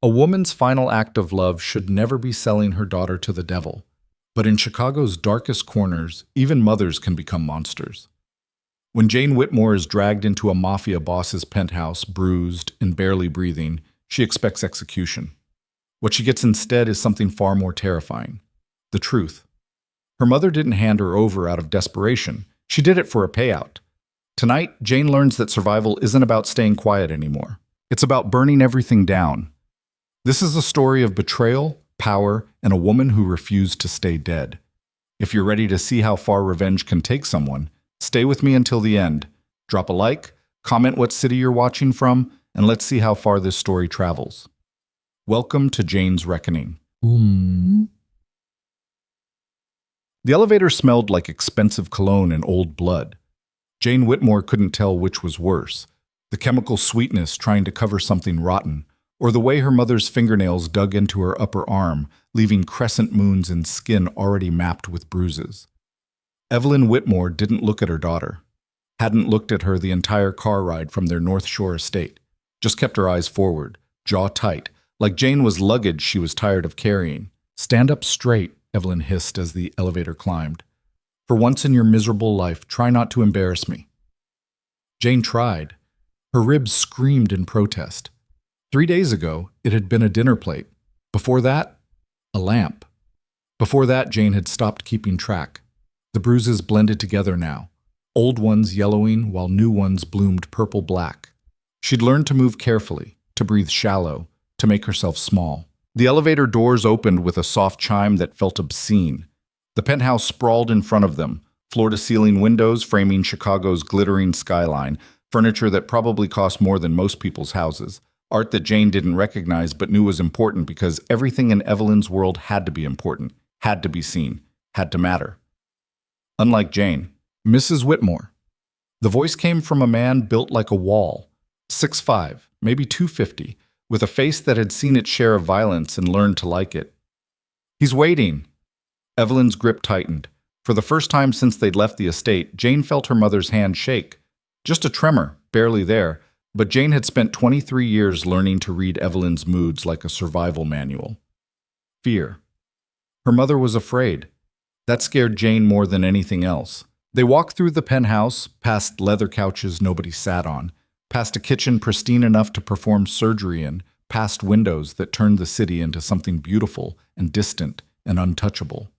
A woman's final act of love should never be selling her daughter to the devil. But in Chicago's darkest corners, even mothers can become monsters. When Jane Whitmore is dragged into a mafia boss's penthouse, bruised and barely breathing, she expects execution. What she gets instead is something far more terrifying: the truth. Her mother didn't hand her over out of desperation. She did it for a payout. Tonight, Jane learns that survival isn't about staying quiet anymore. It's about burning everything down. This is a story of betrayal, power, and a woman who refused to stay dead. If you're ready to see how far revenge can take someone, stay with me until the end. Drop a like, comment what city you're watching from, and let's see how far this story travels. Welcome to Jane's Reckoning. The elevator smelled like expensive cologne and old blood. Jane Whitmore couldn't tell which was worse: the chemical sweetness trying to cover something rotten, or the way her mother's fingernails dug into her upper arm, leaving crescent moons in skin already mapped with bruises. Evelyn Whitmore didn't look at her daughter, hadn't looked at her the entire car ride from their North Shore estate, just kept her eyes forward, jaw tight, like Jane was luggage she was tired of carrying. "Stand up straight," Evelyn hissed as the elevator climbed. "For once in your miserable life, try not to embarrass me." Jane tried. Her ribs screamed in protest. 3 days ago, it had been a dinner plate. Before that, a lamp. Before that, Jane had stopped keeping track. The bruises blended together now, old ones yellowing while new ones bloomed purple-black. She'd learned to move carefully, to breathe shallow, to make herself small. The elevator doors opened with a soft chime that felt obscene. The penthouse sprawled in front of them, floor-to-ceiling windows framing Chicago's glittering skyline, furniture that probably cost more than most people's houses. Art that Jane didn't recognize but knew was important because everything in Evelyn's world had to be important, had to be seen, had to matter. Unlike Jane, Mrs. Whitmore. The voice came from a man built like a wall, 6'5", maybe 250, with a face that had seen its share of violence and learned to like it. "He's waiting." Evelyn's grip tightened. For the first time since they'd left the estate, Jane felt her mother's hand shake. Just a tremor, barely there. But Jane had spent 23 years learning to read Evelyn's moods like a survival manual. Fear. Her mother was afraid. That scared Jane more than anything else. They walked through the penthouse, past leather couches nobody sat on, past a kitchen pristine enough to perform surgery in, past windows that turned the city into something beautiful and distant and untouchable.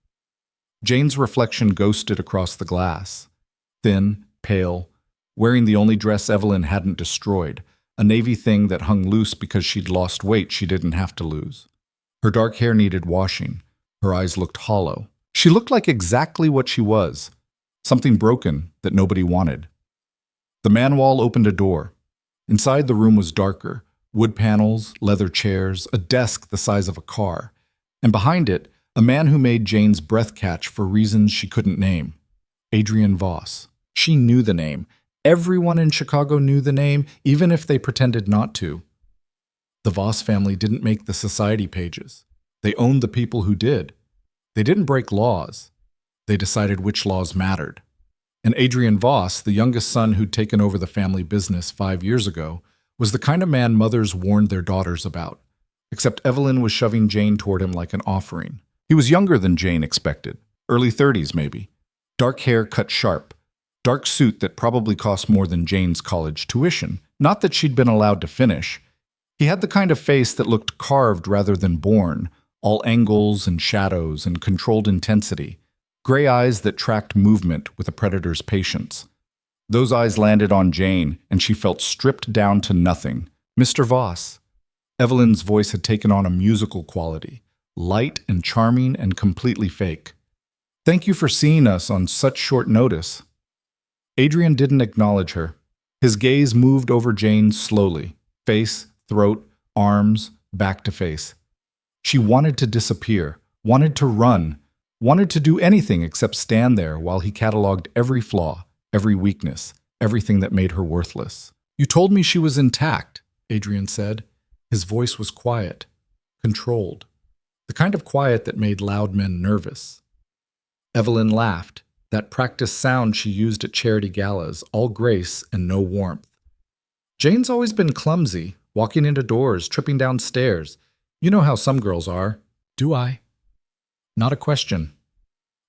Jane's reflection ghosted across the glass. Thin, pale, wearing the only dress Evelyn hadn't destroyed, a navy thing that hung loose because she'd lost weight she didn't have to lose. Her dark hair needed washing. Her eyes looked hollow. She looked like exactly what she was, something broken that nobody wanted. The man wall opened a door. Inside, the room was darker, wood panels, leather chairs, a desk the size of a car, and behind it, a man who made Jane's breath catch for reasons she couldn't name: Adrian Voss. She knew the name. Everyone in Chicago knew the name, even if they pretended not to. The Voss family didn't make the society pages. They owned the people who did. They didn't break laws. They decided which laws mattered. And Adrian Voss, the youngest son who'd taken over the family business 5 years ago, was the kind of man mothers warned their daughters about. Except Evelyn was shoving Jane toward him like an offering. He was younger than Jane expected, early 30s maybe. Dark hair cut sharp. Dark suit that probably cost more than Jane's college tuition. Not that she'd been allowed to finish. He had the kind of face that looked carved rather than born, all angles and shadows and controlled intensity. Gray eyes that tracked movement with a predator's patience. Those eyes landed on Jane, and she felt stripped down to nothing. "Mr. Voss." Evelyn's voice had taken on a musical quality, light and charming and completely fake. "Thank you for seeing us on such short notice." Adrian didn't acknowledge her. His gaze moved over Jane slowly, face, throat, arms, back to face. She wanted to disappear, wanted to run, wanted to do anything except stand there while he cataloged every flaw, every weakness, everything that made her worthless. "You told me she was intact," Adrian said. His voice was quiet, controlled, the kind of quiet that made loud men nervous. Evelyn laughed. That practiced sound she used at charity galas, all grace and no warmth. Jane's always been clumsy, walking into doors, tripping down stairs. You know how some girls are. Do I? Not a question.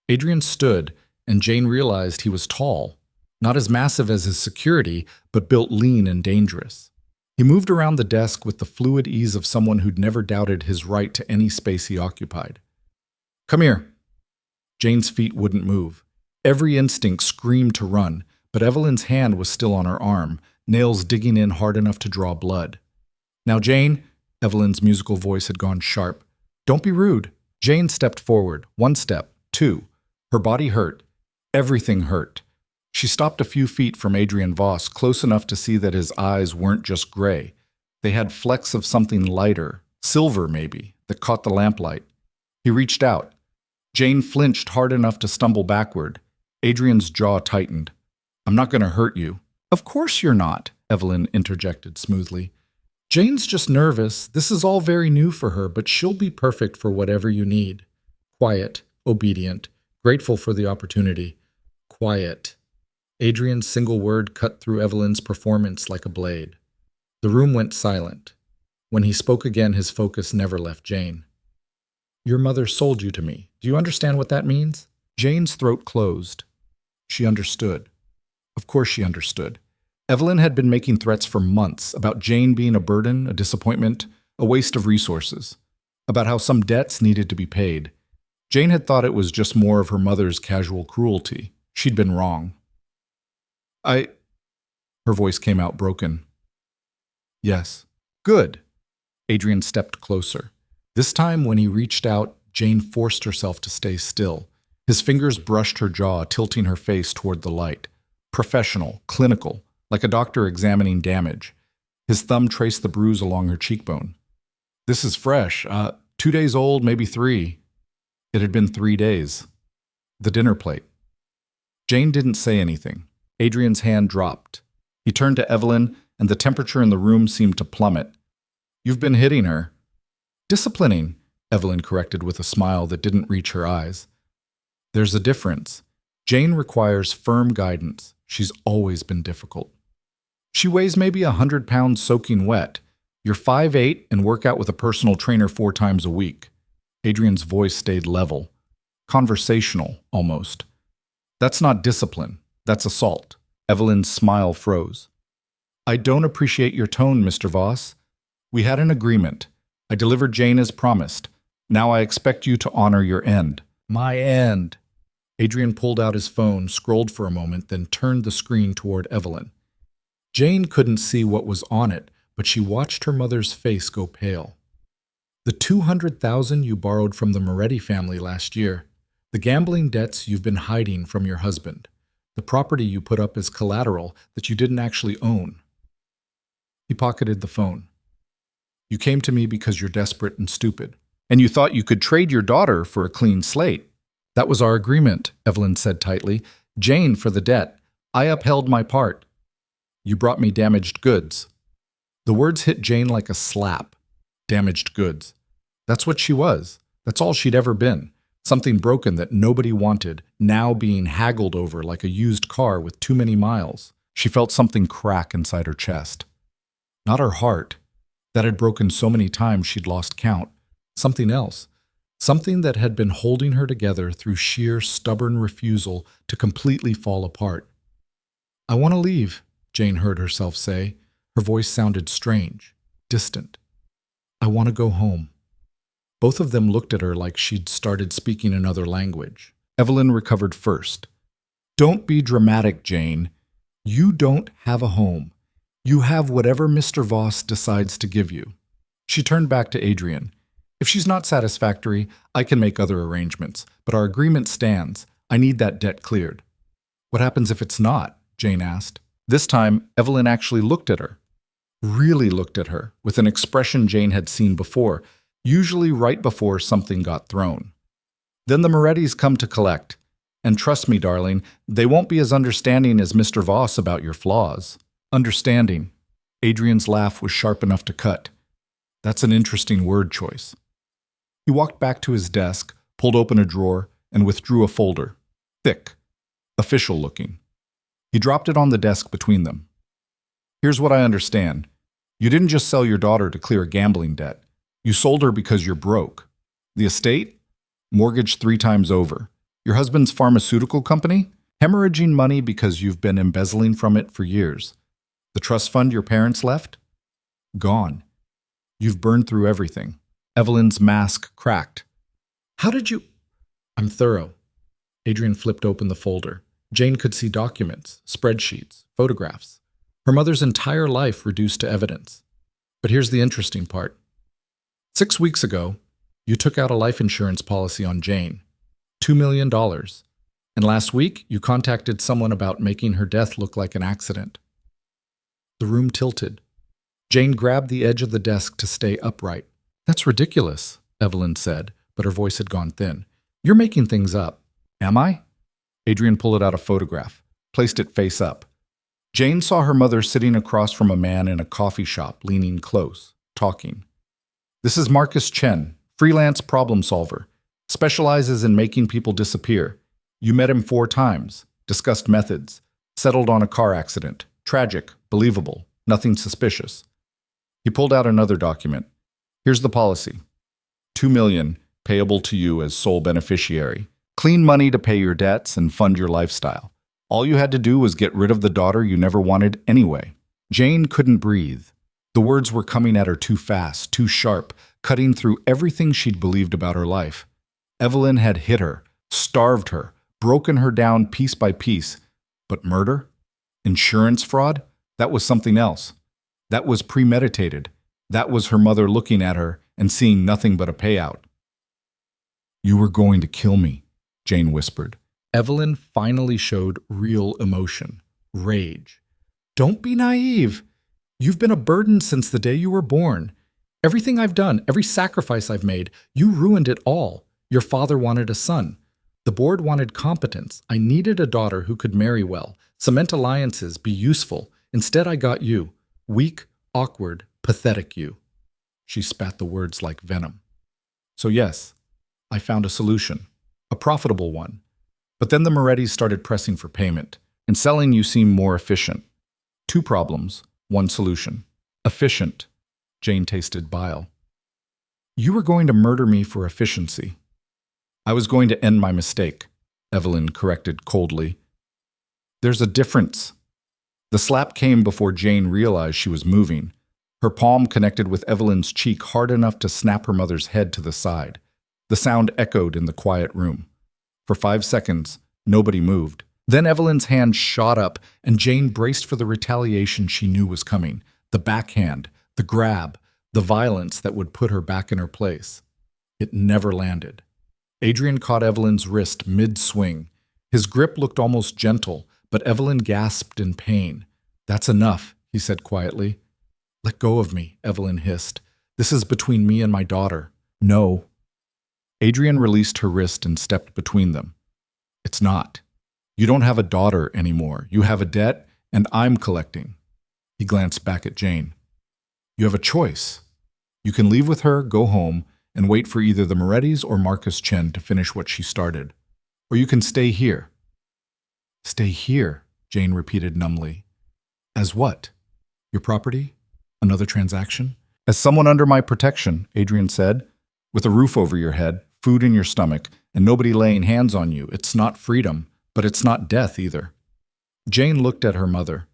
Adrian stood, and Jane realized he was tall, not as massive as his security, but built lean and dangerous. He moved around the desk with the fluid ease of someone who'd never doubted his right to any space he occupied. Come here. Jane's feet wouldn't move. Every instinct screamed to run, but Evelyn's hand was still on her arm, nails digging in hard enough to draw blood. Now, Jane, Evelyn's musical voice had gone sharp. Don't be rude. Jane stepped forward, 1 step, 2. Her body hurt. Everything hurt. She stopped a few feet from Adrian Voss, close enough to see that his eyes weren't just gray. They had flecks of something lighter, silver maybe, that caught the lamplight. He reached out. Jane flinched hard enough to stumble backward. Adrian's jaw tightened. I'm not going to hurt you. Of course you're not, Evelyn interjected smoothly. Jane's just nervous. This is all very new for her, but she'll be perfect for whatever you need. Quiet, obedient, grateful for the opportunity. Quiet. Adrian's single word cut through Evelyn's performance like a blade. The room went silent. When he spoke again, his focus never left Jane. Your mother sold you to me. Do you understand what that means? Jane's throat closed. She understood. Of course she understood. Evelyn had been making threats for months about Jane being a burden, a disappointment, a waste of resources, about how some debts needed to be paid. Jane had thought it was just more of her mother's casual cruelty. She'd been wrong. Her voice came out broken. Yes. Good. Adrian stepped closer. This time, when he reached out, Jane forced herself to stay still. His fingers brushed her jaw, tilting her face toward the light. Professional, clinical, like a doctor examining damage. His thumb traced the bruise along her cheekbone. This is fresh. 2 days old, maybe 3. It had been 3 days. The dinner plate. Jane didn't say anything. Adrian's hand dropped. He turned to Evelyn, and the temperature in the room seemed to plummet. You've been hitting her. Disciplining, Evelyn corrected with a smile that didn't reach her eyes. There's a difference. Jane requires firm guidance. She's always been difficult. She weighs maybe 100 pounds soaking wet. You're 5'8" and work out with a personal trainer 4 times a week. Adrian's voice stayed level. Conversational, almost. That's not discipline. That's assault. Evelyn's smile froze. I don't appreciate your tone, Mr. Voss. We had an agreement. I delivered Jane as promised. Now I expect you to honor your end. My end. Adrian pulled out his phone, scrolled for a moment, then turned the screen toward Evelyn. Jane couldn't see what was on it, but she watched her mother's face go pale. The $200,000 you borrowed from the Moretti family last year. The gambling debts you've been hiding from your husband. The property you put up as collateral that you didn't actually own. He pocketed the phone. You came to me because you're desperate and stupid, and you thought you could trade your daughter for a clean slate. That was our agreement, Evelyn said tightly. Jane for the debt. I upheld my part. You brought me damaged goods. The words hit Jane like a slap. Damaged goods. That's what she was. That's all she'd ever been. Something broken that nobody wanted, now being haggled over like a used car with too many miles. She felt something crack inside her chest. Not her heart. That had broken so many times she'd lost count. Something else. Something that had been holding her together through sheer stubborn refusal to completely fall apart. I want to leave, Jane heard herself say. Her voice sounded strange, distant. I want to go home. Both of them looked at her like she'd started speaking another language. Evelyn recovered first. Don't be dramatic, Jane. You don't have a home. You have whatever Mr. Voss decides to give you. She turned back to Adrian. If she's not satisfactory, I can make other arrangements, but our agreement stands. I need that debt cleared. What happens if it's not? Jane asked. This time, Evelyn actually looked at her. Really looked at her, with an expression Jane had seen before, usually right before something got thrown. Then the Morettis come to collect. And trust me, darling, they won't be as understanding as Mr. Voss about your flaws. Understanding. Adrian's laugh was sharp enough to cut. That's an interesting word choice. He walked back to his desk, pulled open a drawer, and withdrew a folder. Thick. Official looking. He dropped it on the desk between them. Here's what I understand. You didn't just sell your daughter to clear a gambling debt. You sold her because you're broke. The estate? Mortgaged 3 times over. Your husband's pharmaceutical company? Hemorrhaging money because you've been embezzling from it for years. The trust fund your parents left? Gone. You've burned through everything. Evelyn's mask cracked. How did you... I'm thorough. Adrian flipped open the folder. Jane could see documents, spreadsheets, photographs. Her mother's entire life reduced to evidence. But here's the interesting part. 6 weeks ago, you took out a life insurance policy on Jane. $2 million. And last week, you contacted someone about making her death look like an accident. The room tilted. Jane grabbed the edge of the desk to stay upright. That's ridiculous, Evelyn said, but her voice had gone thin. You're making things up. Am I? Adrian pulled out a photograph, placed it face up. Jane saw her mother sitting across from a man in a coffee shop, leaning close, talking. This is Marcus Chen, freelance problem solver. Specializes in making people disappear. You met him 4 times, discussed methods, settled on a car accident. Tragic, believable, nothing suspicious. He pulled out another document. Here's the policy. $2 million, payable to you as sole beneficiary. Clean money to pay your debts and fund your lifestyle. All you had to do was get rid of the daughter you never wanted anyway. Jane couldn't breathe. The words were coming at her too fast, too sharp, cutting through everything she'd believed about her life. Evelyn had hit her, starved her, broken her down piece by piece. But murder? Insurance fraud? That was something else. That was premeditated. That was her mother looking at her and seeing nothing but a payout. You were going to kill me, Jane whispered. Evelyn finally showed real emotion, rage. Don't be naive. You've been a burden since the day you were born. Everything I've done, every sacrifice I've made, you ruined it all. Your father wanted a son. The board wanted competence. I needed a daughter who could marry well, cement alliances, be useful. Instead, I got you. Weak, awkward, pathetic you. She spat the words like venom. So yes, I found a solution, a profitable one. But then the Morettis started pressing for payment, and selling you seemed more efficient. 2 problems, 1 solution. Efficient. Jane tasted bile. You were going to murder me for efficiency. I was going to end my mistake, Evelyn corrected coldly. There's a difference. The slap came before Jane realized she was moving. Her palm connected with Evelyn's cheek hard enough to snap her mother's head to the side. The sound echoed in the quiet room. For 5 seconds, nobody moved. Then Evelyn's hand shot up, and Jane braced for the retaliation she knew was coming. The backhand, the grab, the violence that would put her back in her place. It never landed. Adrian caught Evelyn's wrist mid-swing. His grip looked almost gentle, but Evelyn gasped in pain. That's enough, he said quietly. Let go of me, Evelyn hissed. This is between me and my daughter. No. Adrian released her wrist and stepped between them. It's not. You don't have a daughter anymore. You have a debt, and I'm collecting. He glanced back at Jane. You have a choice. You can leave with her, go home, and wait for either the Morettis or Marcus Chen to finish what she started. Or you can stay here. Stay here, Jane repeated numbly. As what? Your property? Another transaction? As someone under my protection, Adrian said. With a roof over your head, food in your stomach, and nobody laying hands on you. It's not freedom, but it's not death either. Jane looked at her mother.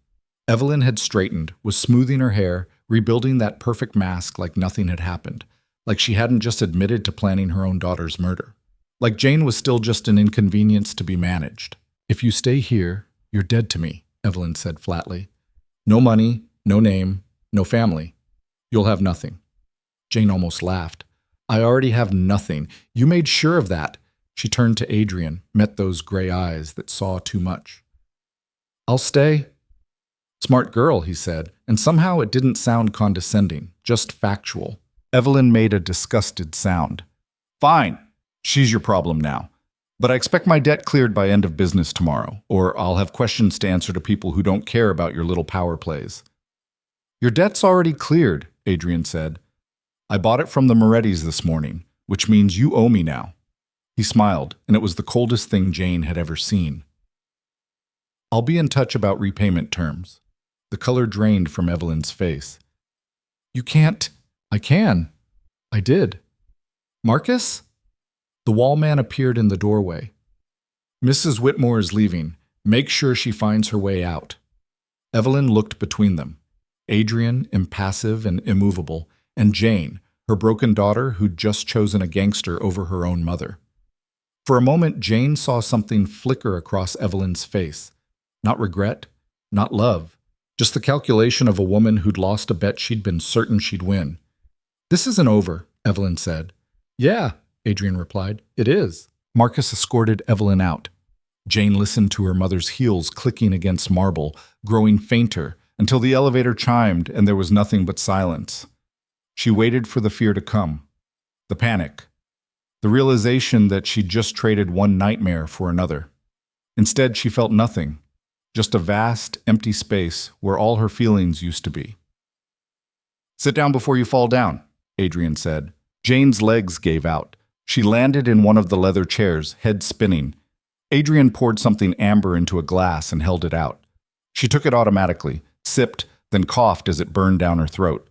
Evelyn had straightened, was smoothing her hair, rebuilding that perfect mask like nothing had happened, like she hadn't just admitted to planning her own daughter's murder. Like Jane was still just an inconvenience to be managed. If you stay here, you're dead to me, Evelyn said flatly. No money, no name, no family. You'll have nothing. Jane almost laughed. I already have nothing. You made sure of that. She turned to Adrian, met those gray eyes that saw too much. I'll stay. Smart girl, he said, and somehow it didn't sound condescending, just factual. Evelyn made a disgusted sound. Fine. She's your problem now. But I expect my debt cleared by end of business tomorrow, or I'll have questions to answer to people who don't care about your little power plays. Your debt's already cleared, Adrian said. I bought it from the Morettis this morning, which means you owe me now. He smiled, and it was the coldest thing Jane had ever seen. I'll be in touch about repayment terms. The color drained from Evelyn's face. You can't. I can. I did. Marcus? The wall man appeared in the doorway. Mrs. Whitmore is leaving. Make sure she finds her way out. Evelyn looked between them. Adrian, impassive and immovable, and Jane, her broken daughter who'd just chosen a gangster over her own mother. For a moment, Jane saw something flicker across Evelyn's face. Not regret, not love, just the calculation of a woman who'd lost a bet she'd been certain she'd win. This isn't over, Evelyn said. Yeah, Adrian replied. It is. Marcus escorted Evelyn out. Jane listened to her mother's heels clicking against marble, growing fainter, until the elevator chimed and there was nothing but silence. She waited for the fear to come. The panic. The realization that she'd just traded one nightmare for another. Instead, she felt nothing. Just a vast, empty space where all her feelings used to be. Sit down before you fall down, Adrian said. Jane's legs gave out. She landed in one of the leather chairs, head spinning. Adrian poured something amber into a glass and held it out. She took it automatically, sipped, then coughed as it burned down her throat.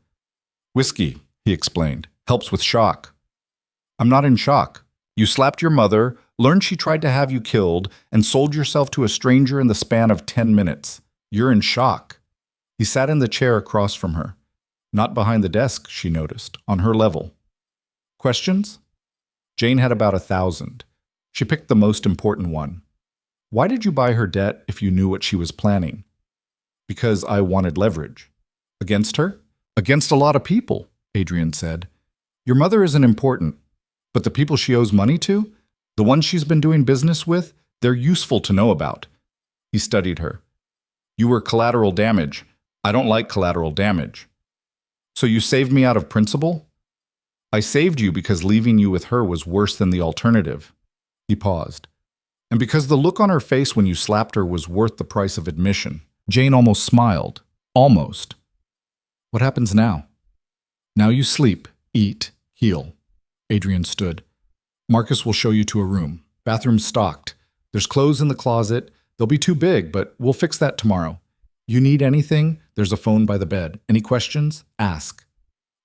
Whiskey, he explained, helps with shock. I'm not in shock. You slapped your mother, learned she tried to have you killed, and sold yourself to a stranger in the span of 10 minutes. You're in shock. He sat in the chair across from her. Not behind the desk, she noticed, on her level. Questions? Jane had about 1,000. She picked the most important one. Why did you buy her debt if you knew what she was planning? Because I wanted leverage. Against her? Against a lot of people, Adrian said. Your mother isn't important, but the people she owes money to, the ones she's been doing business with, they're useful to know about. He studied her. You were collateral damage. I don't like collateral damage. So you saved me out of principle? I saved you because leaving you with her was worse than the alternative. He paused. And because the look on her face when you slapped her was worth the price of admission. Jane almost smiled. Almost. What happens now? Now you sleep, eat, heal. Adrian stood. Marcus will show you to a room. Bathroom's stocked. There's clothes in the closet. They'll be too big, but we'll fix that tomorrow. You need anything? There's a phone by the bed. Any questions? Ask.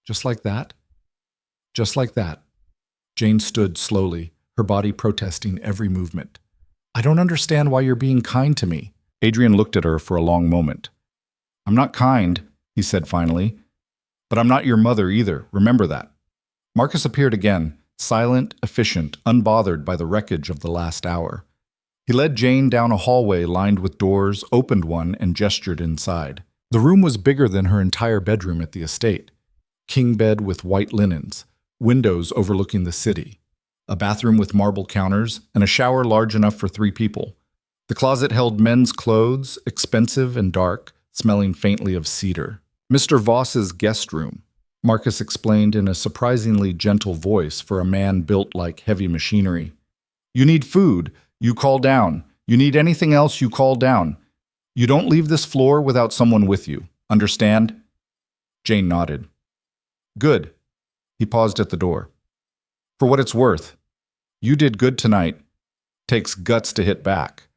Just like that? Just like that. Jane stood slowly, her body protesting every movement. I don't understand why you're being kind to me. Adrian looked at her for a long moment. I'm not kind, he said finally. But I'm not your mother either, remember that. Marcus appeared again, silent, efficient, unbothered by the wreckage of the last hour. He led Jane down a hallway lined with doors, opened one, and gestured inside. The room was bigger than her entire bedroom at the estate. King bed with white linens, windows overlooking the city, a bathroom with marble counters, and a shower large enough for 3 people. The closet held men's clothes, expensive and dark, smelling faintly of cedar. Mr. Voss's guest room, Marcus explained in a surprisingly gentle voice for a man built like heavy machinery. You need food, you call down. You need anything else, you call down. You don't leave this floor without someone with you. Understand? Jane nodded. Good. He paused at the door. For what it's worth. You did good tonight. Takes guts to hit back.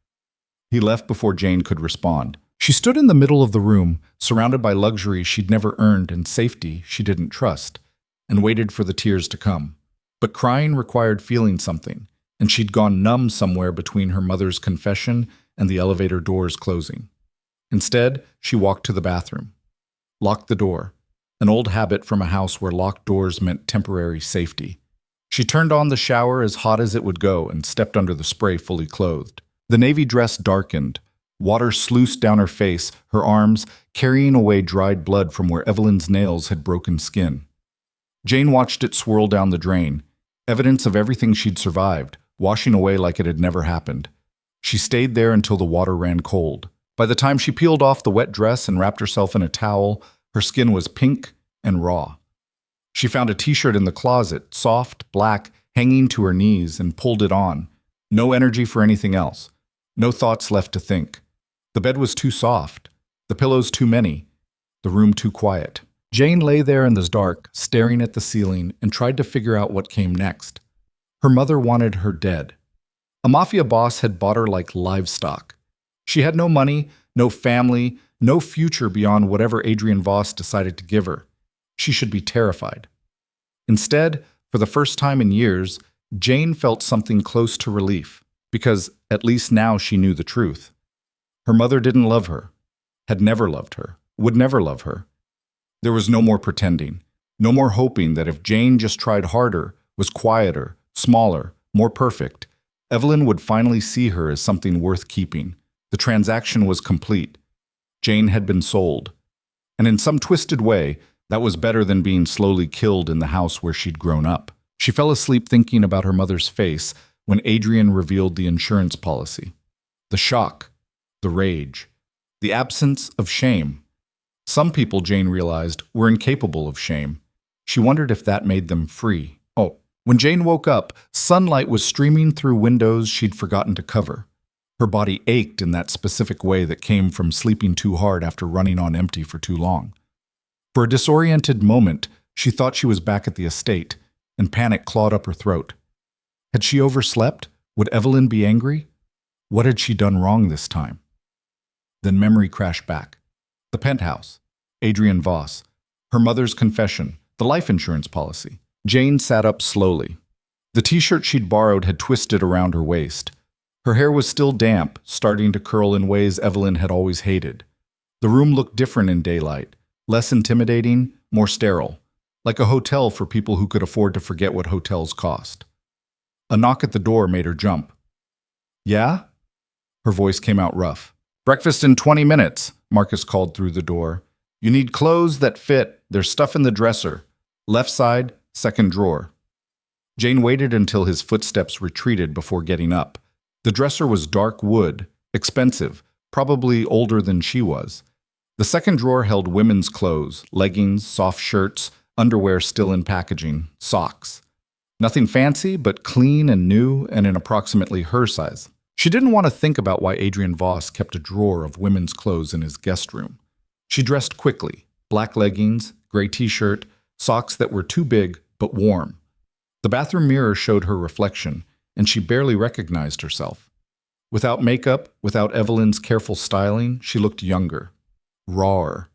He left before Jane could respond. She stood in the middle of the room, surrounded by luxury she'd never earned and safety she didn't trust, and waited for the tears to come. But crying required feeling something, and she'd gone numb somewhere between her mother's confession and the elevator doors closing. Instead, she walked to the bathroom. Locked the door, an old habit from a house where locked doors meant temporary safety. She turned on the shower as hot as it would go and stepped under the spray fully clothed. The navy dress darkened. Water sluiced down her face, her arms, carrying away dried blood from where Evelyn's nails had broken skin. Jane watched it swirl down the drain, evidence of everything she'd survived, washing away like it had never happened. She stayed there until the water ran cold. By the time she peeled off the wet dress and wrapped herself in a towel, her skin was pink and raw. She found a t-shirt in the closet, soft, black, hanging to her knees, and pulled it on. No energy for anything else. No thoughts left to think. The bed was too soft, the pillows too many, the room too quiet. Jane lay there in the dark, staring at the ceiling, and tried to figure out what came next. Her mother wanted her dead. A mafia boss had bought her like livestock. She had no money, no family, no future beyond whatever Adrian Voss decided to give her. She should be terrified. Instead, for the first time in years, Jane felt something close to relief, because at least now she knew the truth. Her mother didn't love her, had never loved her, would never love her. There was no more pretending, no more hoping that if Jane just tried harder, was quieter, smaller, more perfect, Evelyn would finally see her as something worth keeping. The transaction was complete. Jane had been sold. And in some twisted way, that was better than being slowly killed in the house where she'd grown up. She fell asleep thinking about her mother's face when Adrian revealed the insurance policy. The shock, the rage, the absence of shame. Some people, Jane realized, were incapable of shame. She wondered if that made them free. Oh, when Jane woke up, sunlight was streaming through windows she'd forgotten to cover. Her body ached in that specific way that came from sleeping too hard after running on empty for too long. For a disoriented moment, she thought she was back at the estate, and panic clawed up her throat. Had she overslept? Would Evelyn be angry? What had she done wrong this time? Then memory crashed back. The penthouse, Adrian Voss, her mother's confession, the life insurance policy. Jane sat up slowly. The t-shirt she'd borrowed had twisted around her waist. Her hair was still damp, starting to curl in ways Evelyn had always hated. The room looked different in daylight, less intimidating, more sterile, like a hotel for people who could afford to forget what hotels cost. A knock at the door made her jump. "Yeah?" Her voice came out rough. "Breakfast in 20 minutes," Marcus called through the door. "You need clothes that fit. There's stuff in the dresser. Left side, second drawer." Jane waited until his footsteps retreated before getting up. The dresser was dark wood, expensive, probably older than she was. The second drawer held women's clothes, leggings, soft shirts, underwear still in packaging, socks. Nothing fancy, but clean and new and in approximately her size. She didn't want to think about why Adrian Voss kept a drawer of women's clothes in his guest room. She dressed quickly, black leggings, gray t-shirt, socks that were too big but warm. The bathroom mirror showed her reflection, and she barely recognized herself. Without makeup, without Evelyn's careful styling, she looked younger, rawer.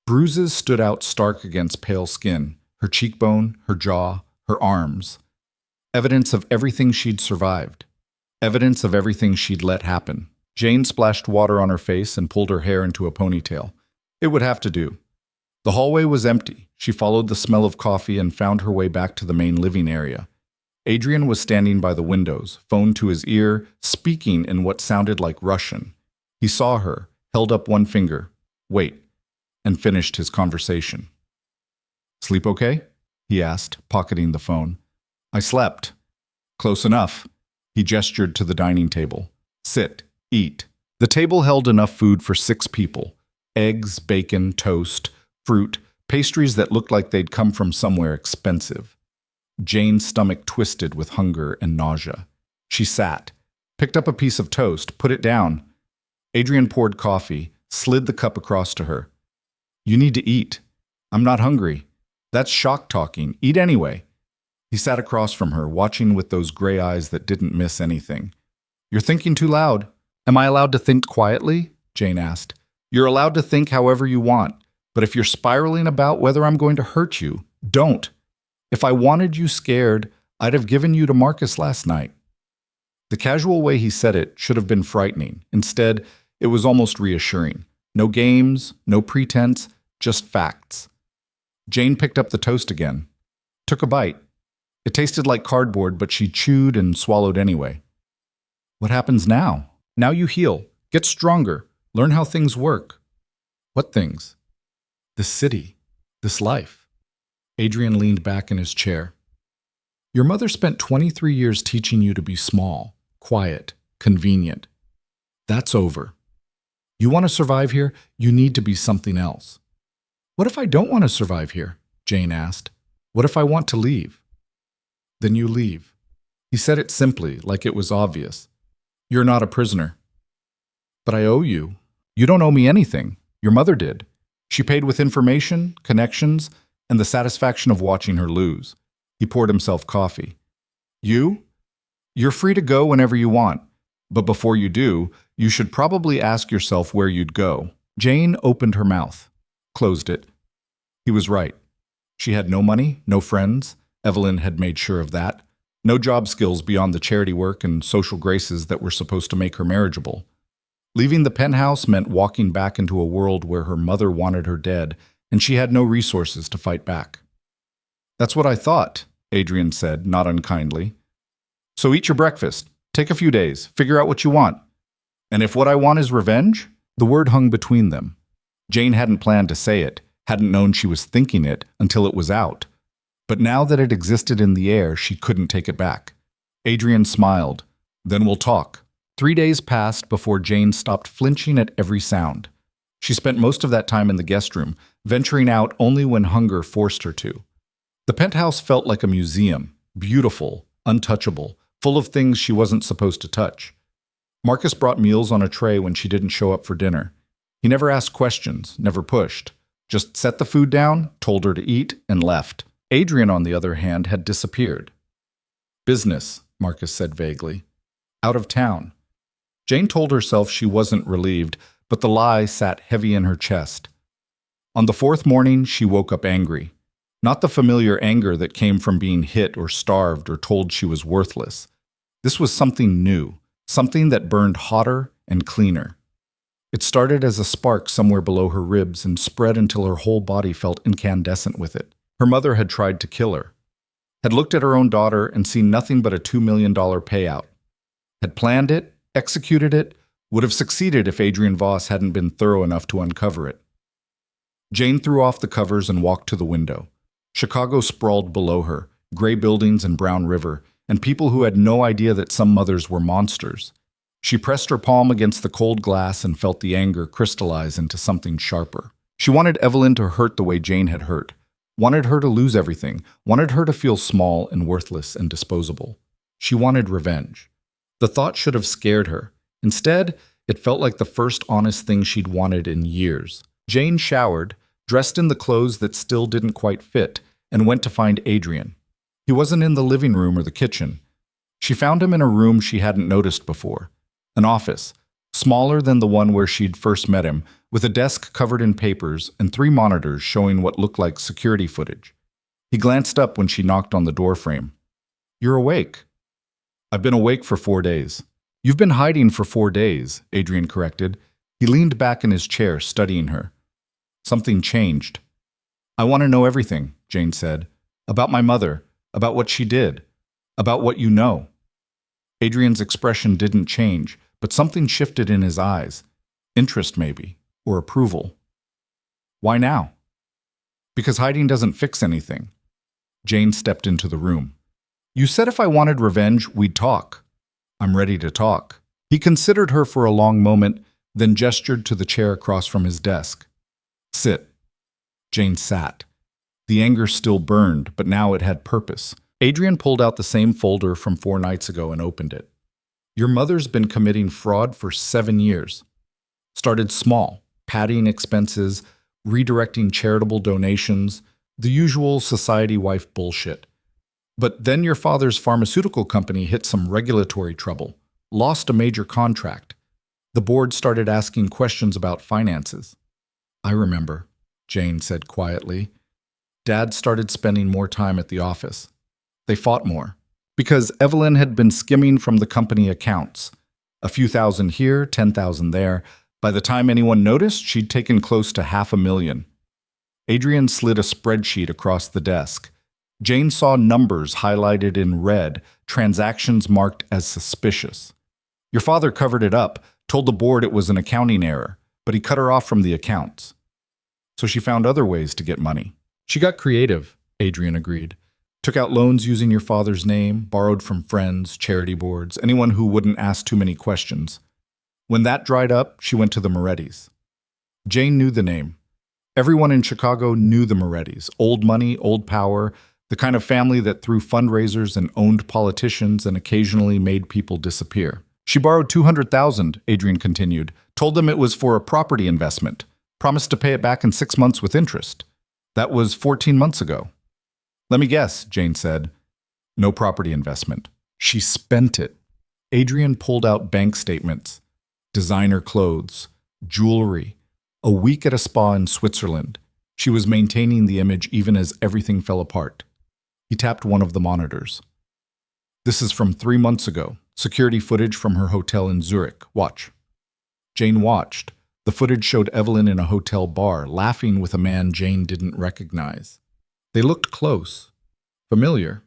Bruises stood out stark against pale skin, her cheekbone, her jaw, her arms. Evidence of everything she'd survived. Evidence of everything she'd let happen. Jane splashed water on her face and pulled her hair into a ponytail. It would have to do. The hallway was empty. She followed the smell of coffee and found her way back to the main living area. Adrian was standing by the windows, phone to his ear, speaking in what sounded like Russian. He saw her, held up one finger, "Wait," and finished his conversation. "Sleep okay?" he asked, pocketing the phone. "I slept." "Close enough." He gestured to the dining table. "Sit, eat." The table held enough food for 6 people. Eggs, bacon, toast, fruit, pastries that looked like they'd come from somewhere expensive. Jane's stomach twisted with hunger and nausea. She sat, picked up a piece of toast, put it down. Adrian poured coffee, slid the cup across to her. "You need to eat." "I'm not hungry." "That's shock talking. Eat anyway." He sat across from her, watching with those gray eyes that didn't miss anything. "You're thinking too loud." "Am I allowed to think quietly?" Jane asked. "You're allowed to think however you want, but if you're spiraling about whether I'm going to hurt you, don't. If I wanted you scared, I'd have given you to Marcus last night." The casual way he said it should have been frightening. Instead, it was almost reassuring. No games, no pretense, just facts. Jane picked up the toast again, took a bite. It tasted like cardboard, but she chewed and swallowed anyway. "What happens now?" "Now you heal. Get stronger. Learn how things work." "What things?" "This city. This life." Adrian leaned back in his chair. "Your mother spent 23 years teaching you to be small, quiet, convenient. That's over. You want to survive here, you need to be something else." "What if I don't want to survive here?" Jane asked. "What if I want to leave?" "Then you leave." He said it simply, like it was obvious. "You're not a prisoner." "But I owe you." "You don't owe me anything. Your mother did. She paid with information, connections, and the satisfaction of watching her lose." He poured himself coffee. "You? You're free to go whenever you want. But before you do, you should probably ask yourself where you'd go." Jane opened her mouth, closed it. He was right. She had no money, no friends. Evelyn had made sure of that. No job skills beyond the charity work and social graces that were supposed to make her marriageable. Leaving the penthouse meant walking back into a world where her mother wanted her dead, and she had no resources to fight back. "That's what I thought," Adrian said, not unkindly. "So eat your breakfast. Take a few days. Figure out what you want. And if what I want is revenge?" The word hung between them. Jane hadn't planned to say it, hadn't known she was thinking it until it was out. But now that it existed in the air, she couldn't take it back. Adrian smiled. "Then we'll talk." 3 days passed before Jane stopped flinching at every sound. She spent most of that time in the guest room, venturing out only when hunger forced her to. The penthouse felt like a museum, beautiful, untouchable, full of things she wasn't supposed to touch. Marcus brought meals on a tray when she didn't show up for dinner. He never asked questions, never pushed. Just set the food down, told her to eat, and left. Adrian, on the other hand, had disappeared. "Business," Marcus said vaguely. "Out of town." Jane told herself she wasn't relieved, but the lie sat heavy in her chest. On the fourth morning, she woke up angry. Not the familiar anger that came from being hit or starved or told she was worthless. This was something new, something that burned hotter and cleaner. It started as a spark somewhere below her ribs and spread until her whole body felt incandescent with it. Her mother had tried to kill her, had looked at her own daughter and seen nothing but a $2 million payout, had planned it, executed it, would have succeeded if Adrian Voss hadn't been thorough enough to uncover it. Jane threw off the covers and walked to the window. Chicago sprawled below her, gray buildings and brown river, and people who had no idea that some mothers were monsters. She pressed her palm against the cold glass and felt the anger crystallize into something sharper. She wanted Evelyn to hurt the way Jane had hurt, wanted her to lose everything, wanted her to feel small and worthless and disposable. She wanted revenge. The thought should have scared her. Instead, it felt like the first honest thing she'd wanted in years. Jane showered, dressed in the clothes that still didn't quite fit, and went to find Adrian. He wasn't in the living room or the kitchen. She found him in a room she hadn't noticed before. An office, smaller than the one where she'd first met him, with a desk covered in papers and 3 monitors showing what looked like security footage. He glanced up when she knocked on the doorframe. "You're awake." "I've been awake for 4 days." "You've been hiding for 4 days," Adrian corrected. He leaned back in his chair, studying her. Something changed. "I want to know everything," Jane said. "About my mother, about what she did, about what you know." Adrian's expression didn't change, but something shifted in his eyes. Interest, maybe, or approval. "Why now?" "Because hiding doesn't fix anything." Jane stepped into the room. "You said if I wanted revenge, we'd talk." "I'm ready to talk." He considered her for a long moment, then gestured to the chair across from his desk. "Sit." Jane sat. The anger still burned, but now it had purpose. Adrian pulled out the same folder from 4 nights ago and opened it. "Your mother's been committing fraud for 7 years. Started small, padding expenses, redirecting charitable donations, the usual society wife bullshit. But then your father's pharmaceutical company hit some regulatory trouble, lost a major contract. The board started asking questions about finances." "I remember," Jane said quietly. "Dad started spending more time at the office. They fought more. Because Evelyn had been skimming from the company accounts. A few thousand here, 10,000 there. By the time anyone noticed, she'd taken close to $500,000. Adrian slid a spreadsheet across the desk. Jane saw numbers highlighted in red, transactions marked as suspicious. Your father covered it up, told the board it was an accounting error, but he cut her off from the accounts. So she found other ways to get money. She got creative, Adrian agreed. Took out loans using your father's name, borrowed from friends, charity boards, anyone who wouldn't ask too many questions. When that dried up, she went to the Morettis. Jane knew the name. Everyone in Chicago knew the Morettis. Old money, old power, the kind of family that threw fundraisers and owned politicians and occasionally made people disappear. She borrowed $200,000, Adrian continued, told them it was for a property investment, promised to pay it back in 6 months with interest. That was 14 months ago. "Let me guess," Jane said. "No property investment." She spent it. Adrian pulled out bank statements, designer clothes, jewelry, a week at a spa in Switzerland. She was maintaining the image even as everything fell apart. He tapped one of the monitors. This is from 3 months ago. Security footage from her hotel in Zurich. Watch. Jane watched. The footage showed Evelyn in a hotel bar, laughing with a man Jane didn't recognize. They looked close. Familiar.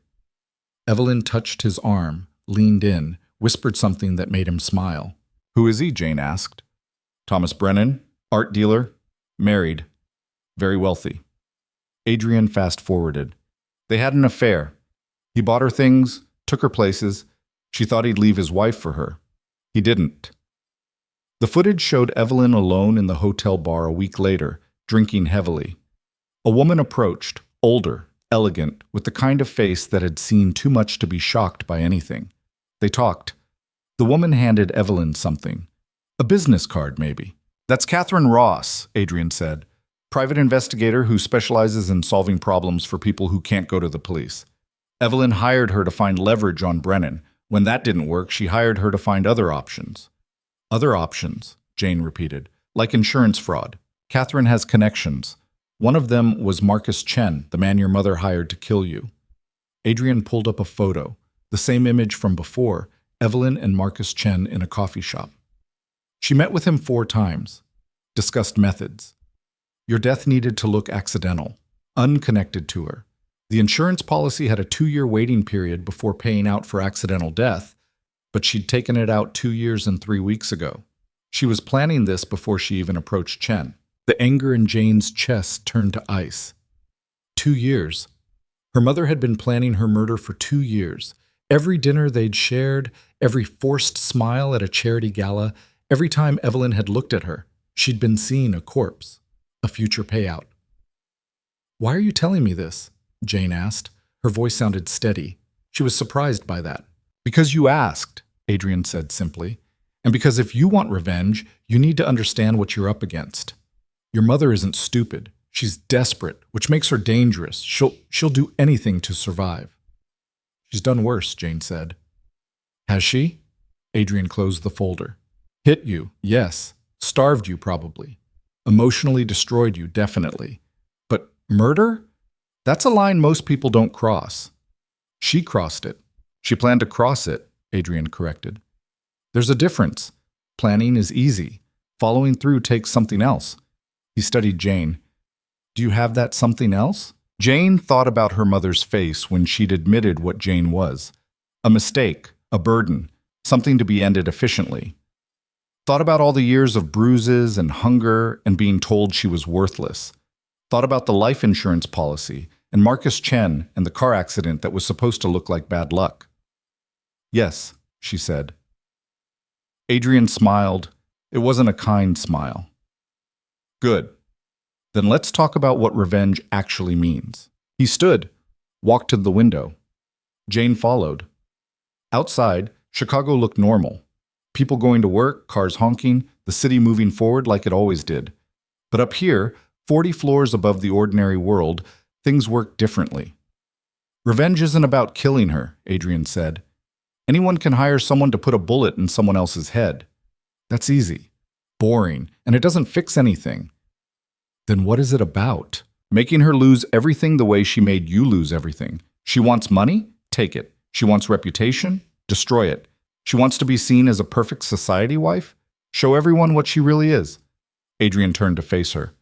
Evelyn touched his arm, leaned in, whispered something that made him smile. Who is he? Jane asked. Thomas Brennan, art dealer, married, very wealthy. Adrian fast-forwarded. They had an affair. He bought her things, took her places. She thought he'd leave his wife for her. He didn't. The footage showed Evelyn alone in the hotel bar a week later, drinking heavily. A woman approached, older, elegant, with the kind of face that had seen too much to be shocked by anything. They talked. The woman handed Evelyn something. A business card, maybe. That's Catherine Ross, Adrian said. Private investigator who specializes in solving problems for people who can't go to the police. Evelyn hired her to find leverage on Brennan. When that didn't work, she hired her to find other options. Other options, Jane repeated, like insurance fraud. Catherine has connections. One of them was Marcus Chen, the man your mother hired to kill you. Adrian pulled up a photo, the same image from before, Evelyn and Marcus Chen in a coffee shop. She met with him 4 times, discussed methods. Your death needed to look accidental, unconnected to her. The insurance policy had a 2-year waiting period before paying out for accidental death, but she'd taken it out 2 years and 3 weeks ago. She was planning this before she even approached Chen. The anger in Jane's chest turned to ice. 2 years. Her mother had been planning her murder for 2 years. Every dinner they'd shared, every forced smile at a charity gala, every time Evelyn had looked at her, she'd been seeing a corpse, a future payout. Why are you telling me this? Jane asked. Her voice sounded steady. She was surprised by that. Because you asked, Adrian said simply. And because if you want revenge, you need to understand what you're up against. Your mother isn't stupid. She's desperate, which makes her dangerous. She'll do anything to survive. She's done worse, Jane said. Has she? Adrian closed the folder. Hit you, yes. Starved you, probably. Emotionally destroyed you, definitely. But murder? That's a line most people don't cross. She crossed it. She planned to cross it, Adrian corrected. There's a difference. Planning is easy. Following through takes something else. He studied Jane. Do you have that something else? Jane thought about her mother's face when she'd admitted what Jane was. A mistake, a burden, something to be ended efficiently. Thought about all the years of bruises and hunger and being told she was worthless. Thought about the life insurance policy and Marcus Chen and the car accident that was supposed to look like bad luck. Yes, she said. Adrian smiled. It wasn't a kind smile. Good. Then let's talk about what revenge actually means. He stood, walked to the window. Jane followed. Outside, Chicago looked normal. People going to work, cars honking, the city moving forward like it always did. But up here, 40 floors above the ordinary world, things work differently. Revenge isn't about killing her, Adrian said. Anyone can hire someone to put a bullet in someone else's head. That's easy, boring, and it doesn't fix anything. Then what is it about? Making her lose everything the way she made you lose everything. She wants money? Take it. She wants reputation? Destroy it. She wants to be seen as a perfect society wife? Show everyone what she really is. Adrian turned to face her.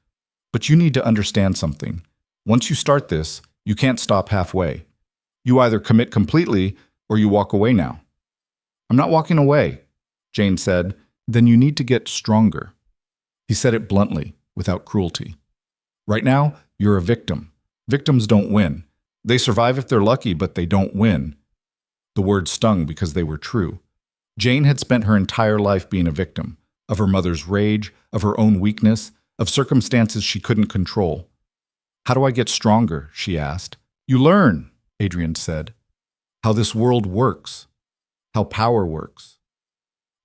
But you need to understand something. Once you start this, you can't stop halfway. You either commit completely or you walk away now. I'm not walking away, Jane said. Then you need to get stronger. He said it bluntly, without cruelty. Right now, you're a victim. Victims don't win. They survive if they're lucky, but they don't win. The words stung because they were true. Jane had spent her entire life being a victim, of her mother's rage, of her own weakness, of circumstances she couldn't control. How do I get stronger? She asked. You learn, Adrian said. How this world works. How power works.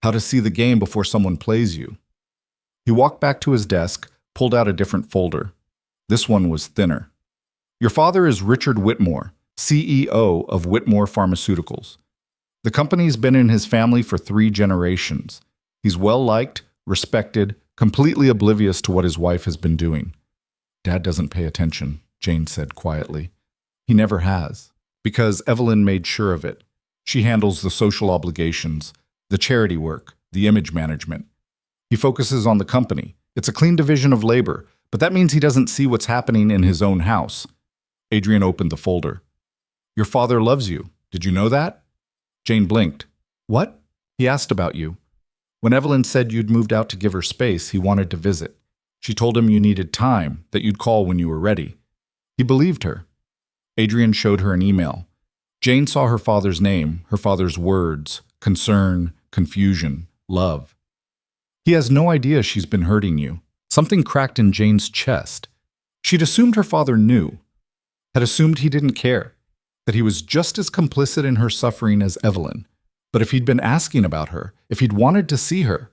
How to see the game before someone plays you. He walked back to his desk, pulled out a different folder. This one was thinner. Your father is Richard Whitmore, CEO of Whitmore Pharmaceuticals. The company's been in his family for 3 generations. He's well-liked, respected, completely oblivious to what his wife has been doing. Dad doesn't pay attention, Jane said quietly. He never has. Because Evelyn made sure of it. She handles the social obligations, the charity work, the image management. He focuses on the company. It's a clean division of labor, but that means he doesn't see what's happening in his own house. Adrian opened the folder. Your father loves you. Did you know that? Jane blinked. What? He asked about you. When Evelyn said you'd moved out to give her space, he wanted to visit. She told him you needed time, that you'd call when you were ready. He believed her. Adrian showed her an email. Jane saw her father's name, her father's words, concern, confusion, love. He has no idea she's been hurting you. Something cracked in Jane's chest. She'd assumed her father knew, had assumed he didn't care, that he was just as complicit in her suffering as Evelyn. But if he'd been asking about her, if he'd wanted to see her,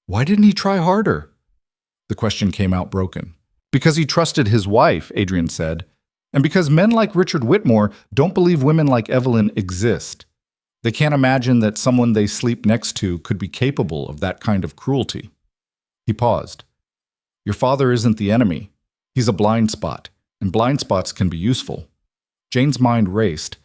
why didn't he try harder? The question came out broken. Because he trusted his wife, Adrian said, and because men like Richard Whitmore don't believe women like Evelyn exist. They can't imagine that someone they sleep next to could be capable of that kind of cruelty. He paused. Your father isn't the enemy. He's a blind spot, and blind spots can be useful. Jane's mind raced.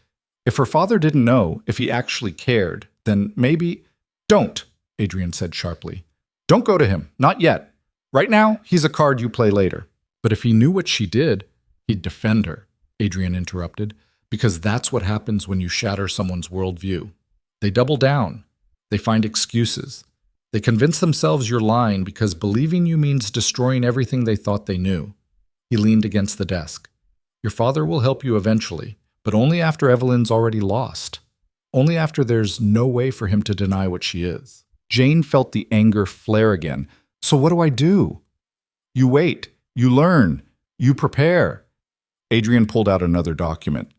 If her father didn't know, if he actually cared, then maybe— Don't, Adrian said sharply. Don't go to him, not yet. Right now, he's a card you play later. But if he knew what she did, he'd defend her, Adrian interrupted, because that's what happens when you shatter someone's worldview. They double down. They find excuses. They convince themselves you're lying because believing you means destroying everything they thought they knew. He leaned against the desk. Your father will help you eventually, but only after Evelyn's already lost. Only after there's no way for him to deny what she is. Jane felt the anger flare again. So what do I do? You wait. You learn. You prepare. Adrian pulled out another document.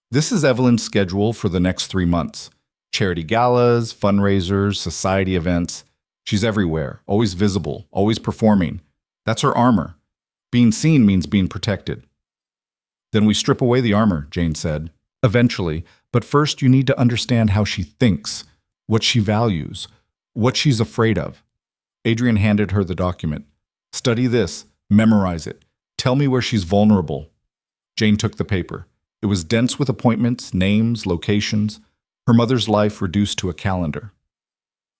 This is Evelyn's schedule for the next 3 months. Charity galas, fundraisers, society events. She's everywhere, always visible, always performing. That's her armor. Being seen means being protected. Then we strip away the armor, Jane said. Eventually, but first you need to understand how she thinks, what she values, what she's afraid of. Adrian handed her the document. Study this, memorize it. Tell me where she's vulnerable. Jane took the paper. It was dense with appointments, names, locations. Her mother's life reduced to a calendar.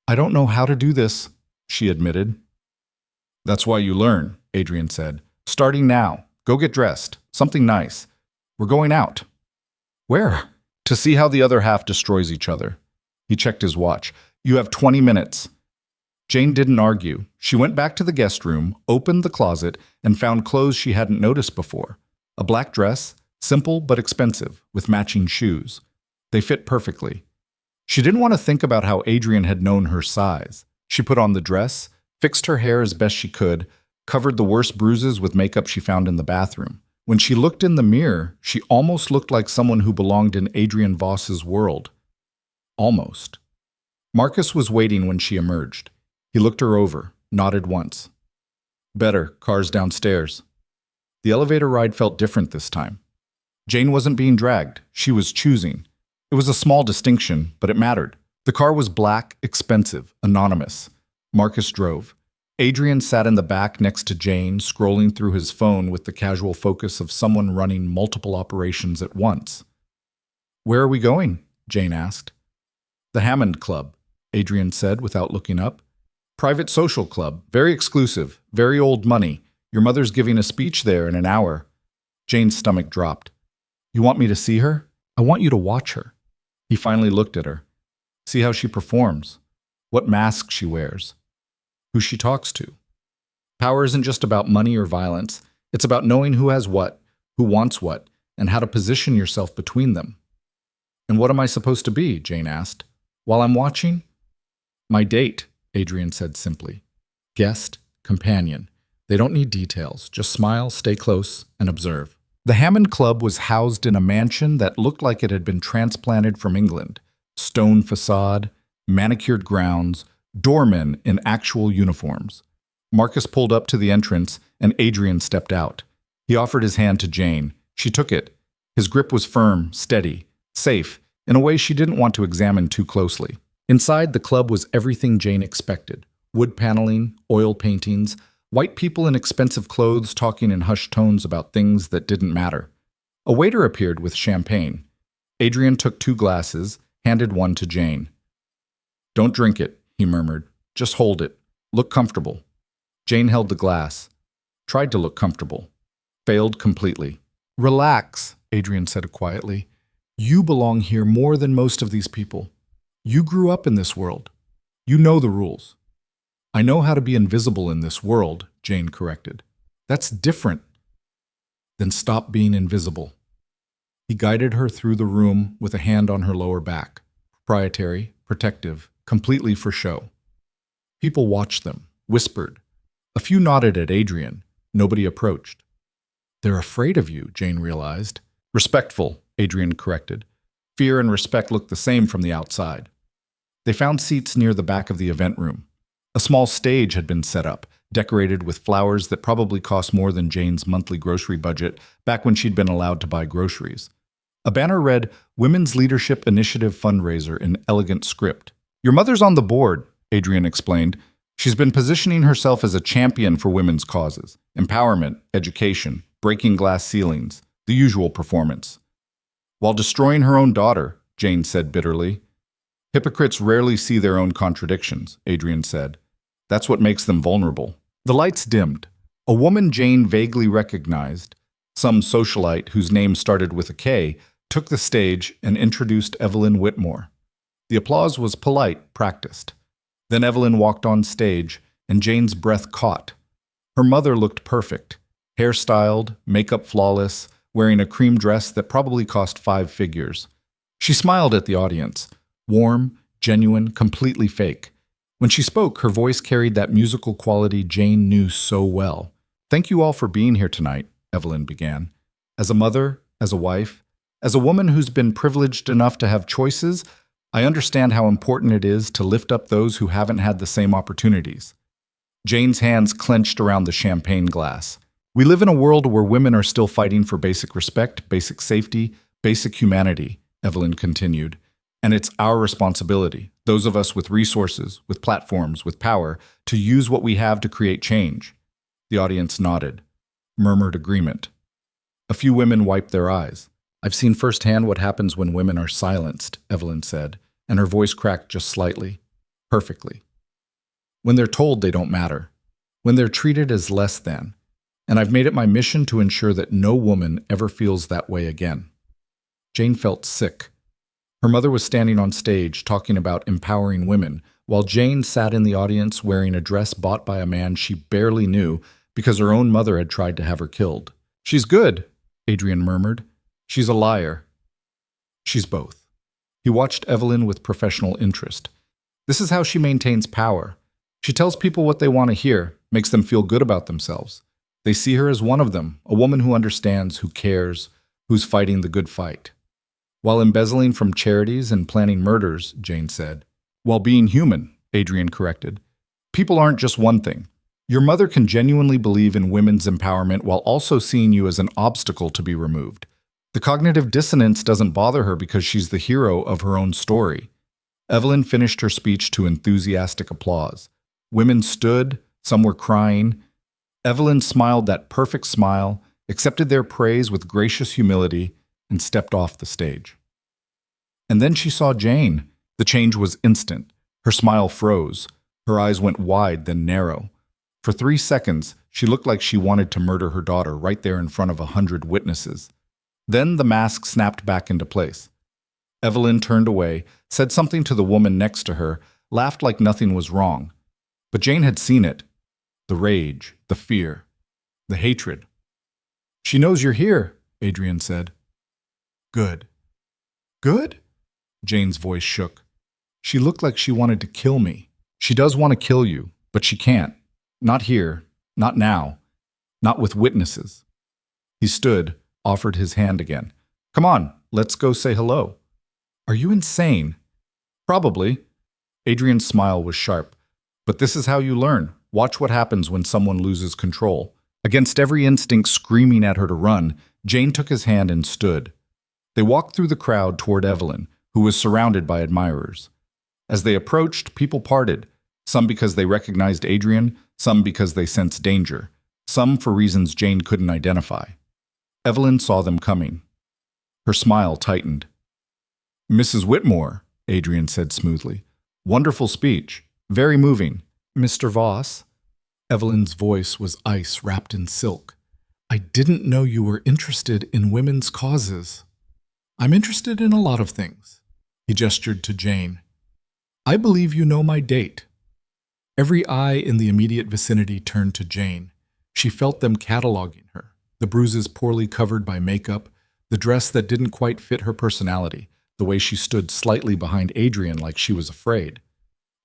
I don't know how to do this, she admitted. That's why you learn, Adrian said. Starting now. Go get dressed. Something nice. We're going out. Where? To see how the other half destroys each other. He checked his watch. You have 20 minutes. Jane didn't argue. She went back to the guest room, opened the closet, and found clothes she hadn't noticed before. A black dress, simple but expensive, with matching shoes. They fit perfectly. She didn't want to think about how Adrian had known her size. She put on the dress, fixed her hair as best she could, covered the worst bruises with makeup she found in the bathroom. When she looked in the mirror, she almost looked like someone who belonged in Adrian Voss's world. Almost. Marcus was waiting when she emerged. He looked her over, nodded once. Better, car's downstairs. The elevator ride felt different this time. Jane wasn't being dragged. She was choosing. It was a small distinction, but it mattered. The car was black, expensive, anonymous. Marcus drove. Adrian sat in the back next to Jane, scrolling through his phone with the casual focus of someone running multiple operations at once. Where are we going? Jane asked. The Hammond Club, Adrian said without looking up. Private social club, very exclusive, very old money. Your mother's giving a speech there in an hour. Jane's stomach dropped. You want me to see her? I want you to watch her. He finally looked at her. See how she performs. What mask she wears. Who she talks to. Power isn't just about money or violence. It's about knowing who has what, who wants what, and how to position yourself between them. And what am I supposed to be? Jane asked. While I'm watching? My date, Adrian said simply. Guest, companion. They don't need details. Just smile, stay close, and observe. The Hammond Club was housed in a mansion that looked like it had been transplanted from England. Stone facade, manicured grounds, doormen in actual uniforms. Marcus pulled up to the entrance, and Adrian stepped out. He offered his hand to Jane. She took it. His grip was firm, steady, safe, in a way she didn't want to examine too closely. Inside, the club was everything Jane expected. Wood paneling, oil paintings, White people in expensive clothes talking in hushed tones about things that didn't matter. A waiter appeared with champagne. Adrian took 2 glasses, handed one to Jane. "Don't drink it," he murmured. "Just hold it. Look comfortable." Jane held the glass. Tried to look comfortable. Failed completely. "Relax," Adrian said quietly. "You belong here more than most of these people. You grew up in this world. You know the rules." "I know how to be invisible in this world," Jane corrected. "That's different." "Then stop being invisible." He guided her through the room with a hand on her lower back. Proprietary, protective, completely for show. People watched them, whispered. A few nodded at Adrian. Nobody approached. "They're afraid of you," Jane realized. "Respectful," Adrian corrected. Fear and respect looked the same from the outside. They found seats near the back of the event room. A small stage had been set up, decorated with flowers that probably cost more than Jane's monthly grocery budget back when she'd been allowed to buy groceries. A banner read, "Women's Leadership Initiative Fundraiser" in elegant script. "Your mother's on the board," Adrian explained. "She's been positioning herself as a champion for women's causes. Empowerment, education, breaking glass ceilings, the usual performance." "While destroying her own daughter," Jane said bitterly. "Hypocrites rarely see their own contradictions," Adrian said. "That's what makes them vulnerable." The lights dimmed. A woman Jane vaguely recognized, some socialite whose name started with a K, took the stage and introduced Evelyn Whitmore. The applause was polite, practiced. Then Evelyn walked on stage, and Jane's breath caught. Her mother looked perfect, hairstyled, makeup flawless, wearing a cream dress that probably cost 5 figures. She smiled at the audience, warm, genuine, completely fake. When she spoke, her voice carried that musical quality Jane knew so well. "Thank you all for being here tonight," Evelyn began. "As a mother, as a wife, as a woman who's been privileged enough to have choices, I understand how important it is to lift up those who haven't had the same opportunities." Jane's hands clenched around the champagne glass. "We live in a world where women are still fighting for basic respect, basic safety, basic humanity," Evelyn continued. "And it's our responsibility, those of us with resources, with platforms, with power, to use what we have to create change." The audience nodded, murmured agreement. A few women wiped their eyes. "I've seen firsthand what happens when women are silenced," Evelyn said, and her voice cracked just slightly, perfectly. "When they're told they don't matter, when they're treated as less than, and I've made it my mission to ensure that no woman ever feels that way again." Jane felt sick. Her mother was standing on stage talking about empowering women, while Jane sat in the audience wearing a dress bought by a man she barely knew because her own mother had tried to have her killed. "She's good," Adrian murmured. "She's a liar." "She's both." He watched Evelyn with professional interest. "This is how she maintains power. She tells people what they want to hear, makes them feel good about themselves. They see her as one of them, a woman who understands, who cares, who's fighting the good fight." "While embezzling from charities and planning murders," Jane said. "While being human," Adrian corrected. "People aren't just one thing. Your mother can genuinely believe in women's empowerment while also seeing you as an obstacle to be removed. The cognitive dissonance doesn't bother her because she's the hero of her own story." Evelyn finished her speech to enthusiastic applause. Women stood, some were crying. Evelyn smiled that perfect smile, accepted their praise with gracious humility, and stepped off the stage. And then she saw Jane. The change was instant. Her smile froze. Her eyes went wide, then narrow. For 3 seconds, she looked like she wanted to murder her daughter right there in front of 100 witnesses. Then the mask snapped back into place. Evelyn turned away, said something to the woman next to her, laughed like nothing was wrong. But Jane had seen it. The rage, the fear, the hatred. "She knows you're here," Adrian said. "Good." "Good?" Jane's voice shook. "She looked like she wanted to kill me. She does want to kill you, but she can't. Not here, not now, not with witnesses." He stood, offered his hand again. "Come on, let's go say hello." "Are you insane?" "Probably." Adrian's smile was sharp. "But this is how you learn. Watch what happens when someone loses control." Against every instinct screaming at her to run, Jane took his hand and stood. They walked through the crowd toward Evelyn, who was surrounded by admirers. As they approached, people parted, some because they recognized Adrian, some because they sensed danger, some for reasons Jane couldn't identify. Evelyn saw them coming. Her smile tightened. "Mrs. Whitmore," Adrian said smoothly. "Wonderful speech. Very moving." "Mr. Voss?" Evelyn's voice was ice wrapped in silk. "I didn't know you were interested in women's causes." "I'm interested in a lot of things." He gestured to Jane. "I believe you know my date." Every eye in the immediate vicinity turned to Jane. She felt them cataloging her, the bruises poorly covered by makeup, the dress that didn't quite fit her personality, the way she stood slightly behind Adrian like she was afraid.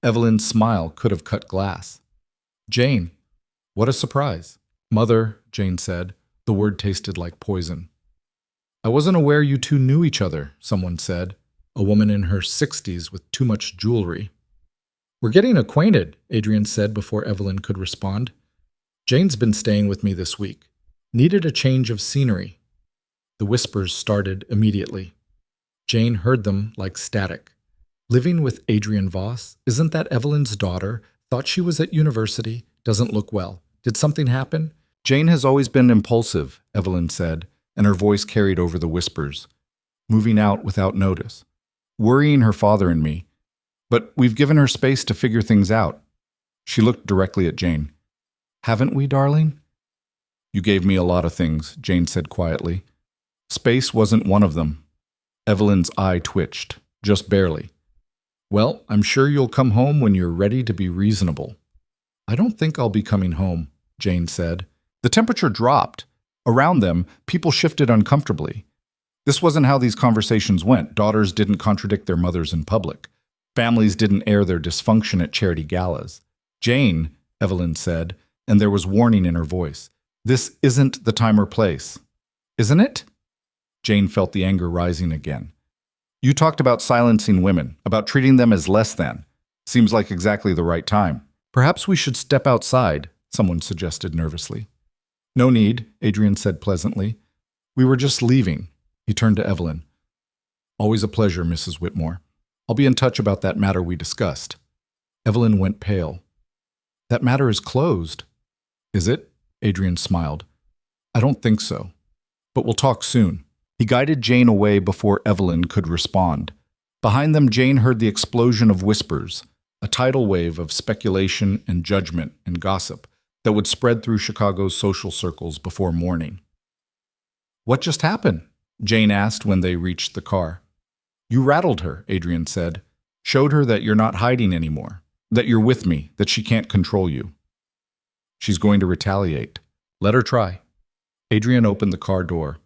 Evelyn's smile could have cut glass. "Jane, what a surprise." "Mother," Jane said. The word tasted like poison. "I wasn't aware you two knew each other," someone said, a woman in her 60s with too much jewelry. "We're getting acquainted," Adrian said before Evelyn could respond. "Jane's been staying with me this week. Needed a change of scenery." The whispers started immediately. Jane heard them like static. "Living with Adrian Voss? Isn't that Evelyn's daughter? Thought she was at university. Doesn't look well. Did something happen?" "Jane has always been impulsive," Evelyn said, and her voice carried over the whispers. "Moving out without notice. Worrying her father and me. But we've given her space to figure things out." She looked directly at Jane. "Haven't we, darling?" "You gave me a lot of things," Jane said quietly. "Space wasn't one of them." Evelyn's eye twitched, just barely. "Well, I'm sure you'll come home when you're ready to be reasonable." "I don't think I'll be coming home," Jane said. The temperature dropped. Around them, people shifted uncomfortably. This wasn't how these conversations went. Daughters didn't contradict their mothers in public. Families didn't air their dysfunction at charity galas. "Jane," Evelyn said, and there was warning in her voice. "This isn't the time or place." "Isn't it?" Jane felt the anger rising again. "You talked about silencing women, about treating them as less than. Seems like exactly the right time. Perhaps we should step outside," someone suggested nervously. "No need," Adrian said pleasantly. "We were just leaving." He turned to Evelyn. "Always a pleasure, Mrs. Whitmore. I'll be in touch about that matter we discussed." Evelyn went pale. "That matter is closed." "Is it?" Adrian smiled. "I don't think so. But we'll talk soon." He guided Jane away before Evelyn could respond. Behind them, Jane heard the explosion of whispers, a tidal wave of speculation and judgment and gossip that would spread through Chicago's social circles before morning. "What just happened?" Jane asked when they reached the car. "You rattled her," Adrian said. "Showed her that you're not hiding anymore, that you're with me, that she can't control you." "She's going to retaliate. Let her try." Adrian opened the car door.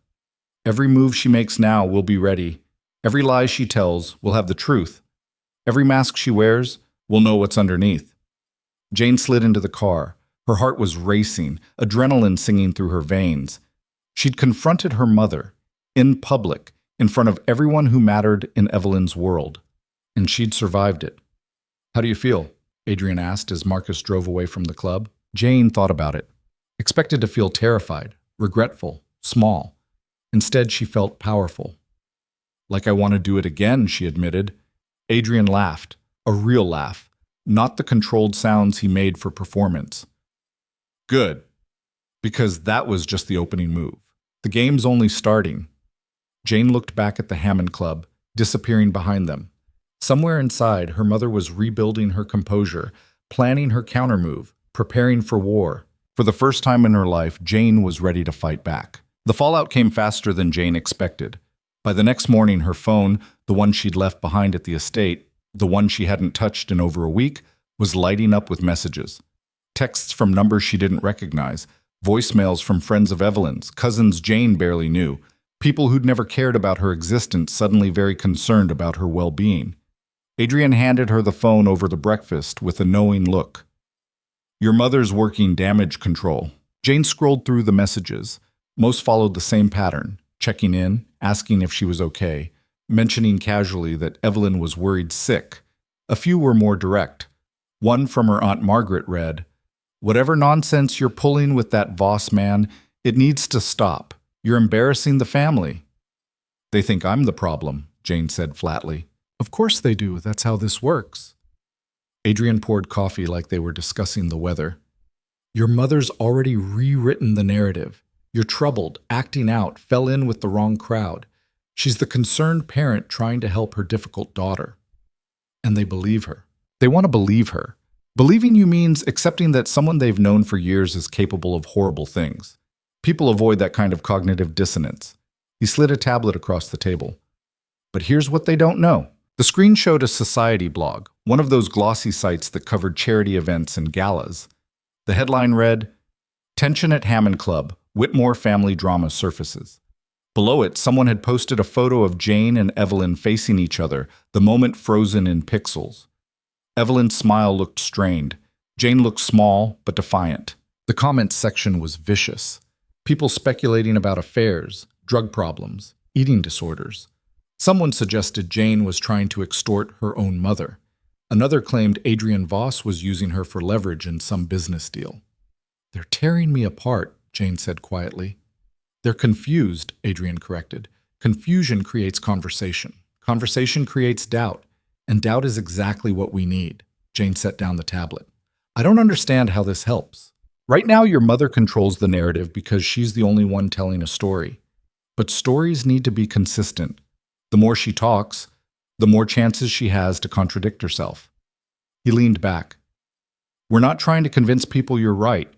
"Every move she makes now, we'll be ready. Every lie she tells, we'll have the truth. Every mask she wears, we'll know what's underneath." Jane slid into the car. Her heart was racing, adrenaline singing through her veins. She'd confronted her mother, in public, in front of everyone who mattered in Evelyn's world, and she'd survived it. "How do you feel?" Adrian asked as Marcus drove away from the club. Jane thought about it. Expected to feel terrified, regretful, small. Instead, she felt powerful. "Like I want to do it again," she admitted. Adrian laughed, a real laugh, not the controlled sounds he made for performance. "Good, because that was just the opening move. The game's only starting." Jane looked back at the Hammond Club, disappearing behind them. Somewhere inside, her mother was rebuilding her composure, planning her countermove, preparing for war. For the first time in her life, Jane was ready to fight back. The fallout came faster than Jane expected. By the next morning, her phone, the one she'd left behind at the estate, the one she hadn't touched in over a week, was lighting up with messages. Texts from numbers she didn't recognize, voicemails from friends of Evelyn's, cousins Jane barely knew, people who'd never cared about her existence suddenly very concerned about her well-being. Adrian handed her the phone over the breakfast with a knowing look. "Your mother's working damage control." Jane scrolled through the messages. Most followed the same pattern, checking in, asking if she was okay, mentioning casually that Evelyn was worried sick. A few were more direct. One from her Aunt Margaret read, "Whatever nonsense you're pulling with that Voss man, it needs to stop. You're embarrassing the family." "They think I'm the problem," Jane said flatly. "Of course they do. That's how this works." Adrian poured coffee like they were discussing the weather. Your mother's already rewritten the narrative. You're troubled, acting out, fell in with the wrong crowd. She's the concerned parent trying to help her difficult daughter. And they believe her. They want to believe her. Believing you means accepting that someone they've known for years is capable of horrible things. People avoid that kind of cognitive dissonance. He slid a tablet across the table. But here's what they don't know. The screen showed a society blog, one of those glossy sites that covered charity events and galas. The headline read, "Tension at Hammond Club, Whitmore family drama surfaces." Below it, someone had posted a photo of Jane and Evelyn facing each other, the moment frozen in pixels. Evelyn's smile looked strained. Jane looked small but defiant. The comments section was vicious. People speculating about affairs, drug problems, eating disorders. Someone suggested Jane was trying to extort her own mother. Another claimed Adrian Voss was using her for leverage in some business deal. "They're tearing me apart," Jane said quietly. "They're confused," Adrian corrected. "Confusion creates conversation. Conversation creates doubt. And doubt is exactly what we need." Jane set down the tablet. "I don't understand how this helps. Right now, your mother controls the narrative because she's the only one telling a story. But stories need to be consistent. The more she talks, the more chances she has to contradict herself." He leaned back. "We're not trying to convince people you're right.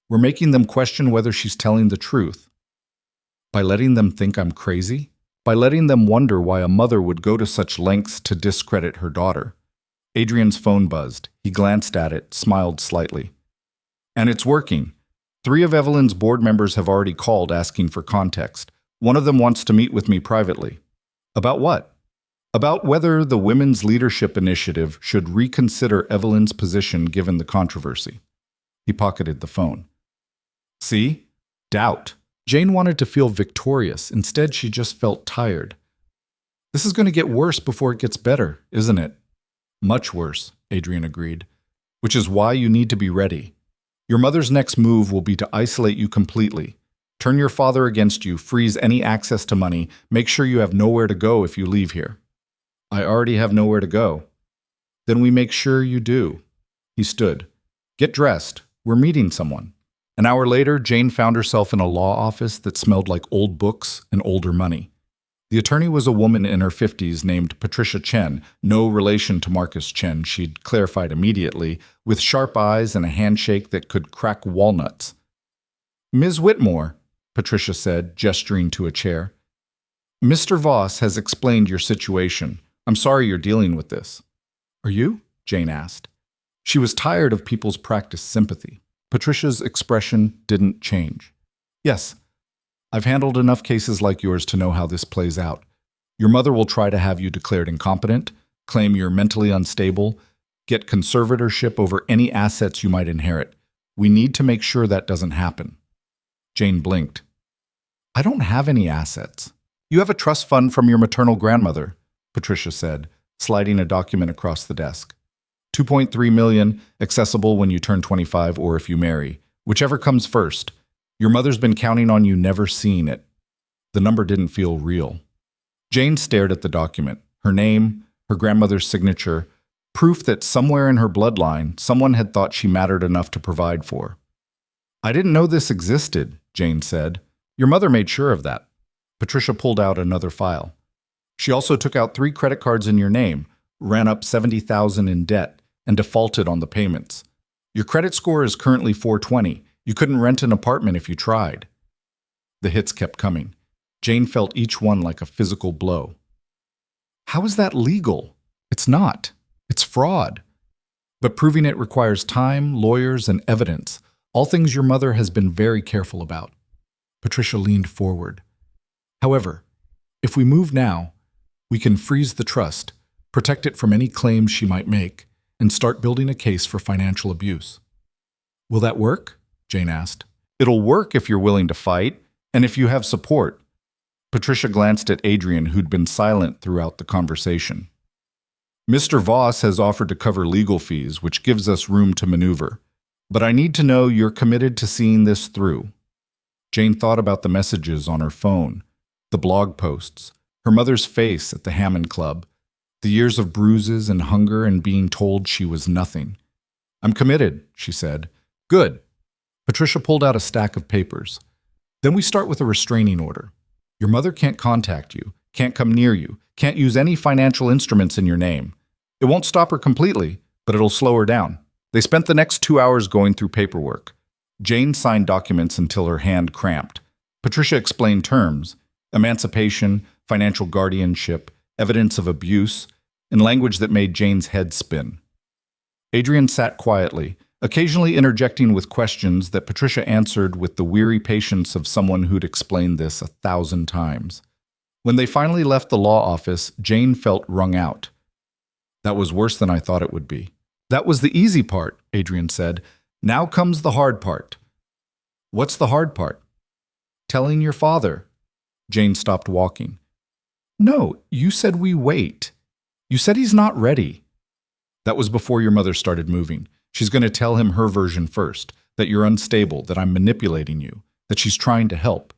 We're making them question whether she's telling the truth. By letting them think I'm crazy? By letting them wonder why a mother would go to such lengths to discredit her daughter." Adrian's phone buzzed. He glanced at it, smiled slightly. "And it's working. 3 of Evelyn's board members have already called asking for context. One of them wants to meet with me privately." "About what?" "About whether the Women's Leadership Initiative should reconsider Evelyn's position given the controversy." He pocketed the phone. "See? Doubt." Jane wanted to feel victorious. Instead, she just felt tired. "This is going to get worse before it gets better, isn't it?" "Much worse," Adrian agreed. "Which is why you need to be ready. Your mother's next move will be to isolate you completely. Turn your father against you, freeze any access to money, make sure you have nowhere to go if you leave here." "I already have nowhere to go." "Then we make sure you do." He stood. "Get dressed. We're meeting someone." An hour later, Jane found herself in a law office that smelled like old books and older money. The attorney was a woman in her 50s named Patricia Chen, no relation to Marcus Chen, she'd clarified immediately, with sharp eyes and a handshake that could crack walnuts. "Ms. Whitmore," Patricia said, gesturing to a chair. "Mr. Voss has explained your situation. I'm sorry you're dealing with this." "Are you?" Jane asked. She was tired of people's practiced sympathy. Patricia's expression didn't change. "Yes, I've handled enough cases like yours to know how this plays out. Your mother will try to have you declared incompetent, claim you're mentally unstable, get conservatorship over any assets you might inherit. We need to make sure that doesn't happen." Jane blinked. "I don't have any assets." "You have a trust fund from your maternal grandmother," Patricia said, sliding a document across the desk. $2.3 million, accessible when you turn 25 or if you marry. Whichever comes first. Your mother's been counting on you never seeing it." The number didn't feel real. Jane stared at the document. Her name, her grandmother's signature, proof that somewhere in her bloodline, someone had thought she mattered enough to provide for. "I didn't know this existed," Jane said. "Your mother made sure of that." Patricia pulled out another file. "She also took out 3 credit cards in your name, ran up $70,000 in debt, and defaulted on the payments. Your credit score is currently 420. You couldn't rent an apartment if you tried." The hits kept coming. Jane felt each one like a physical blow. "How is that legal?" "It's not. It's fraud. But proving it requires time, lawyers, and evidence, all things your mother has been very careful about." Patricia leaned forward. "However, if we move now, we can freeze the trust, protect it from any claims she might make, and start building a case for financial abuse." "Will that work?" Jane asked. "It'll work if you're willing to fight, and if you have support." Patricia glanced at Adrian, who'd been silent throughout the conversation. "Mr. Voss has offered to cover legal fees, which gives us room to maneuver. But I need to know you're committed to seeing this through." Jane thought about the messages on her phone, the blog posts, her mother's face at the Hammond Club, the years of bruises and hunger and being told she was nothing. "I'm committed," she said. "Good. Patricia pulled out a stack of papers. Then we start with a restraining order. Your mother can't contact you, can't come near you, can't use any financial instruments in your name. It won't stop her completely, but it'll slow her down. They spent the next 2 hours going through paperwork. Jane signed documents until her hand cramped. Patricia explained terms: emancipation, financial guardianship, evidence of abuse, in language that made Jane's head spin. Adrian sat quietly, occasionally interjecting with questions that Patricia answered with the weary patience of someone who'd explained this 1,000 times. When they finally left the law office, Jane felt wrung out. That was worse than I thought it would be. That was the easy part, Adrian said. Now comes the hard part. What's the hard part? Telling your father. Jane stopped walking. No, you said we wait. You said he's not ready. That was before your mother started moving. She's going to tell him her version first, that you're unstable, that I'm manipulating you, that she's trying to help.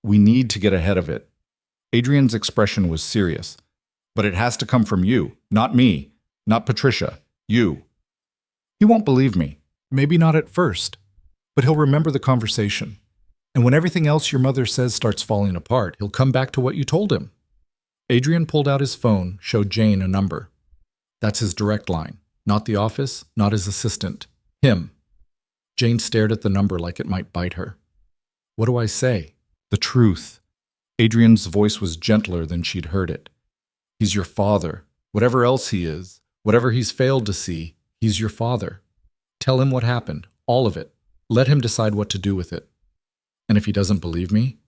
We need to get ahead of it. Adrian's expression was serious. But it has to come from you, not me, not Patricia, you. He won't believe me. Maybe not at first, but he'll remember the conversation. And when everything else your mother says starts falling apart, he'll come back to what you told him. Adrian pulled out his phone, showed Jane a number. That's his direct line. Not the office, not his assistant. Him. Jane stared at the number like it might bite her. What do I say? The truth. Adrian's voice was gentler than she'd heard it. He's your father. Whatever else he is, whatever he's failed to see, he's your father. Tell him what happened, all of it. Let him decide what to do with it. And if he doesn't believe me,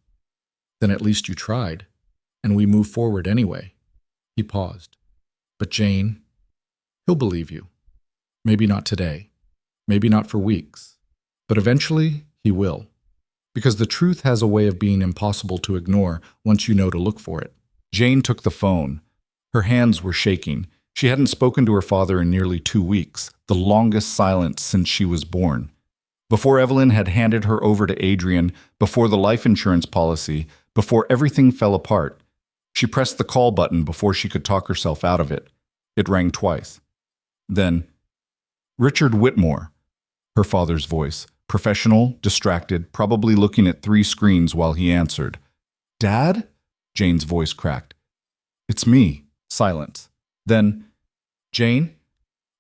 then at least you tried, and we move forward anyway. He paused. But Jane, he'll believe you. Maybe not today, maybe not for weeks, but eventually he will. Because the truth has a way of being impossible to ignore once you know to look for it. Jane took the phone. Her hands were shaking. She hadn't spoken to her father in nearly 2 weeks, the longest silence since she was born. Before Evelyn had handed her over to Adrian, before the life insurance policy, before everything fell apart, she pressed the call button before she could talk herself out of it. It rang twice. Then, Richard Whitmore, her father's voice, professional, distracted, probably looking at 3 screens while he answered. Dad? Jane's voice cracked. It's me. Silence. Then, Jane?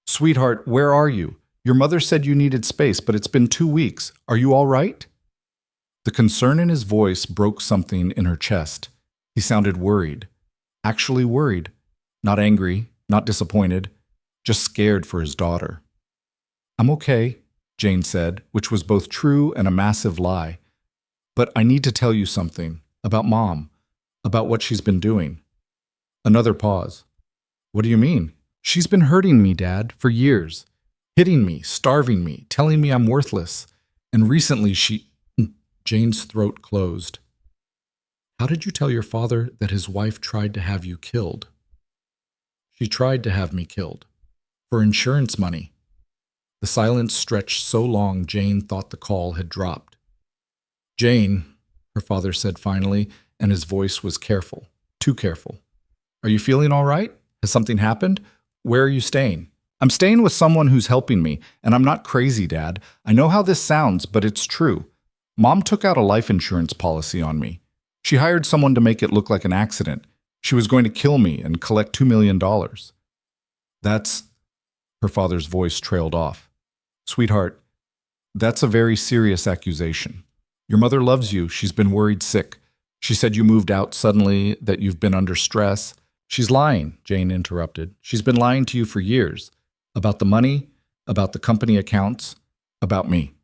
Sweetheart, where are you? Your mother said you needed space, but it's been 2 weeks. Are you all right? The concern in his voice broke something in her chest. He sounded worried. Actually worried. Not angry, not disappointed, just scared for his daughter. I'm okay, Jane said, which was both true and a massive lie. But I need to tell you something about Mom, about what she's been doing. Another pause. What do you mean? She's been hurting me, Dad, for years. Hitting me, starving me, telling me I'm worthless. And recently Jane's throat closed. How did you tell your father that his wife tried to have you killed? She tried to have me killed. For insurance money. The silence stretched so long Jane thought the call had dropped. Jane, her father said finally, and his voice was careful, too careful. Are you feeling all right? Has something happened? Where are you staying? I'm staying with someone who's helping me, and I'm not crazy, Dad. I know how this sounds, but it's true. Mom took out a life insurance policy on me. She hired someone to make it look like an accident. She was going to kill me and collect $2 million. That's... Her father's voice trailed off. Sweetheart, that's a very serious accusation. Your mother loves you. She's been worried sick. She said you moved out suddenly, that you've been under stress. She's lying, Jane interrupted. She's been lying to you for years. About the money, about the company accounts, about me.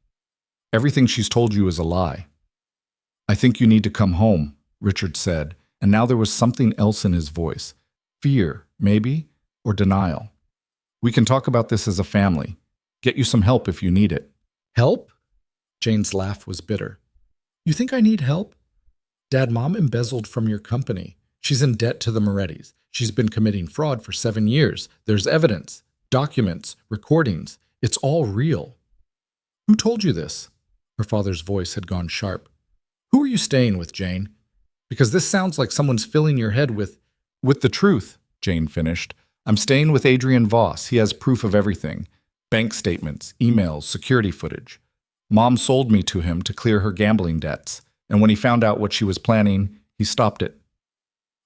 Everything she's told you is a lie. I think you need to come home, Richard said, and now there was something else in his voice. Fear, maybe, or denial. We can talk about this as a family. Get you some help if you need it. Help? Jane's laugh was bitter. You think I need help? Dad, Mom embezzled from your company. She's in debt to the Morettis. She's been committing fraud for 7 years. There's evidence, documents, recordings. It's all real. Who told you this? Her father's voice had gone sharp. Who are you staying with, Jane? Because this sounds like someone's filling your head with the truth, Jane finished. I'm staying with Adrian Voss. He has proof of everything. Bank statements, emails, security footage. Mom sold me to him to clear her gambling debts, and when he found out what she was planning, he stopped it.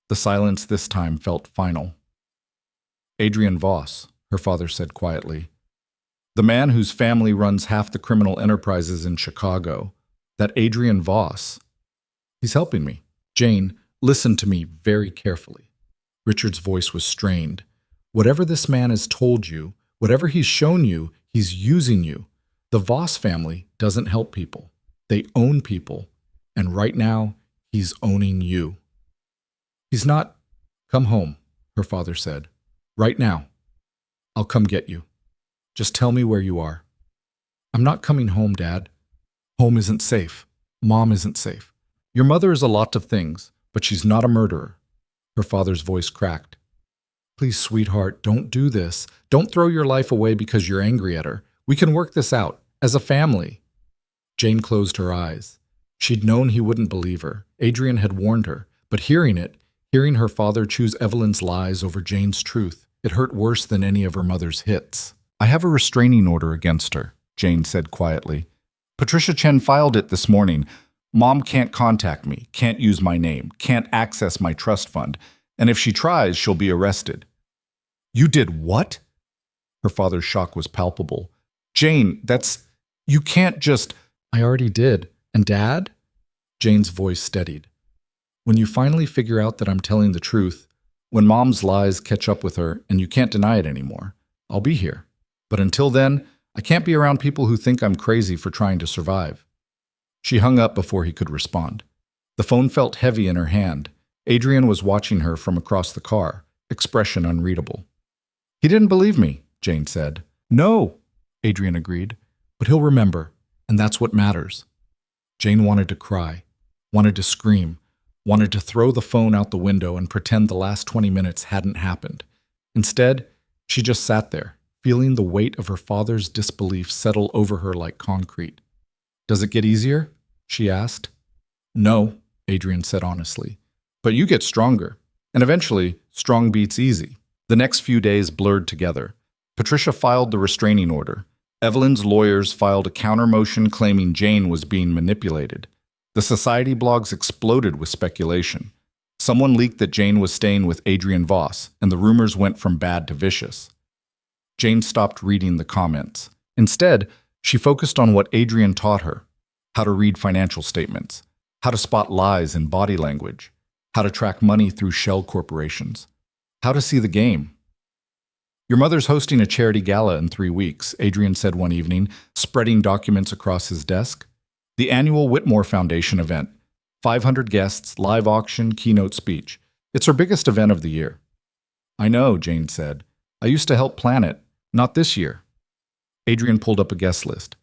The silence this time felt final. Adrian Voss, her father said quietly. The man whose family runs half the criminal enterprises in Chicago. That Adrian Voss. He's helping me. Jane, listen to me very carefully. Richard's voice was strained. Whatever this man has told you, whatever he's shown you, he's using you. The Voss family doesn't help people. They own people. And right now, he's owning you. He's not. Come home, her father said. Right now. I'll come get you. Just tell me where you are. I'm not coming home, Dad. Home isn't safe. Mom isn't safe. Your mother is a lot of things, but she's not a murderer. Her father's voice cracked. Please, sweetheart, don't do this. Don't throw your life away because you're angry at her. We can work this out, as a family. Jane closed her eyes. She'd known he wouldn't believe her. Adrian had warned her, but hearing her father choose Evelyn's lies over Jane's truth, it hurt worse than any of her mother's hits. I have a restraining order against her, Jane said quietly. Patricia Chen filed it this morning. Mom can't contact me, can't use my name, can't access my trust fund, and if she tries, she'll be arrested. You did what? Her father's shock was palpable. Jane, you can't just... I already did. And Dad? Jane's voice steadied. When you finally figure out that I'm telling the truth, when Mom's lies catch up with her and you can't deny it anymore, I'll be here. But until then, I can't be around people who think I'm crazy for trying to survive. She hung up before he could respond. The phone felt heavy in her hand. Adrian was watching her from across the car, expression unreadable. He didn't believe me, Jane said. No, Adrian agreed, but he'll remember, and that's what matters. Jane wanted to cry, wanted to scream, wanted to throw the phone out the window and pretend the last 20 minutes hadn't happened. Instead, she just sat there, feeling the weight of her father's disbelief settle over her like concrete. Does it get easier? She asked. No, Adrian said honestly. But you get stronger. And eventually, strong beats easy. The next few days blurred together. Patricia filed the restraining order. Evelyn's lawyers filed a counter motion claiming Jane was being manipulated. The society blogs exploded with speculation. Someone leaked that Jane was staying with Adrian Voss, and the rumors went from bad to vicious. Jane stopped reading the comments. Instead, she focused on what Adrian taught her: how to read financial statements, how to spot lies in body language, how to track money through shell corporations, how to see the game. Your mother's hosting a charity gala in 3 weeks, Adrian said one evening, spreading documents across his desk. The annual Whitmore Foundation event. 500 guests, live auction, keynote speech. It's her biggest event of the year. I know, Jane said. I used to help plan it. Not this year. Adrian pulled up a guest list.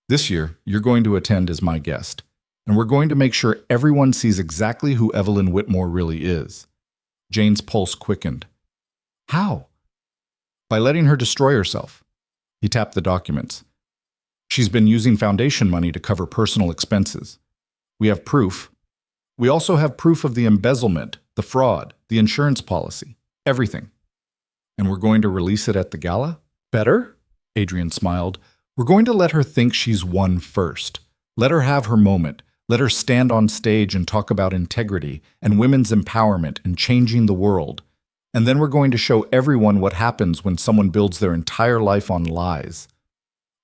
This year, you're going to attend as my guest, and we're going to make sure everyone sees exactly who Evelyn Whitmore really is. Jane's pulse quickened. How? By letting her destroy herself. He tapped the documents. She's been using foundation money to cover personal expenses. We have proof. We also have proof of the embezzlement, the fraud, the insurance policy, everything. And we're going to release it at the gala? Better? Adrian smiled. We're going to let her think she's won first. Let her have her moment. Let her stand on stage and talk about integrity and women's empowerment and changing the world. And then we're going to show everyone what happens when someone builds their entire life on lies.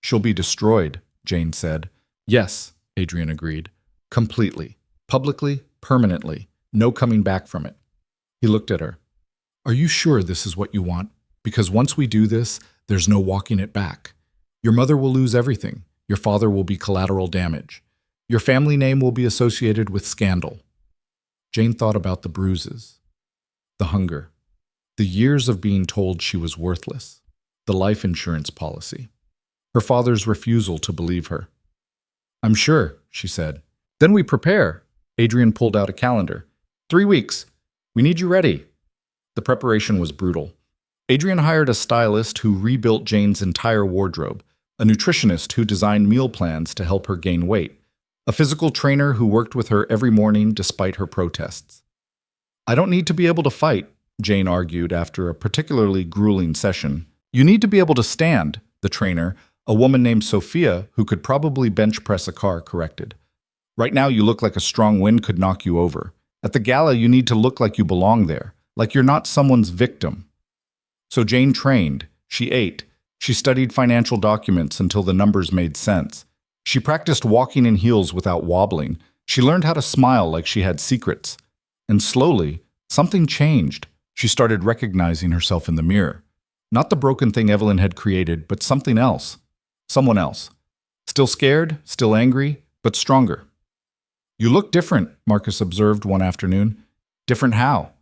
She'll be destroyed, Jane said. Yes, Adrian agreed. Completely. Publicly, permanently. No coming back from it. He looked at her. Are you sure this is what you want? Because once we do this, there's no walking it back. Your mother will lose everything. Your father will be collateral damage. Your family name will be associated with scandal. Jane thought about the bruises, the hunger, the years of being told she was worthless, the life insurance policy, her father's refusal to believe her. I'm sure, she said. Then we prepare. Adrian pulled out a calendar. 3 weeks. We need you ready. The preparation was brutal. Adrian hired a stylist who rebuilt Jane's entire wardrobe, a nutritionist who designed meal plans to help her gain weight, a physical trainer who worked with her every morning despite her protests. I don't need to be able to fight, Jane argued after a particularly grueling session. You need to be able to stand, the trainer, A woman named Sophia, who could probably bench press a car, corrected. Right now you look like a strong wind could knock you over. At the gala, you need to look like you belong there, like you're not someone's victim. So Jane trained. She ate. She studied financial documents until the numbers made sense. She practiced walking in heels without wobbling. She learned how to smile like she had secrets. And slowly, something changed. She started recognizing herself in the mirror. Not the broken thing Evelyn had created, but something else. Someone else. Still scared, still angry, but stronger. "You look different," Marcus observed one afternoon. "Different how?"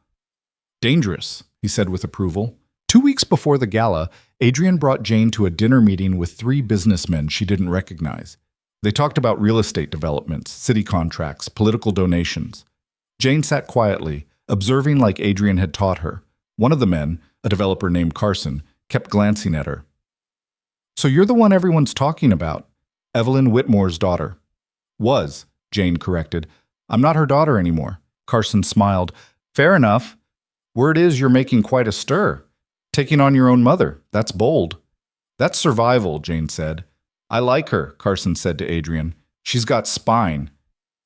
"Dangerous," he said with approval. 2 weeks before the gala, Adrian brought Jane to a dinner meeting with 3 businessmen she didn't recognize. They talked about real estate developments, city contracts, political donations. Jane sat quietly, observing like Adrian had taught her. One of the men, a developer named Carson, kept glancing at her. "So you're the one everyone's talking about." "Evelyn Whitmore's daughter." "Was," Jane corrected. "I'm not her daughter anymore." Carson smiled. "Fair enough. Word is you're making quite a stir. Taking on your own mother. That's bold." "That's survival," Jane said. "I like her," Carson said to Adrian. "She's got spine."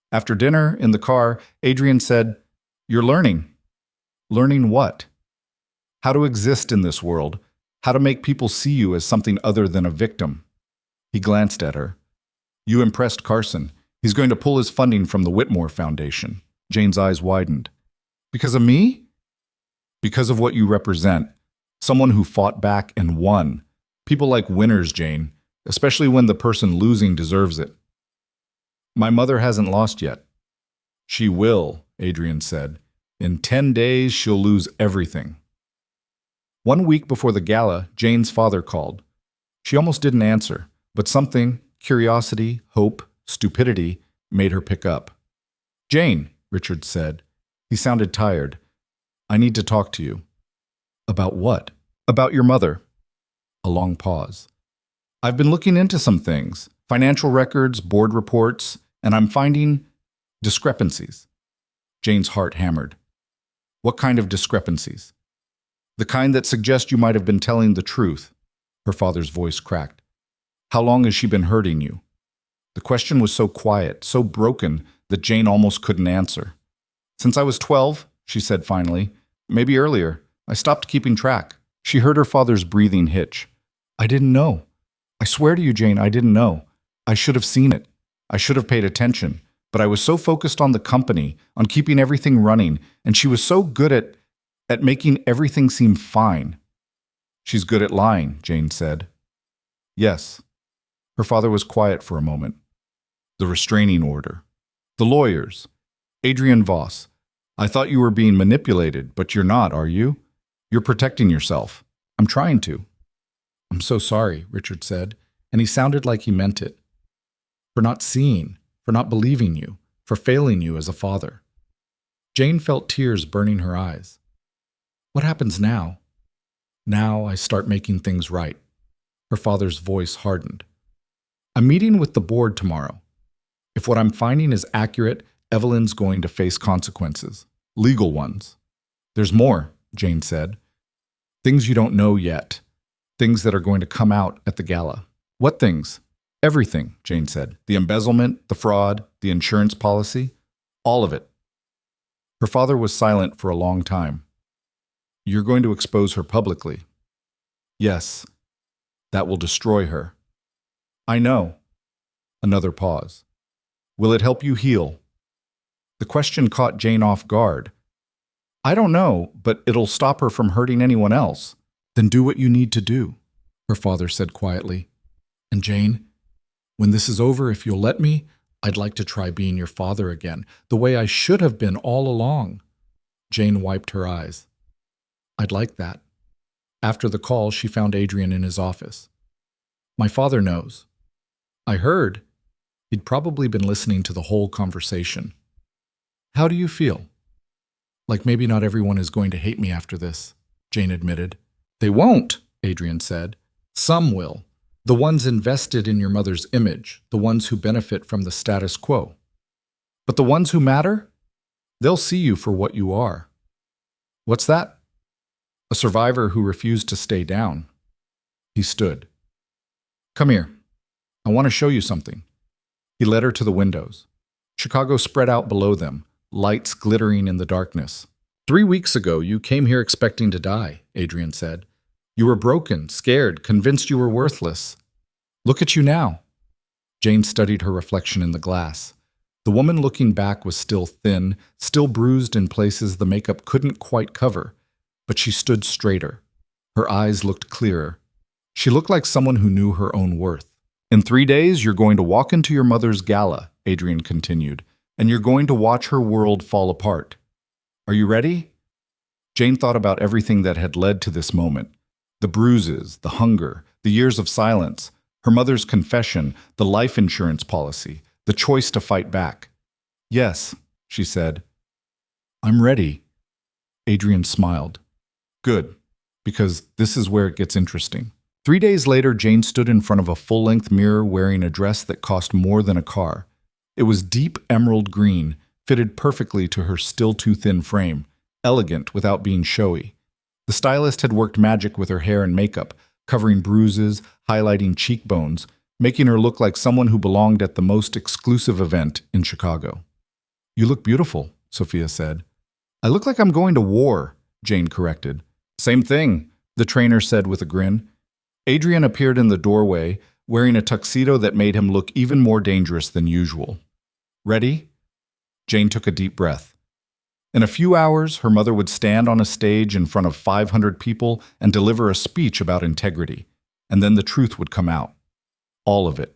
After dinner, in the car, Adrian said, "You're learning." "Learning what?" "How to exist in this world. How to make people see you as something other than a victim." He glanced at her. "You impressed Carson. He's going to pull his funding from the Whitmore Foundation." Jane's eyes widened. "Because of me?" "Because of what you represent. Someone who fought back and won. People like winners, Jane, especially when the person losing deserves it." "My mother hasn't lost yet." "She will," Adrian said. "In 10 days, she'll lose everything." 1 week before the gala, Jane's father called. She almost didn't answer, but something, curiosity, hope, stupidity, made her pick up. "Jane," Richard said. He sounded tired. "I need to talk to you." "About what?" "About your mother." A long pause. "I've been looking into some things, financial records, board reports, and I'm finding discrepancies." Jane's heart hammered. "What kind of discrepancies?" "The kind that suggest you might have been telling the truth." Her father's voice cracked. "How long has she been hurting you?" The question was so quiet, so broken, that Jane almost couldn't answer. "Since I was 12, she said finally. "Maybe earlier. I stopped keeping track." She heard her father's breathing hitch. "I didn't know. I swear to you, Jane, I didn't know. I should have seen it. I should have paid attention. But I was so focused on the company, on keeping everything running, and she was so good at making everything seem fine." "She's good at lying," Jane said. "Yes." Her father was quiet for a moment. "The restraining order. The lawyers. Adrian Voss. I thought you were being manipulated, but you're not, are you? You're protecting yourself." "I'm trying to." "I'm so sorry," Richard said, and he sounded like he meant it. "For not seeing, for not believing you, for failing you as a father." Jane felt tears burning her eyes. "What happens now?" "Now I start making things right." Her father's voice hardened. "I'm meeting with the board tomorrow. If what I'm finding is accurate, Evelyn's going to face consequences. Legal ones." "There's more," Jane said. "Things you don't know yet. Things that are going to come out at the gala." "What things?" "Everything," Jane said. "The embezzlement, the fraud, the insurance policy. All of it." Her father was silent for a long time. "You're going to expose her publicly." "Yes. That will destroy her." "I know." Another pause. "Will it help you heal?" The question caught Jane off guard. "I don't know, but it'll stop her from hurting anyone else." "Then do what you need to do," her father said quietly. "And Jane, when this is over, if you'll let me, I'd like to try being your father again, the way I should have been all along." Jane wiped her eyes. "I'd like that." After the call, she found Adrian in his office. "My father knows." "I heard." He'd probably been listening to the whole conversation. "How do you feel?" "Like maybe not everyone is going to hate me after this," Jane admitted. "They won't," Adrian said. "Some will. The ones invested in your mother's image, the ones who benefit from the status quo. But the ones who matter, they'll see you for what you are." "What's that?" "A survivor who refused to stay down." He stood. Come here. I want to show you something. He led her to the windows. Chicago spread out below them, lights glittering in the darkness. 3 weeks ago, you came here expecting to die, Adrian said. You were broken, scared, convinced you were worthless. Look at you now. Jane studied her reflection in the glass. The woman looking back was still thin, still bruised in places the makeup couldn't quite cover, but she stood straighter. Her eyes looked clearer. She looked like someone who knew her own worth. In 3 days, you're going to walk into your mother's gala, Adrian continued, and you're going to watch her world fall apart. Are you ready? Jane thought about everything that had led to this moment. The bruises, the hunger, the years of silence, her mother's confession, the life insurance policy, the choice to fight back. Yes, she said. I'm ready. Adrian smiled. Good, because this is where it gets interesting. 3 days later, Jane stood in front of a full-length mirror wearing a dress that cost more than a car. It was deep emerald green, fitted perfectly to her still-too-thin frame, elegant without being showy. The stylist had worked magic with her hair and makeup, covering bruises, highlighting cheekbones, making her look like someone who belonged at the most exclusive event in Chicago. You look beautiful, Sophia said. I look like I'm going to war, Jane corrected. Same thing, the trainer said with a grin. Adrian appeared in the doorway, wearing a tuxedo that made him look even more dangerous than usual. Ready? Jane took a deep breath. In a few hours, her mother would stand on a stage in front of 500 people and deliver a speech about integrity. And then the truth would come out. All of it.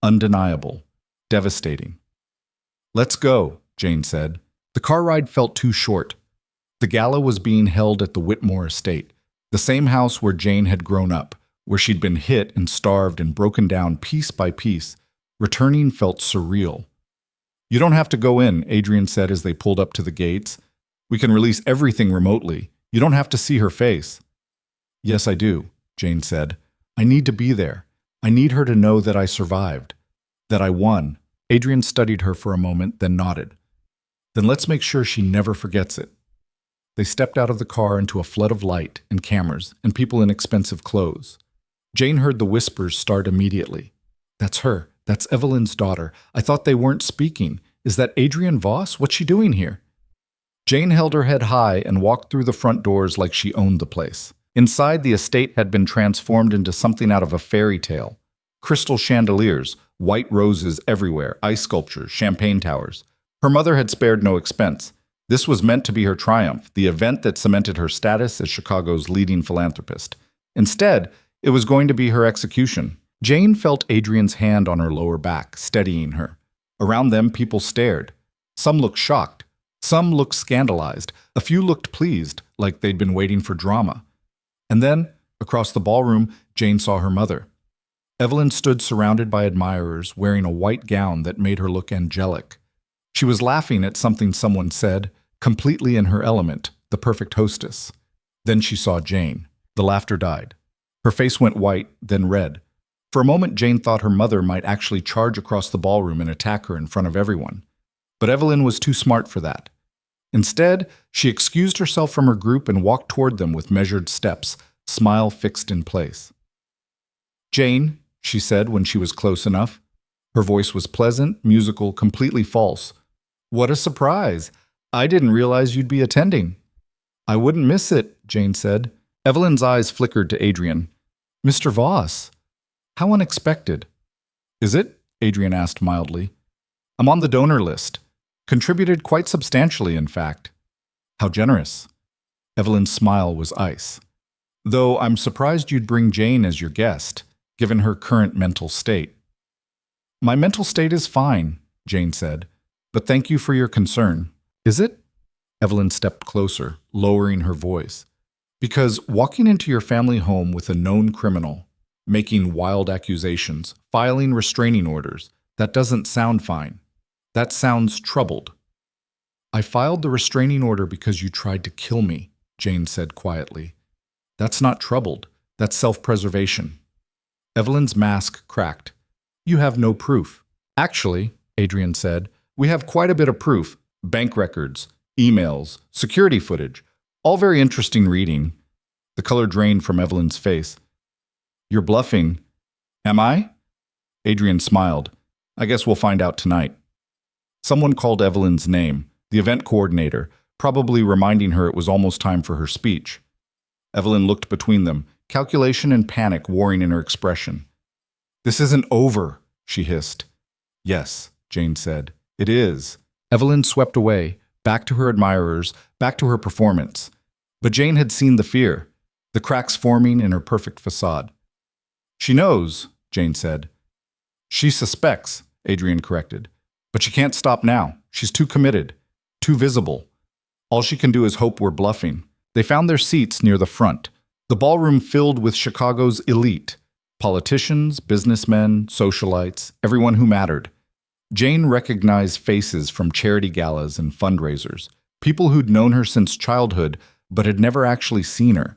Undeniable. Devastating. Let's go, Jane said. The car ride felt too short. The gala was being held at the Whitmore estate, the same house where Jane had grown up, where she'd been hit and starved and broken down piece by piece. Returning felt surreal. You don't have to go in, Adrian said as they pulled up to the gates. We can release everything remotely. You don't have to see her face. Yes, I do, Jane said. I need to be there. I need her to know that I survived, that I won. Adrian studied her for a moment, then nodded. Then let's make sure she never forgets it. They stepped out of the car into a flood of light and cameras and people in expensive clothes. Jane heard the whispers start immediately. That's her. That's Evelyn's daughter. I thought they weren't speaking. Is that Adrienne Voss? What's she doing here? Jane held her head high and walked through the front doors like she owned the place. Inside, the estate had been transformed into something out of a fairy tale. Crystal chandeliers, white roses everywhere, ice sculptures, champagne towers. Her mother had spared no expense. This was meant to be her triumph, the event that cemented her status as Chicago's leading philanthropist. Instead, it was going to be her execution. Jane felt Adrian's hand on her lower back, steadying her. Around them, people stared. Some looked shocked. Some looked scandalized. A few looked pleased, like they'd been waiting for drama. And then, across the ballroom, Jane saw her mother. Evelyn stood surrounded by admirers, wearing a white gown that made her look angelic. She was laughing at something someone said, completely in her element, the perfect hostess. Then she saw Jane. The laughter died. Her face went white, then red. For a moment, Jane thought her mother might actually charge across the ballroom and attack her in front of everyone. But Evelyn was too smart for that. Instead, she excused herself from her group and walked toward them with measured steps, smile fixed in place. Jane, she said when she was close enough. Her voice was pleasant, musical, completely false. What a surprise! I didn't realize you'd be attending. I wouldn't miss it, Jane said. Evelyn's eyes flickered to Adrian. Mr. Voss. How unexpected. Is it? Adrian asked mildly. I'm on the donor list. Contributed quite substantially, in fact. How generous. Evelyn's smile was ice. Though I'm surprised you'd bring Jane as your guest, given her current mental state. My mental state is fine, Jane said, but thank you for your concern. Is it? Evelyn stepped closer, lowering her voice. Because walking into your family home with a known criminal, making wild accusations, filing restraining orders, that doesn't sound fine. That sounds troubled. I filed the restraining order because you tried to kill me, Jane said quietly. That's not troubled. That's self-preservation. Evelyn's mask cracked. You have no proof. Actually, Adrian said, we have quite a bit of proof. Bank records, emails, security footage. All very interesting reading. The color drained from Evelyn's face. You're bluffing. Am I? Adrian smiled. I guess we'll find out tonight. Someone called Evelyn's name, the event coordinator, probably reminding her it was almost time for her speech. Evelyn looked between them, calculation and panic warring in her expression. This isn't over, she hissed. Yes, Jane said. It is. Evelyn swept away, back to her admirers, back to her performance. But Jane had seen the fear, the cracks forming in her perfect facade. She knows, Jane said. She suspects, Adrian corrected. But she can't stop now. She's too committed, too visible. All she can do is hope we're bluffing. They found their seats near the front, the ballroom filled with Chicago's elite. Politicians, businessmen, socialites, everyone who mattered. Jane recognized faces from charity galas and fundraisers, people who'd known her since childhood but had never actually seen her.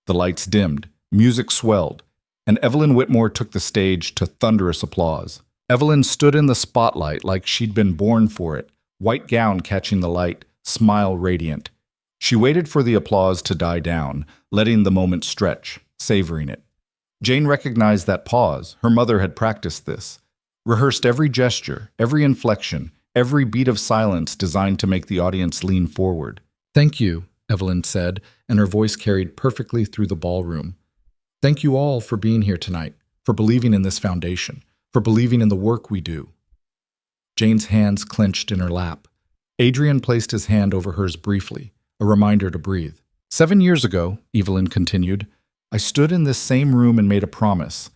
The lights dimmed, music swelled, and Evelyn Whitmore took the stage to thunderous applause. Evelyn stood in the spotlight like she'd been born for it, white gown catching the light, smile radiant. She waited for the applause to die down, letting the moment stretch, savoring it. Jane recognized that pause. Her mother had practiced this, rehearsed every gesture, every inflection, every beat of silence designed to make the audience lean forward. Thank you, Evelyn said, and her voice carried perfectly through the ballroom. Thank you all for being here tonight, for believing in this foundation, for believing in the work we do. Jane's hands clenched in her lap. Adrian placed his hand over hers briefly, a reminder to breathe. 7 years ago, Evelyn continued, I stood in this same room and made a promise.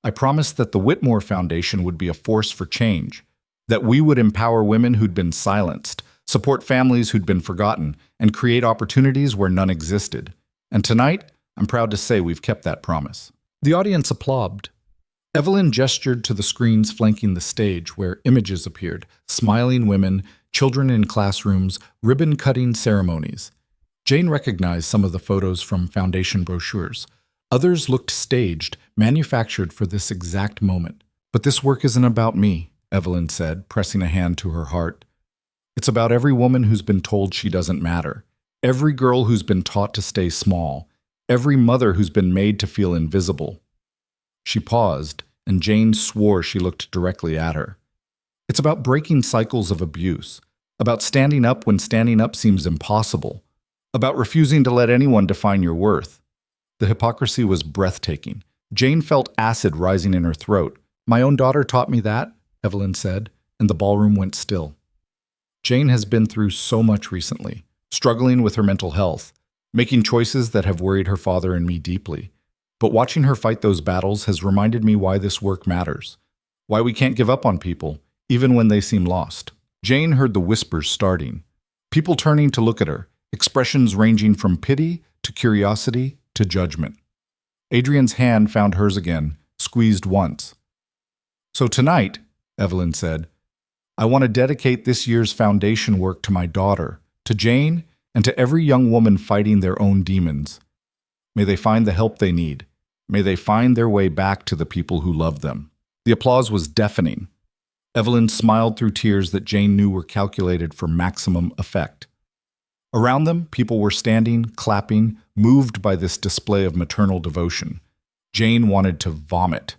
I promised that the Whitmore Foundation would be a force for change, that we would empower women who'd been silenced, support families who'd been forgotten, and create opportunities where none existed. And tonight, I'm proud to say we've kept that promise. The audience applauded. Evelyn gestured to the screens flanking the stage where images appeared, smiling women, children in classrooms, ribbon-cutting ceremonies. Jane recognized some of the photos from foundation brochures. Others looked staged, manufactured for this exact moment. But this work isn't about me, Evelyn said, pressing a hand to her heart. It's about every woman who's been told she doesn't matter, every girl who's been taught to stay small, every mother who's been made to feel invisible. She paused, and Jane swore she looked directly at her. It's about breaking cycles of abuse, about standing up when standing up seems impossible, about refusing to let anyone define your worth. The hypocrisy was breathtaking. Jane felt acid rising in her throat. My own daughter taught me that, Evelyn said, and the ballroom went still. Jane has been through so much recently, struggling with her mental health, making choices that have worried her father and me deeply. But watching her fight those battles has reminded me why this work matters, why we can't give up on people, even when they seem lost. Jane heard the whispers starting, people turning to look at her, expressions ranging from pity to curiosity to judgment. Adrian's hand found hers again, squeezed once. So tonight, Evelyn said, I want to dedicate this year's foundation work to my daughter, to Jane, and to every young woman fighting their own demons. May they find the help they need. May they find their way back to the people who love them. The applause was deafening. Evelyn smiled through tears that Jane knew were calculated for maximum effect. Around them, people were standing, clapping, moved by this display of maternal devotion. Jane wanted to vomit.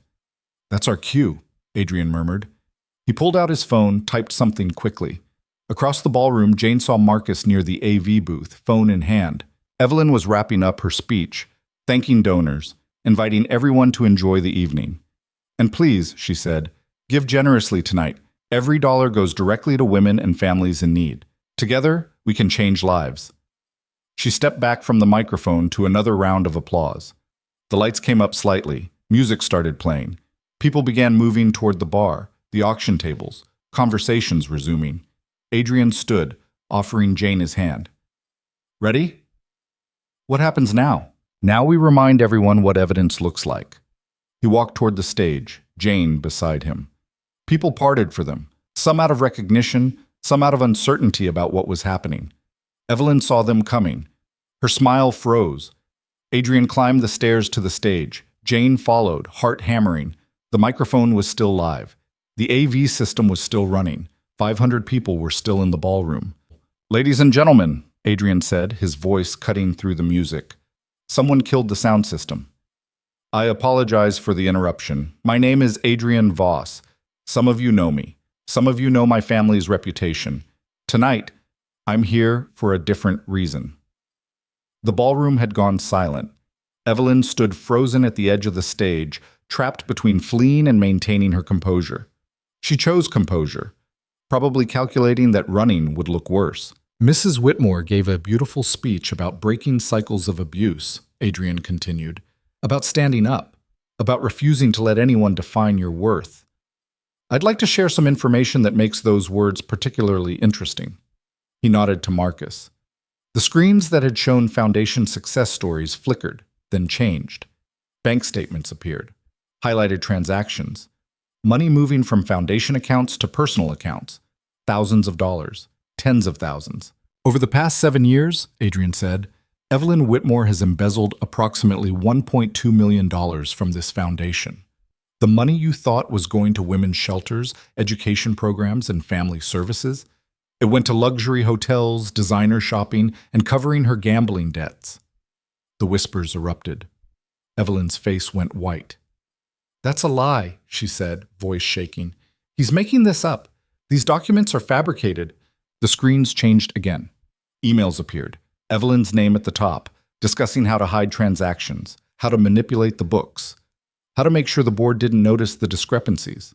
That's our cue, Adrian murmured. He pulled out his phone, typed something quickly. Across the ballroom, Jane saw Marcus near the AV booth, phone in hand. Evelyn was wrapping up her speech, thanking donors, inviting everyone to enjoy the evening. And please, she said, give generously tonight. Every dollar goes directly to women and families in need. Together, we can change lives. She stepped back from the microphone to another round of applause. The lights came up slightly. Music started playing. People began moving toward the bar, the auction tables, conversations resuming. Adrian stood, offering Jane his hand. Ready? What happens now? Now we remind everyone what evidence looks like. He walked toward the stage, Jane beside him. People parted for them, some out of recognition, some out of uncertainty about what was happening. Evelyn saw them coming. Her smile froze. Adrian climbed the stairs to the stage. Jane followed, heart hammering. The microphone was still live. The AV system was still running. 500 people were still in the ballroom. Ladies and gentlemen, Adrian said, his voice cutting through the music. Someone killed the sound system. I apologize for the interruption. My name is Adrian Voss. Some of you know me. Some of you know my family's reputation. Tonight, I'm here for a different reason. The ballroom had gone silent. Evelyn stood frozen at the edge of the stage, trapped between fleeing and maintaining her composure. She chose composure, probably calculating that running would look worse. Mrs. Whitmore gave a beautiful speech about breaking cycles of abuse, Adrian continued, about standing up, about refusing to let anyone define your worth. I'd like to share some information that makes those words particularly interesting. He nodded to Marcus. The screens that had shown Foundation success stories flickered, then changed. Bank statements appeared, highlighted transactions, money moving from Foundation accounts to personal accounts, thousands of dollars, tens of thousands. Over the past 7 years, Adrian said, Evelyn Whitmore has embezzled approximately $1.2 million from this foundation. The money you thought was going to women's shelters, education programs, and family services, it went to luxury hotels, designer shopping, and covering her gambling debts. The whispers erupted. Evelyn's face went white. That's a lie, she said, voice shaking. He's making this up. These documents are fabricated. The screens changed again. Emails appeared. Evelyn's name at the top, discussing how to hide transactions, how to manipulate the books, how to make sure the board didn't notice the discrepancies.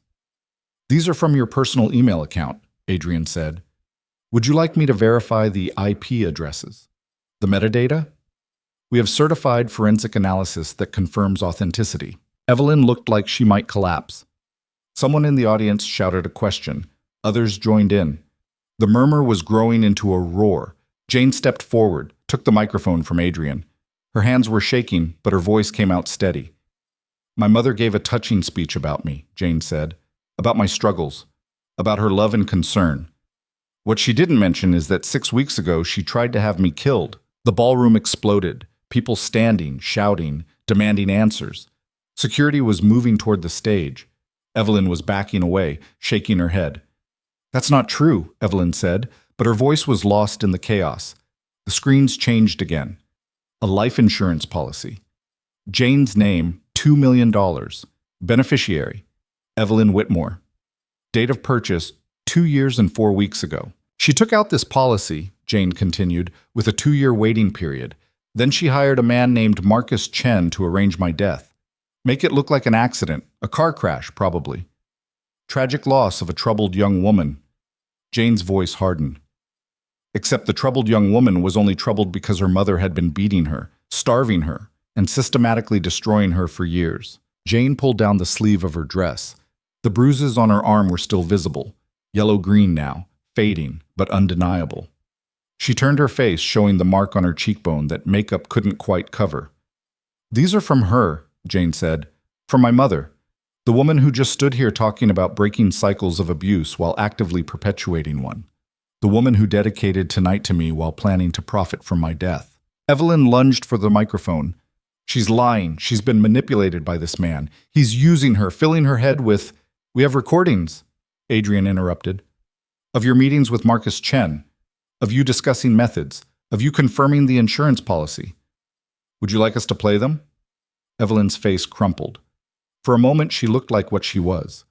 These are from your personal email account, Adrian said. Would you like me to verify the IP addresses? The metadata? We have certified forensic analysis that confirms authenticity. Evelyn looked like she might collapse. Someone in the audience shouted a question. Others joined in. The murmur was growing into a roar. Jane stepped forward, took the microphone from Adrian. Her hands were shaking, but her voice came out steady. My mother gave a touching speech about me, Jane said, about my struggles, about her love and concern. What she didn't mention is that 6 weeks ago she tried to have me killed. The ballroom exploded, people standing, shouting, demanding answers. Security was moving toward the stage. Evelyn was backing away, shaking her head. That's not true, Evelyn said, but her voice was lost in the chaos. The screens changed again. A life insurance policy. Jane's name, $2 million. Beneficiary, Evelyn Whitmore. Date of purchase, 2 years and 4 weeks ago. She took out this policy, Jane continued, with a 2-year waiting period. Then she hired a man named Marcus Chen to arrange my death. Make it look like an accident, a car crash, probably. Tragic loss of a troubled young woman. Jane's voice hardened. Except the troubled young woman was only troubled because her mother had been beating her, starving her, and systematically destroying her for years. Jane pulled down the sleeve of her dress. The bruises on her arm were still visible, yellow-green now, fading, but undeniable. She turned her face, showing the mark on her cheekbone that makeup couldn't quite cover. These are from her, Jane said. From my mother, the woman who just stood here talking about breaking cycles of abuse while actively perpetuating one. The woman who dedicated tonight to me while planning to profit from my death. Evelyn lunged for the microphone. She's lying. She's been manipulated by this man. He's using her, filling her head with... We have recordings, Adrian interrupted. Of your meetings with Marcus Chen. Of you discussing methods. Of you confirming the insurance policy. Would you like us to play them? Evelyn's face crumpled. For a moment, she looked like what she was.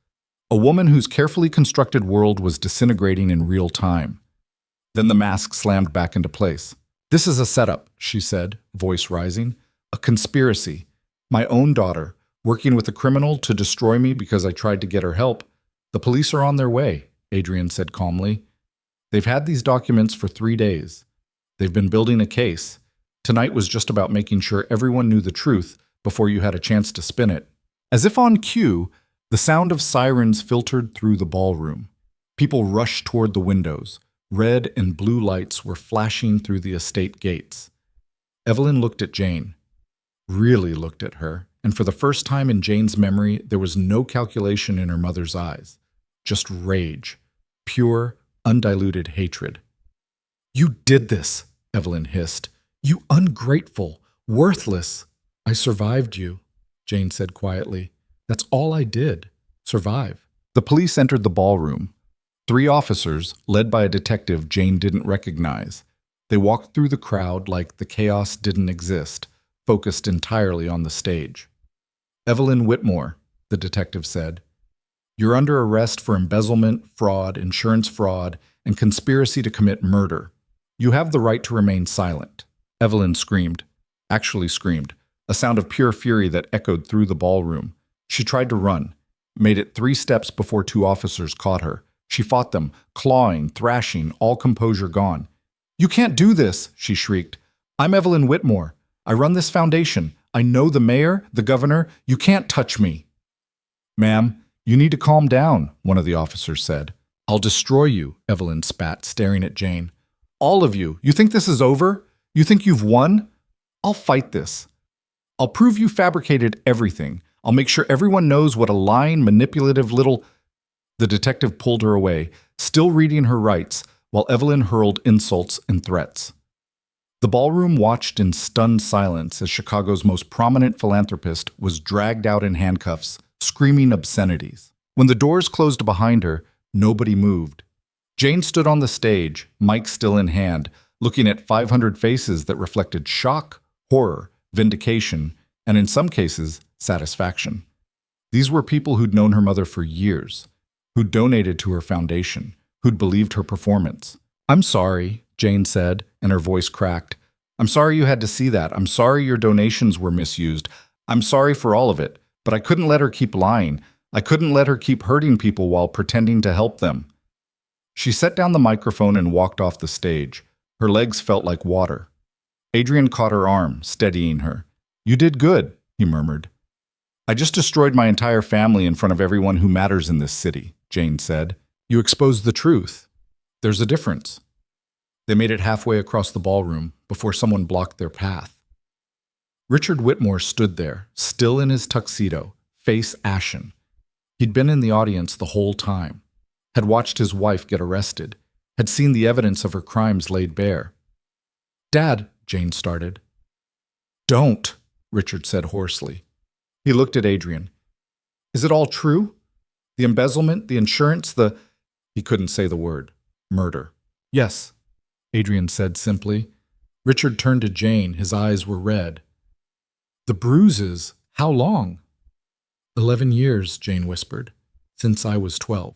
A woman whose carefully constructed world was disintegrating in real time. Then the mask slammed back into place. This is a setup, she said, voice rising. A conspiracy. My own daughter, working with a criminal to destroy me because I tried to get her help. The police are on their way, Adrian said calmly. They've had these documents for 3 days. They've been building a case. Tonight was just about making sure everyone knew the truth before you had a chance to spin it. As if on cue, the sound of sirens filtered through the ballroom. People rushed toward the windows. Red and blue lights were flashing through the estate gates. Evelyn looked at Jane. Really looked at her, and for the first time in Jane's memory, there was no calculation in her mother's eyes. Just rage. Pure, undiluted hatred. You did this, Evelyn hissed. You ungrateful, worthless. I survived you, Jane said quietly. That's all I did. Survive. The police entered the ballroom. 3 officers, led by a detective Jane didn't recognize. They walked through the crowd like the chaos didn't exist, focused entirely on the stage. Evelyn Whitmore, the detective said. You're under arrest for embezzlement, fraud, insurance fraud, and conspiracy to commit murder. You have the right to remain silent. Evelyn screamed. Actually screamed. A sound of pure fury that echoed through the ballroom. She tried to run. Made it 3 steps before 2 officers caught her. She fought them, clawing, thrashing, all composure gone. You can't do this, she shrieked. I'm Evelyn Whitmore. I run this foundation. I know the mayor, the governor. You can't touch me. Ma'am, you need to calm down, one of the officers said. I'll destroy you, Evelyn spat, staring at Jane. All of you. You think this is over? You think you've won? I'll fight this. I'll prove you fabricated everything. I'll make sure everyone knows what a lying, manipulative little... The detective pulled her away, still reading her rights, while Evelyn hurled insults and threats. The ballroom watched in stunned silence as Chicago's most prominent philanthropist was dragged out in handcuffs, screaming obscenities. When the doors closed behind her, nobody moved. Jane stood on the stage, mic still in hand, looking at 500 faces that reflected shock, horror, vindication, and in some cases, satisfaction. These were people who'd known her mother for years, who'd donated to her foundation, who'd believed her performance. I'm sorry, Jane said, and her voice cracked. I'm sorry you had to see that. I'm sorry your donations were misused. I'm sorry for all of it, but I couldn't let her keep lying. I couldn't let her keep hurting people while pretending to help them. She set down the microphone and walked off the stage. Her legs felt like water. Adrian caught her arm, steadying her. You did good, he murmured. I just destroyed my entire family in front of everyone who matters in this city, Jane said. You exposed the truth. There's a difference. They made it halfway across the ballroom before someone blocked their path. Richard Whitmore stood there, still in his tuxedo, face ashen. He'd been in the audience the whole time, had watched his wife get arrested, had seen the evidence of her crimes laid bare. Dad, Jane started. Don't, Richard said hoarsely. He looked at Adrian. Is it all true? The embezzlement, the insurance, He couldn't say the word. Murder. Yes, Adrian said simply. Richard turned to Jane. His eyes were red. The bruises, how long? 11 years, Jane whispered, since I was 12.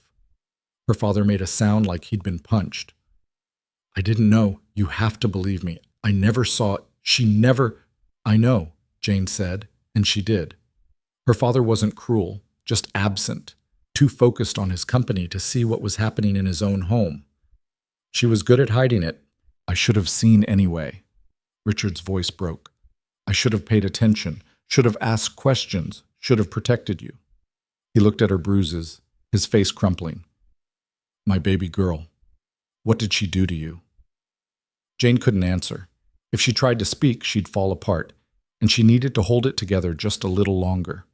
Her father made a sound like he'd been punched. I didn't know. You have to believe me. I never saw it. She never... I know, Jane said, and she did. Her father wasn't cruel, just absent, too focused on his company to see what was happening in his own home. She was good at hiding it. I should have seen anyway. Richard's voice broke. I should have paid attention, should have asked questions, should have protected you. He looked at her bruises, his face crumpling. My baby girl. What did she do to you? Jane couldn't answer. If she tried to speak, she'd fall apart, and she needed to hold it together just a little longer.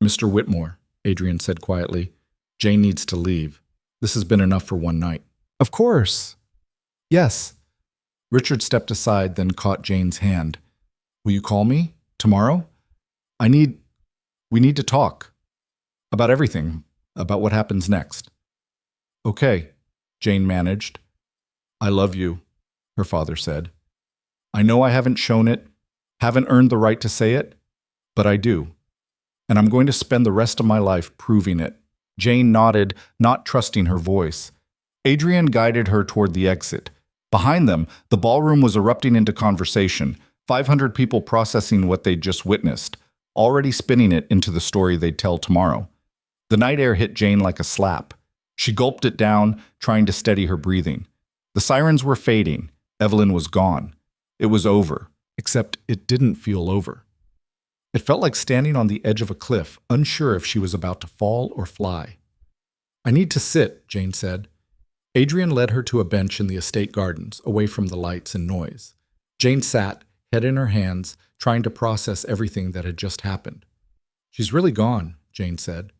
Mr. Whitmore, Adrian said quietly, Jane needs to leave. This has been enough for one night. Of course. Yes. Richard stepped aside, then caught Jane's hand. Will you call me? Tomorrow? We need to talk. About everything. About what happens next. Okay, Jane managed. I love you, her father said. I know I haven't shown it, haven't earned the right to say it, but I do. And I'm going to spend the rest of my life proving it. Jane nodded, not trusting her voice. Adrian guided her toward the exit. Behind them, the ballroom was erupting into conversation, 500 people processing what they'd just witnessed, already spinning it into the story they'd tell tomorrow. The night air hit Jane like a slap. She gulped it down, trying to steady her breathing. The sirens were fading. Evelyn was gone. It was over, except it didn't feel over. It felt like standing on the edge of a cliff, unsure if she was about to fall or fly. I need to sit, Jane said. Adrian led her to a bench in the estate gardens, away from the lights and noise. Jane sat, head in her hands, trying to process everything that had just happened. She's really gone, Jane said.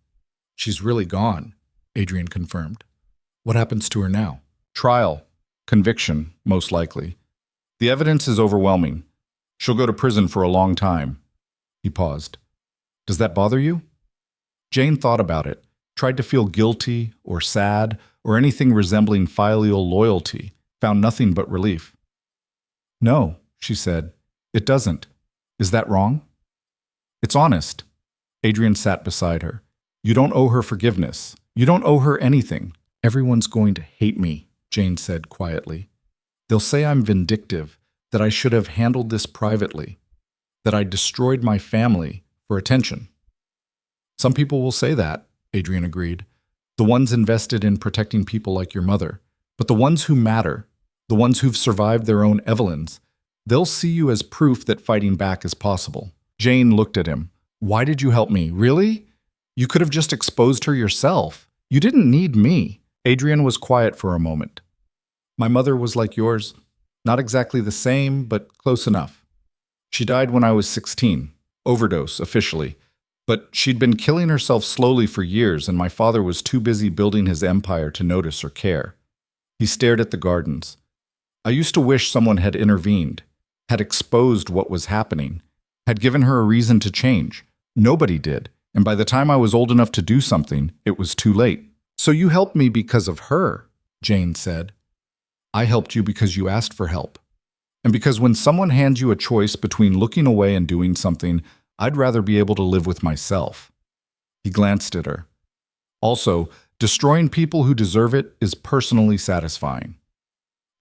She's really gone, Adrian confirmed. What happens to her now? Trial. Conviction, most likely. The evidence is overwhelming. She'll go to prison for a long time. He paused. Does that bother you? Jane thought about it, tried to feel guilty or sad or anything resembling filial loyalty, found nothing but relief. No, she said. It doesn't. Is that wrong? It's honest. Adrian sat beside her. You don't owe her forgiveness. You don't owe her anything. Everyone's going to hate me, Jane said quietly. They'll say I'm vindictive, that I should have handled this privately, that I destroyed my family for attention. Some people will say that, Adrian agreed. The ones invested in protecting people like your mother. But the ones who matter, the ones who've survived their own Evelyns, they'll see you as proof that fighting back is possible. Jane looked at him. Why did you help me? Really? You could have just exposed her yourself. You didn't need me. Adrian was quiet for a moment. My mother was like yours. Not exactly the same, but close enough. She died when I was 16. Overdose, officially. But she'd been killing herself slowly for years, and my father was too busy building his empire to notice or care. He stared at the gardens. I used to wish someone had intervened, had exposed what was happening, had given her a reason to change. Nobody did, and by the time I was old enough to do something, it was too late. So you helped me because of her, Jane said. I helped you because you asked for help. And because when someone hands you a choice between looking away and doing something, I'd rather be able to live with myself. He glanced at her. Also, destroying people who deserve it is personally satisfying.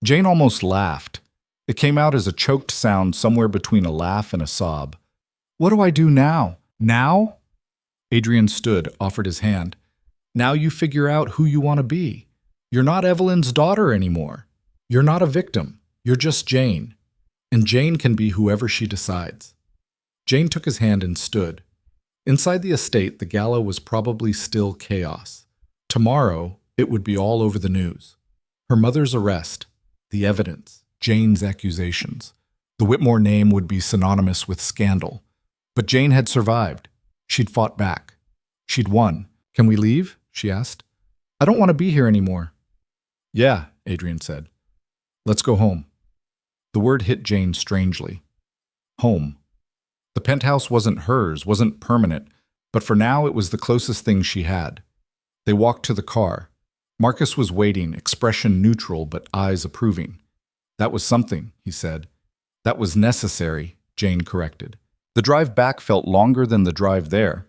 Jane almost laughed. It came out as a choked sound somewhere between a laugh and a sob. What do I do now? Now? Adrian stood, offered his hand. Now you figure out who you want to be. You're not Evelyn's daughter anymore. You're not a victim. You're just Jane. And Jane can be whoever she decides. Jane took his hand and stood. Inside the estate, the gala was probably still chaos. Tomorrow, it would be all over the news. Her mother's arrest, the evidence, Jane's accusations. The Whitmore name would be synonymous with scandal. But Jane had survived. She'd fought back. She'd won. Can we leave? She asked. I don't want to be here anymore. Yeah, Adrian said. Let's go home. The word hit Jane strangely. Home. The penthouse wasn't hers, wasn't permanent, but for now it was the closest thing she had. They walked to the car. Marcus was waiting, expression neutral but eyes approving. That was something, he said. That was necessary, Jane corrected. The drive back felt longer than the drive there.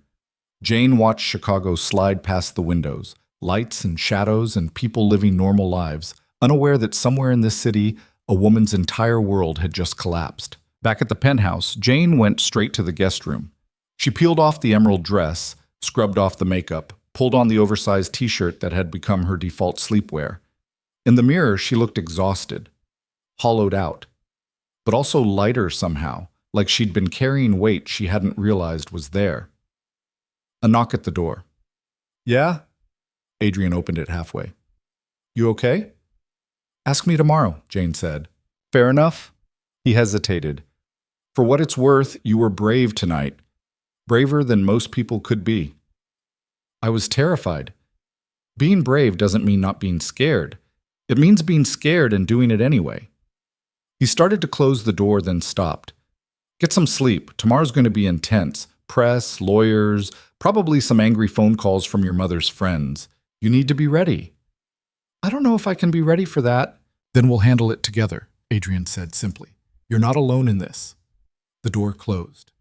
Jane watched Chicago slide past the windows, lights and shadows and people living normal lives, unaware that somewhere in this city, a woman's entire world had just collapsed. Back at the penthouse, Jane went straight to the guest room. She peeled off the emerald dress, scrubbed off the makeup, pulled on the oversized t-shirt that had become her default sleepwear. In the mirror, she looked exhausted, hollowed out, but also lighter somehow, like she'd been carrying weight she hadn't realized was there. A knock at the door. Yeah? Adrian opened it halfway. You okay? Ask me tomorrow, Jane said. Fair enough? He hesitated. For what it's worth, you were brave tonight. Braver than most people could be. I was terrified. Being brave doesn't mean not being scared. It means being scared and doing it anyway. He started to close the door, then stopped. Get some sleep. Tomorrow's going to be intense. Press, lawyers, probably some angry phone calls from your mother's friends. You need to be ready. I don't know if I can be ready for that. Then we'll handle it together, Adrian said simply. You're not alone in this. The door closed.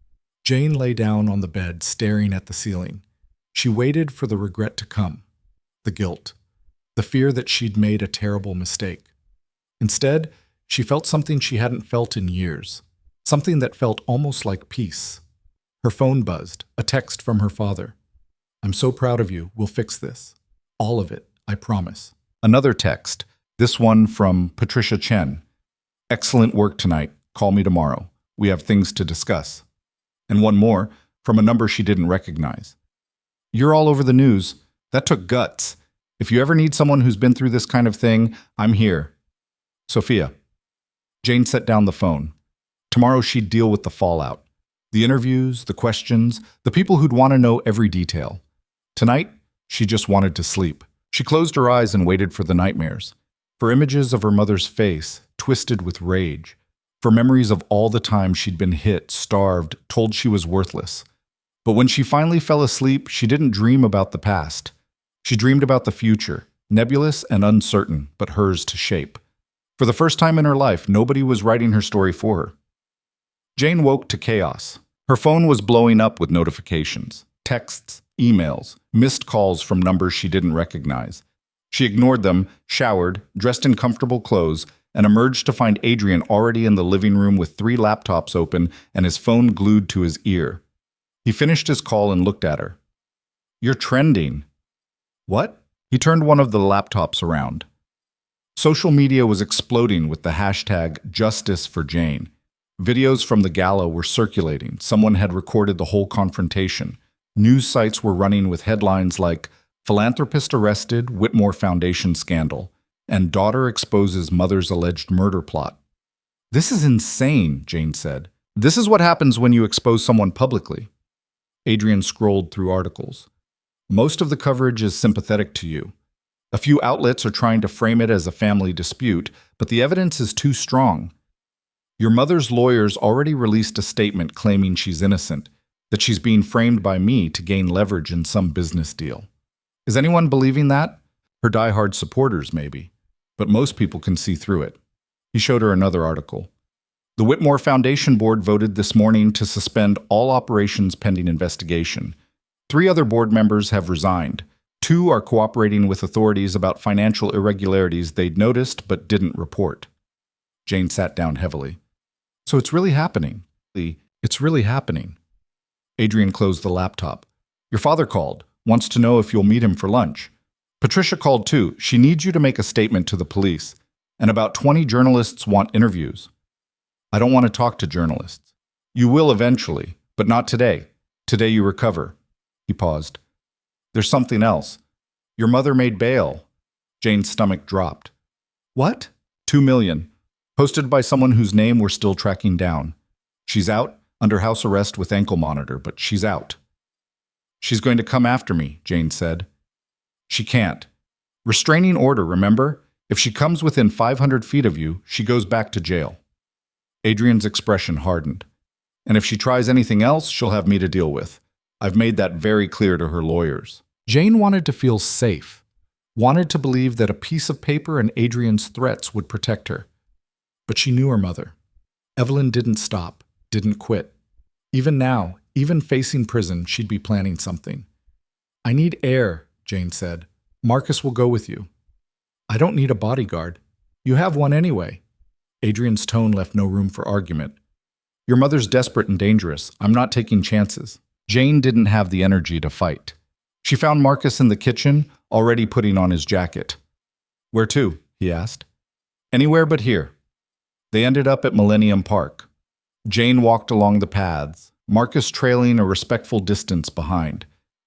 Jane lay down on the bed, staring at the ceiling. She waited for the regret to come, the guilt, the fear that she'd made a terrible mistake. Instead, she felt something she hadn't felt in years, something that felt almost like peace. Her phone buzzed, a text from her father. I'm so proud of you. We'll fix this. All of it, I promise. Another text, this one from Patricia Chen. Excellent work tonight. Call me tomorrow. We have things to discuss. And one more, from a number she didn't recognize. You're all over the news. That took guts. If you ever need someone who's been through this kind of thing, I'm here. Sophia. Jane set down the phone. Tomorrow she'd deal with the fallout. The interviews, the questions, the people who'd want to know every detail. Tonight, she just wanted to sleep. She closed her eyes and waited for the nightmares. For images of her mother's face, twisted with rage. For memories of all the time she'd been hit, starved, told she was worthless. But when she finally fell asleep, she didn't dream about the past. She dreamed about the future, nebulous and uncertain, but hers to shape. For the first time in her life, nobody was writing her story for her. Jane woke to chaos. Her phone was blowing up with notifications. texts, emails, missed calls from numbers she didn't recognize. She ignored them, showered, dressed in comfortable clothes, and emerged to find Adrian already in the living room with 3 laptops open and his phone glued to his ear. He finished his call and looked at her. "You're trending." "What?" He turned one of the laptops around. Social media was exploding with the hashtag #JusticeForJane. Videos from the gala were circulating. Someone had recorded the whole confrontation. News sites were running with headlines like "Philanthropist Arrested, Whitmore Foundation Scandal," and "Daughter Exposes Mother's Alleged Murder Plot." "This is insane," Jane said. "This is what happens when you expose someone publicly." Adrian scrolled through articles. "Most of the coverage is sympathetic to you. A few outlets are trying to frame it as a family dispute, but the evidence is too strong. Your mother's lawyers already released a statement claiming she's innocent, that she's being framed by me to gain leverage in some business deal. Is anyone believing that? Her diehard supporters, maybe. But most people can see through it." He showed her another article. "The Whitmore Foundation Board voted this morning to suspend all operations pending investigation. 3 other board members have resigned. 2 are cooperating with authorities about financial irregularities they'd noticed but didn't report." Jane sat down heavily. "So it's really happening." "It's really happening." Adrian closed the laptop. "Your father called. Wants to know if you'll meet him for lunch. Patricia called too. She needs you to make a statement to the police. And about 20 journalists want interviews." "I don't want to talk to journalists." "You will eventually, but not today. Today you recover." He paused. "There's something else. Your mother made bail." Jane's stomach dropped. "What?" $2 million. Posted by someone whose name we're still tracking down. She's out, under house arrest with ankle monitor, but she's out. "She's going to come after me," Jane said. "She can't. Restraining order, remember? If she comes within 500 feet of you, she goes back to jail." Adrian's expression hardened. "And if she tries anything else, she'll have me to deal with. I've made that very clear to her lawyers." Jane wanted to feel safe, wanted to believe that a piece of paper and Adrian's threats would protect her. But she knew her mother. Evelyn didn't stop, didn't quit. Even now, even facing prison, she'd be planning something. "I need air," Jane said. "Marcus will go with you." "I don't need a bodyguard. You have one anyway." Adrian's tone left no room for argument. "Your mother's desperate and dangerous. I'm not taking chances." Jane didn't have the energy to fight. She found Marcus in the kitchen, already putting on his jacket. "Where to?" he asked. "Anywhere but here." They ended up at Millennium Park. Jane walked along the paths, Marcus trailing a respectful distance behind.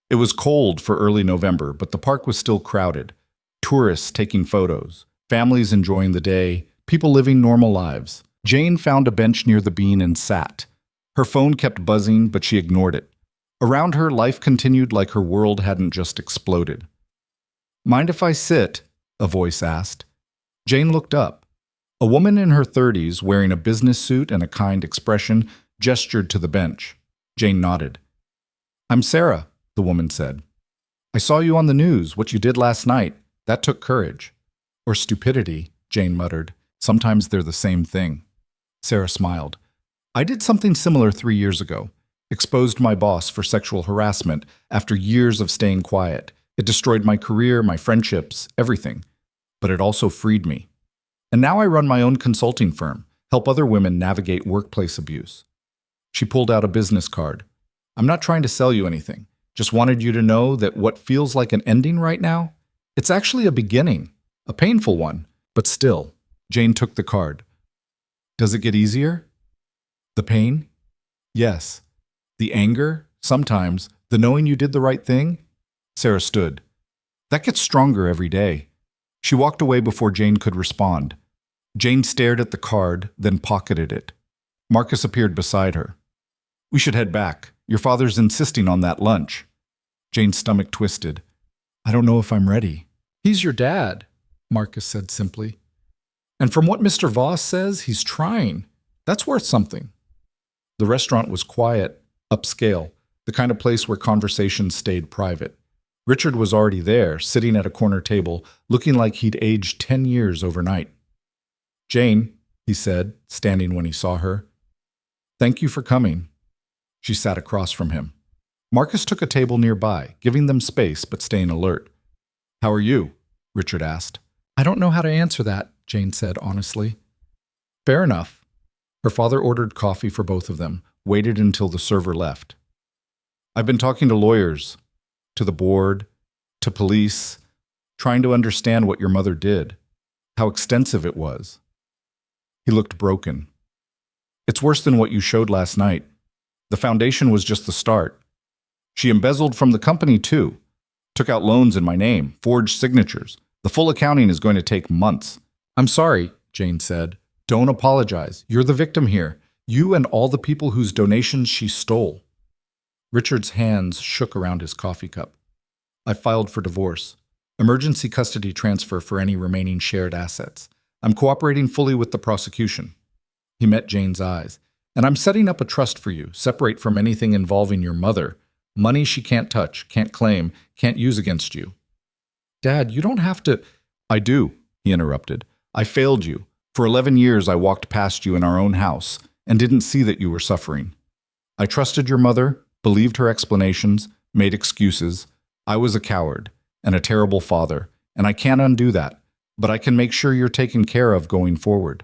It was cold for early November, but the park was still crowded. Tourists taking photos, families enjoying the day, people living normal lives. Jane found a bench near the bean and sat. Her phone kept buzzing, but she ignored it. Around her, life continued like her world hadn't just exploded. "Mind if I sit?" a voice asked. Jane looked up. A woman in her 30s, wearing a business suit and a kind expression, gestured to the bench. Jane nodded. "I'm Sarah," the woman said. "I saw you on the news, what you did last night. That took courage." "Or stupidity," Jane muttered. "Sometimes they're the same thing." Sarah smiled. "I did something similar 3 years ago. Exposed my boss for sexual harassment after years of staying quiet. It destroyed my career, my friendships, everything. But it also freed me. And now I run my own consulting firm, help other women navigate workplace abuse." She pulled out a business card. "I'm not trying to sell you anything. Just wanted you to know that what feels like an ending right now, it's actually a beginning, a painful one, but still." Jane took the card. "Does it get easier?" "The pain?" "Yes." "The anger? Sometimes. The knowing you did the right thing?" Sarah stood. "That gets stronger every day." She walked away before Jane could respond. Jane stared at the card, then pocketed it. Marcus appeared beside her. "We should head back. Your father's insisting on that lunch." Jane's stomach twisted. "I don't know if I'm ready." "He's your dad," Marcus said simply. "And from what Mr. Voss says, he's trying. That's worth something." The restaurant was quiet, upscale, the kind of place where conversations stayed private. Richard was already there, sitting at a corner table, looking like he'd aged 10 years overnight. "Jane," he said, standing when he saw her. "Thank you for coming." She sat across from him. Marcus took a table nearby, giving them space but staying alert. "How are you?" Richard asked. "I don't know how to answer that," Jane said honestly. "Fair enough." Her father ordered coffee for both of them, waited until the server left. "I've been talking to lawyers, to the board, to police, trying to understand what your mother did, how extensive it was." He looked broken. "It's worse than what you showed last night. The foundation was just the start. She embezzled from the company too, took out loans in my name, forged signatures. The full accounting is going to take months." "I'm sorry," Jane said. "Don't apologize. You're the victim here. You and all the people whose donations she stole." Richard's hands shook around his coffee cup. "I filed for divorce. Emergency custody transfer for any remaining shared assets. I'm cooperating fully with the prosecution." He met Jane's eyes. "And I'm setting up a trust for you, separate from anything involving your mother. Money she can't touch, can't claim, can't use against you." "Dad, you don't have to—" "I do," he interrupted. "I failed you. For 11 years I walked past you in our own house and didn't see that you were suffering. I trusted your mother, believed her explanations, made excuses. I was a coward and a terrible father, and I can't undo that, but I can make sure you're taken care of going forward."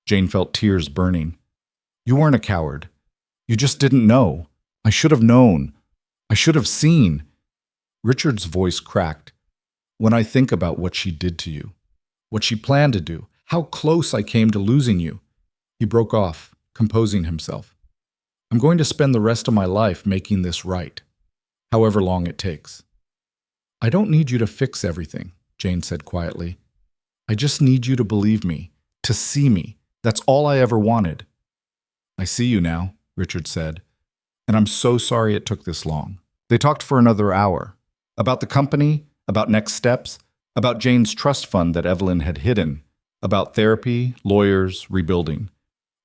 Jane felt tears burning. "You weren't a coward. You just didn't know. I should have known. I should have seen." Richard's voice cracked. "When I think about what she did to you, what she planned to do, how close I came to losing you." He broke off, composing himself. "I'm going to spend the rest of my life making this right, however long it takes." "I don't need you to fix everything," Jane said quietly. "I just need you to believe me, to see me. That's all I ever wanted." "I see you now," Richard said, "and I'm so sorry it took this long." They talked for another hour, about the company, about next steps, about Jane's trust fund that Evelyn had hidden, about therapy, lawyers, rebuilding.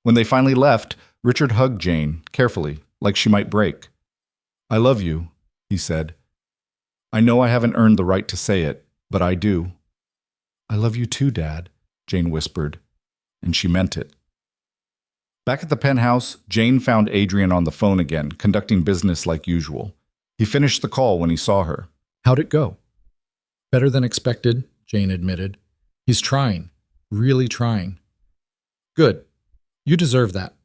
When they finally left, Richard hugged Jane, carefully, like she might break. "I love you," he said. "I know I haven't earned the right to say it, but I do." "I love you too, Dad," Jane whispered, and she meant it. Back at the penthouse, Jane found Adrian on the phone again, conducting business like usual. He finished the call when he saw her. "How'd it go?" "Better than expected," Jane admitted. "He's trying, really trying." "Good. You deserve that."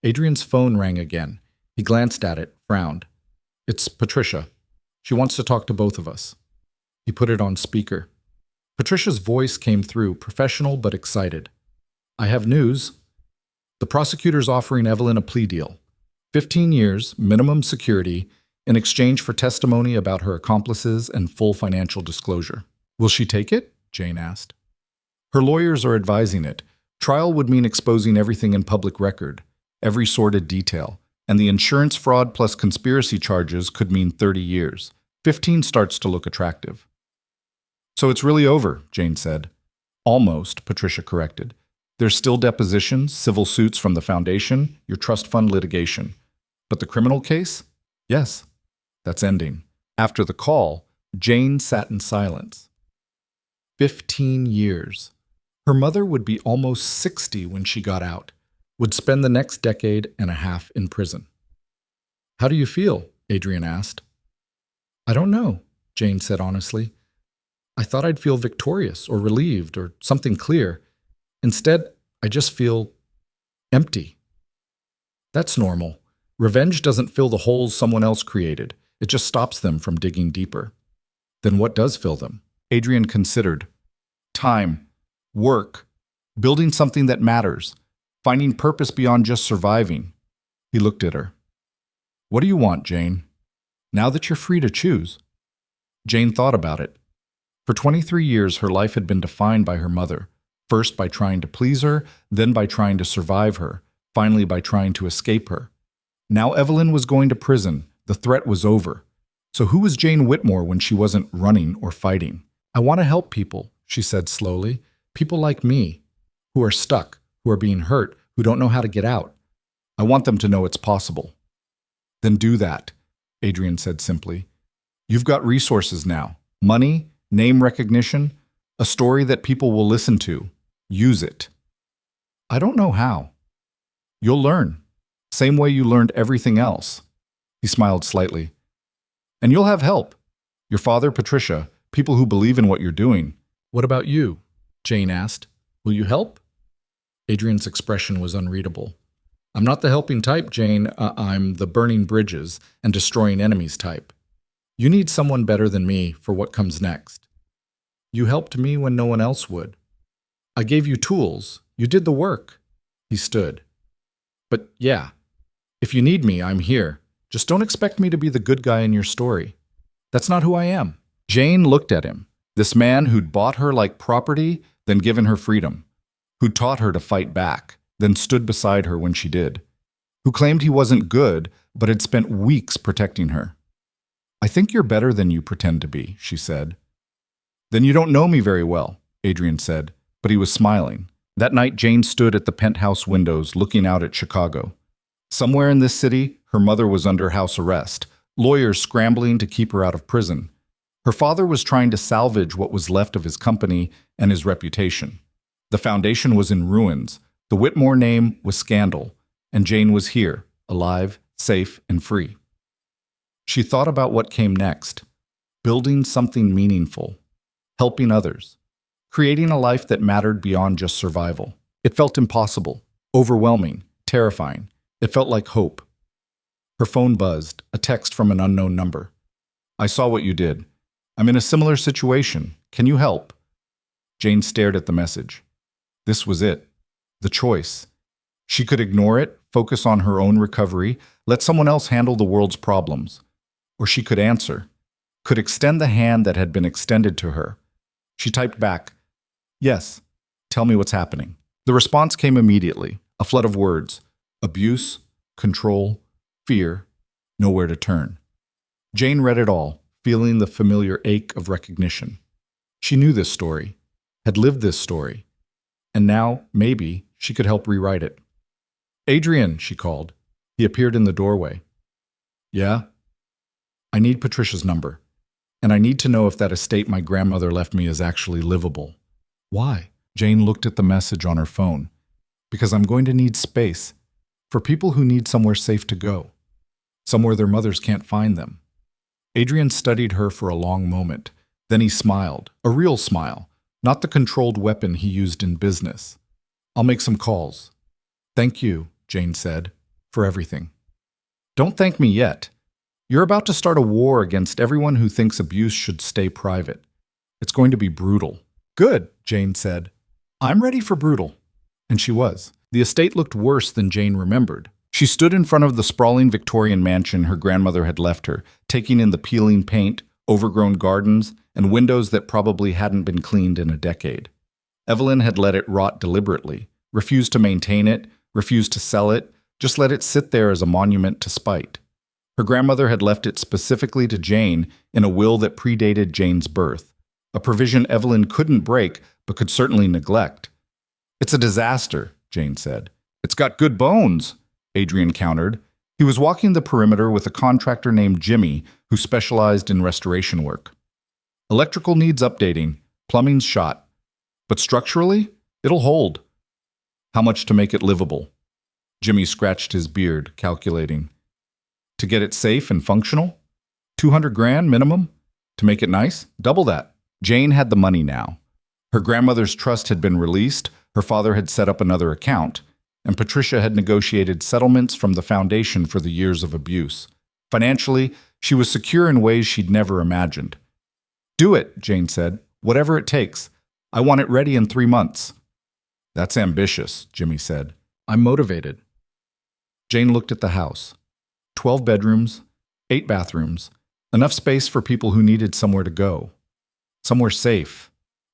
Adrian's phone rang again. He glanced at it, frowned. "It's Patricia. She wants to talk to both of us." He put it on speaker. Patricia's voice came through, professional but excited. "I have news. The prosecutor's offering Evelyn a plea deal. 15 years, minimum security, in exchange for testimony about her accomplices and full financial disclosure." "Will she take it?" Jane asked. "Her lawyers are advising it. Trial would mean exposing everything in public record, every sordid detail, and the insurance fraud plus conspiracy charges could mean 30 years. 15 starts to look attractive." "So it's really over," Jane said. "Almost," Patricia corrected. "There's still depositions, civil suits from the foundation, your trust fund litigation. But the criminal case? Yes, that's ending." After the call, Jane sat in silence. 15 years. Her mother would be almost 60 when she got out, would spend the next decade and a half in prison. "How do you feel?" Adrian asked. "I don't know," Jane said honestly. "I thought I'd feel victorious or relieved or something clear. Instead, I just feel empty." "That's normal. Revenge doesn't fill the holes someone else created. It just stops them from digging deeper." "Then what does fill them?" Adrian considered. "Time, work, building something that matters, finding purpose beyond just surviving." He looked at her. "What do you want, Jane? Now that you're free to choose." Jane thought about it. For 23 years, her life had been defined by her mother, first by trying to please her, then by trying to survive her, finally by trying to escape her. Now Evelyn was going to prison. The threat was over. So who was Jane Whitmore when she wasn't running or fighting? "I want to help people," she said slowly. "People like me, who are stuck, who are being hurt, who don't know how to get out. I want them to know it's possible." "Then do that," Adrian said simply. "You've got resources now. Money, name recognition, a story that people will listen to. Use it." "I don't know how." "You'll learn. Same way you learned everything else." He smiled slightly. And you'll have help. Your father, Patricia, people who believe in what you're doing. What about you? Jane asked. Will you help? Adrian's expression was unreadable. I'm not the helping type, Jane. I'm the burning bridges and destroying enemies type. You need someone better than me for what comes next. You helped me when no one else would. I gave you tools. You did the work. He stood. But yeah, if you need me, I'm here. Just don't expect me to be the good guy in your story. That's not who I am. Jane looked at him, this man who'd bought her like property, then given her freedom, who taught her to fight back, then stood beside her when she did, who claimed he wasn't good, but had spent weeks protecting her. I think you're better than you pretend to be, she said. Then you don't know me very well, Adrian said, but he was smiling. That night, Jane stood at the penthouse windows looking out at Chicago. Somewhere in this city, her mother was under house arrest, lawyers scrambling to keep her out of prison. Her father was trying to salvage what was left of his company and his reputation. The foundation was in ruins. The Whitmore name was scandal, and Jane was here, alive, safe, and free. She thought about what came next, building something meaningful, helping others, creating a life that mattered beyond just survival. It felt impossible, overwhelming, terrifying. It felt like hope. Her phone buzzed, a text from an unknown number. I saw what you did. I'm in a similar situation. Can you help? Jane stared at the message. This was it. The choice. She could ignore it, focus on her own recovery, let someone else handle the world's problems. Or she could answer, could extend the hand that had been extended to her. She typed back, yes, tell me what's happening. The response came immediately, a flood of words. Abuse, control, fear, nowhere to turn. Jane read it all, feeling the familiar ache of recognition. She knew this story, had lived this story, and now, maybe, she could help rewrite it. Adrian, she called. He appeared in the doorway. Yeah? I need Patricia's number, and I need to know if that estate my grandmother left me is actually livable. Why? Jane looked at the message on her phone. Because I'm going to need space, for people who need somewhere safe to go, somewhere their mothers can't find them. Adrian studied her for a long moment. Then he smiled, a real smile, not the controlled weapon he used in business. I'll make some calls. Thank you, Jane said, for everything. Don't thank me yet. You're about to start a war against everyone who thinks abuse should stay private. It's going to be brutal. Good, Jane said. I'm ready for brutal. And she was. The estate looked worse than Jane remembered. She stood in front of the sprawling Victorian mansion her grandmother had left her, taking in the peeling paint, overgrown gardens, and windows that probably hadn't been cleaned in a decade. Evelyn had let it rot deliberately, refused to maintain it, refused to sell it, just let it sit there as a monument to spite. Her grandmother had left it specifically to Jane in a will that predated Jane's birth, a provision Evelyn couldn't break but could certainly neglect. It's a disaster, Jane said. It's got good bones, Adrian countered. He was walking the perimeter with a contractor named Jimmy who specialized in restoration work. Electrical needs updating, plumbing's shot. But structurally, it'll hold. How much to make it livable? Jimmy scratched his beard, calculating. To get it safe and functional? 200 grand minimum? To make it nice? Double that. Jane had the money now. Her grandmother's trust had been released, her father had set up another account, and Patricia had negotiated settlements from the foundation for the years of abuse. Financially, she was secure in ways she'd never imagined. Do it, Jane said. Whatever it takes. I want it ready in 3 months. That's ambitious, Jimmy said. I'm motivated. Jane looked at the house. 12 bedrooms, 8 bathrooms, enough space for people who needed somewhere to go. Somewhere safe.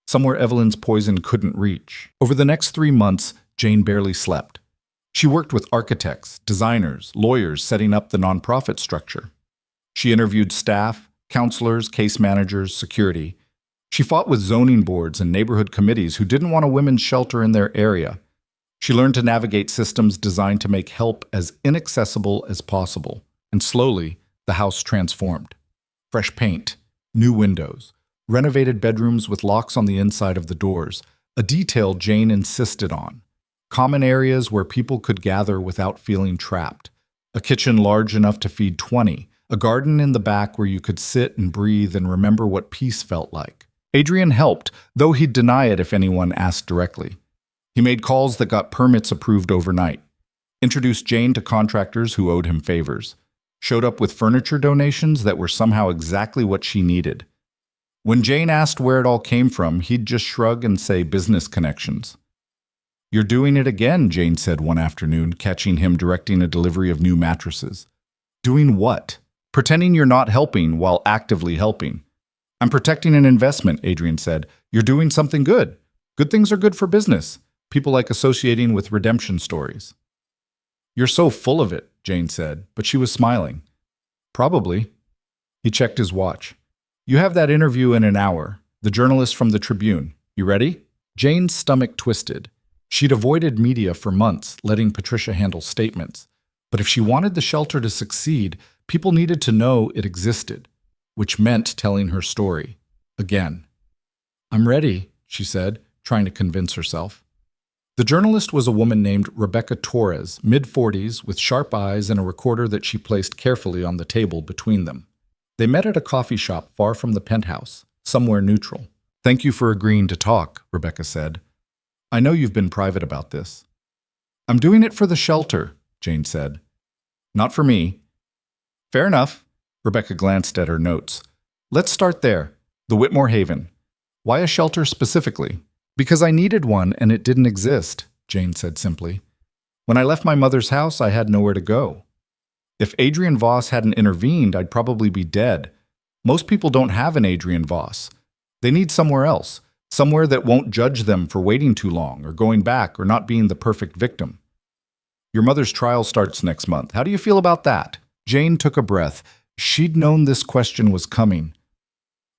Somewhere Evelyn's poison couldn't reach. Over the next 3 months, Jane barely slept. She worked with architects, designers, lawyers setting up the nonprofit structure. She interviewed staff, counselors, case managers, security. She fought with zoning boards and neighborhood committees who didn't want a women's shelter in their area. She learned to navigate systems designed to make help as inaccessible as possible. And slowly, the house transformed. Fresh paint, new windows, renovated bedrooms with locks on the inside of the doors, a detail Jane insisted on. Common areas where people could gather without feeling trapped. A kitchen large enough to feed 20, A garden in the back where you could sit and breathe and remember what peace felt like. Adrian helped, though he'd deny it if anyone asked directly. He made calls that got permits approved overnight, introduced Jane to contractors who owed him favors, showed up with furniture donations that were somehow exactly what she needed. When Jane asked where it all came from, he'd just shrug and say business connections. "You're doing it again," Jane said one afternoon, catching him directing a delivery of new mattresses. "Doing what?" "Pretending you're not helping while actively helping." "I'm protecting an investment," Adrian said. "You're doing something good. Good things are good for business. People like associating with redemption stories." "You're so full of it," Jane said, but she was smiling. "Probably." He checked his watch. "You have that interview in an hour. The journalist from the Tribune. You ready?" Jane's stomach twisted. She'd avoided media for months, letting Patricia handle statements. But if she wanted the shelter to succeed, people needed to know it existed, which meant telling her story. Again. "I'm ready," she said, trying to convince herself. The journalist was a woman named Rebecca Torres, mid-40s, with sharp eyes and a recorder that she placed carefully on the table between them. They met at a coffee shop far from the penthouse, somewhere neutral. "Thank you for agreeing to talk," Rebecca said. "I know you've been private about this." "I'm doing it for the shelter," Jane said. "Not for me." "Fair enough." Rebecca glanced at her notes. "Let's start there. The Whitmore Haven. Why a shelter specifically?" "Because I needed one and it didn't exist," Jane said simply. "When I left my mother's house, I had nowhere to go. If Adrian Voss hadn't intervened, I'd probably be dead. Most people don't have an Adrian Voss. They need somewhere else, somewhere that won't judge them for waiting too long or going back or not being the perfect victim. Your mother's trial starts next month. How do you feel about that?" Jane took a breath. She'd known this question was coming.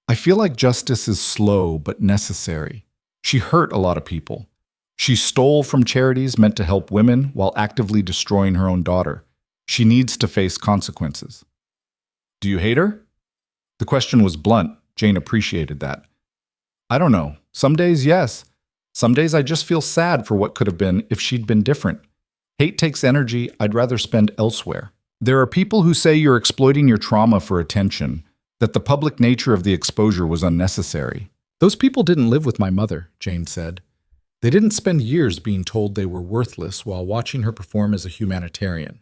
"I feel like justice is slow but necessary. She hurt a lot of people. She stole from charities meant to help women while actively destroying her own daughter. She needs to face consequences." "Do you hate her?" The question was blunt. Jane appreciated that. "I don't know. Some days, yes. Some days I just feel sad for what could have been if she'd been different. Hate takes energy I'd rather spend elsewhere. There are people who say you're exploiting your trauma for attention, that the public nature of the exposure was unnecessary." "Those people didn't live with my mother," Jane said. "They didn't spend years being told they were worthless while watching her perform as a humanitarian.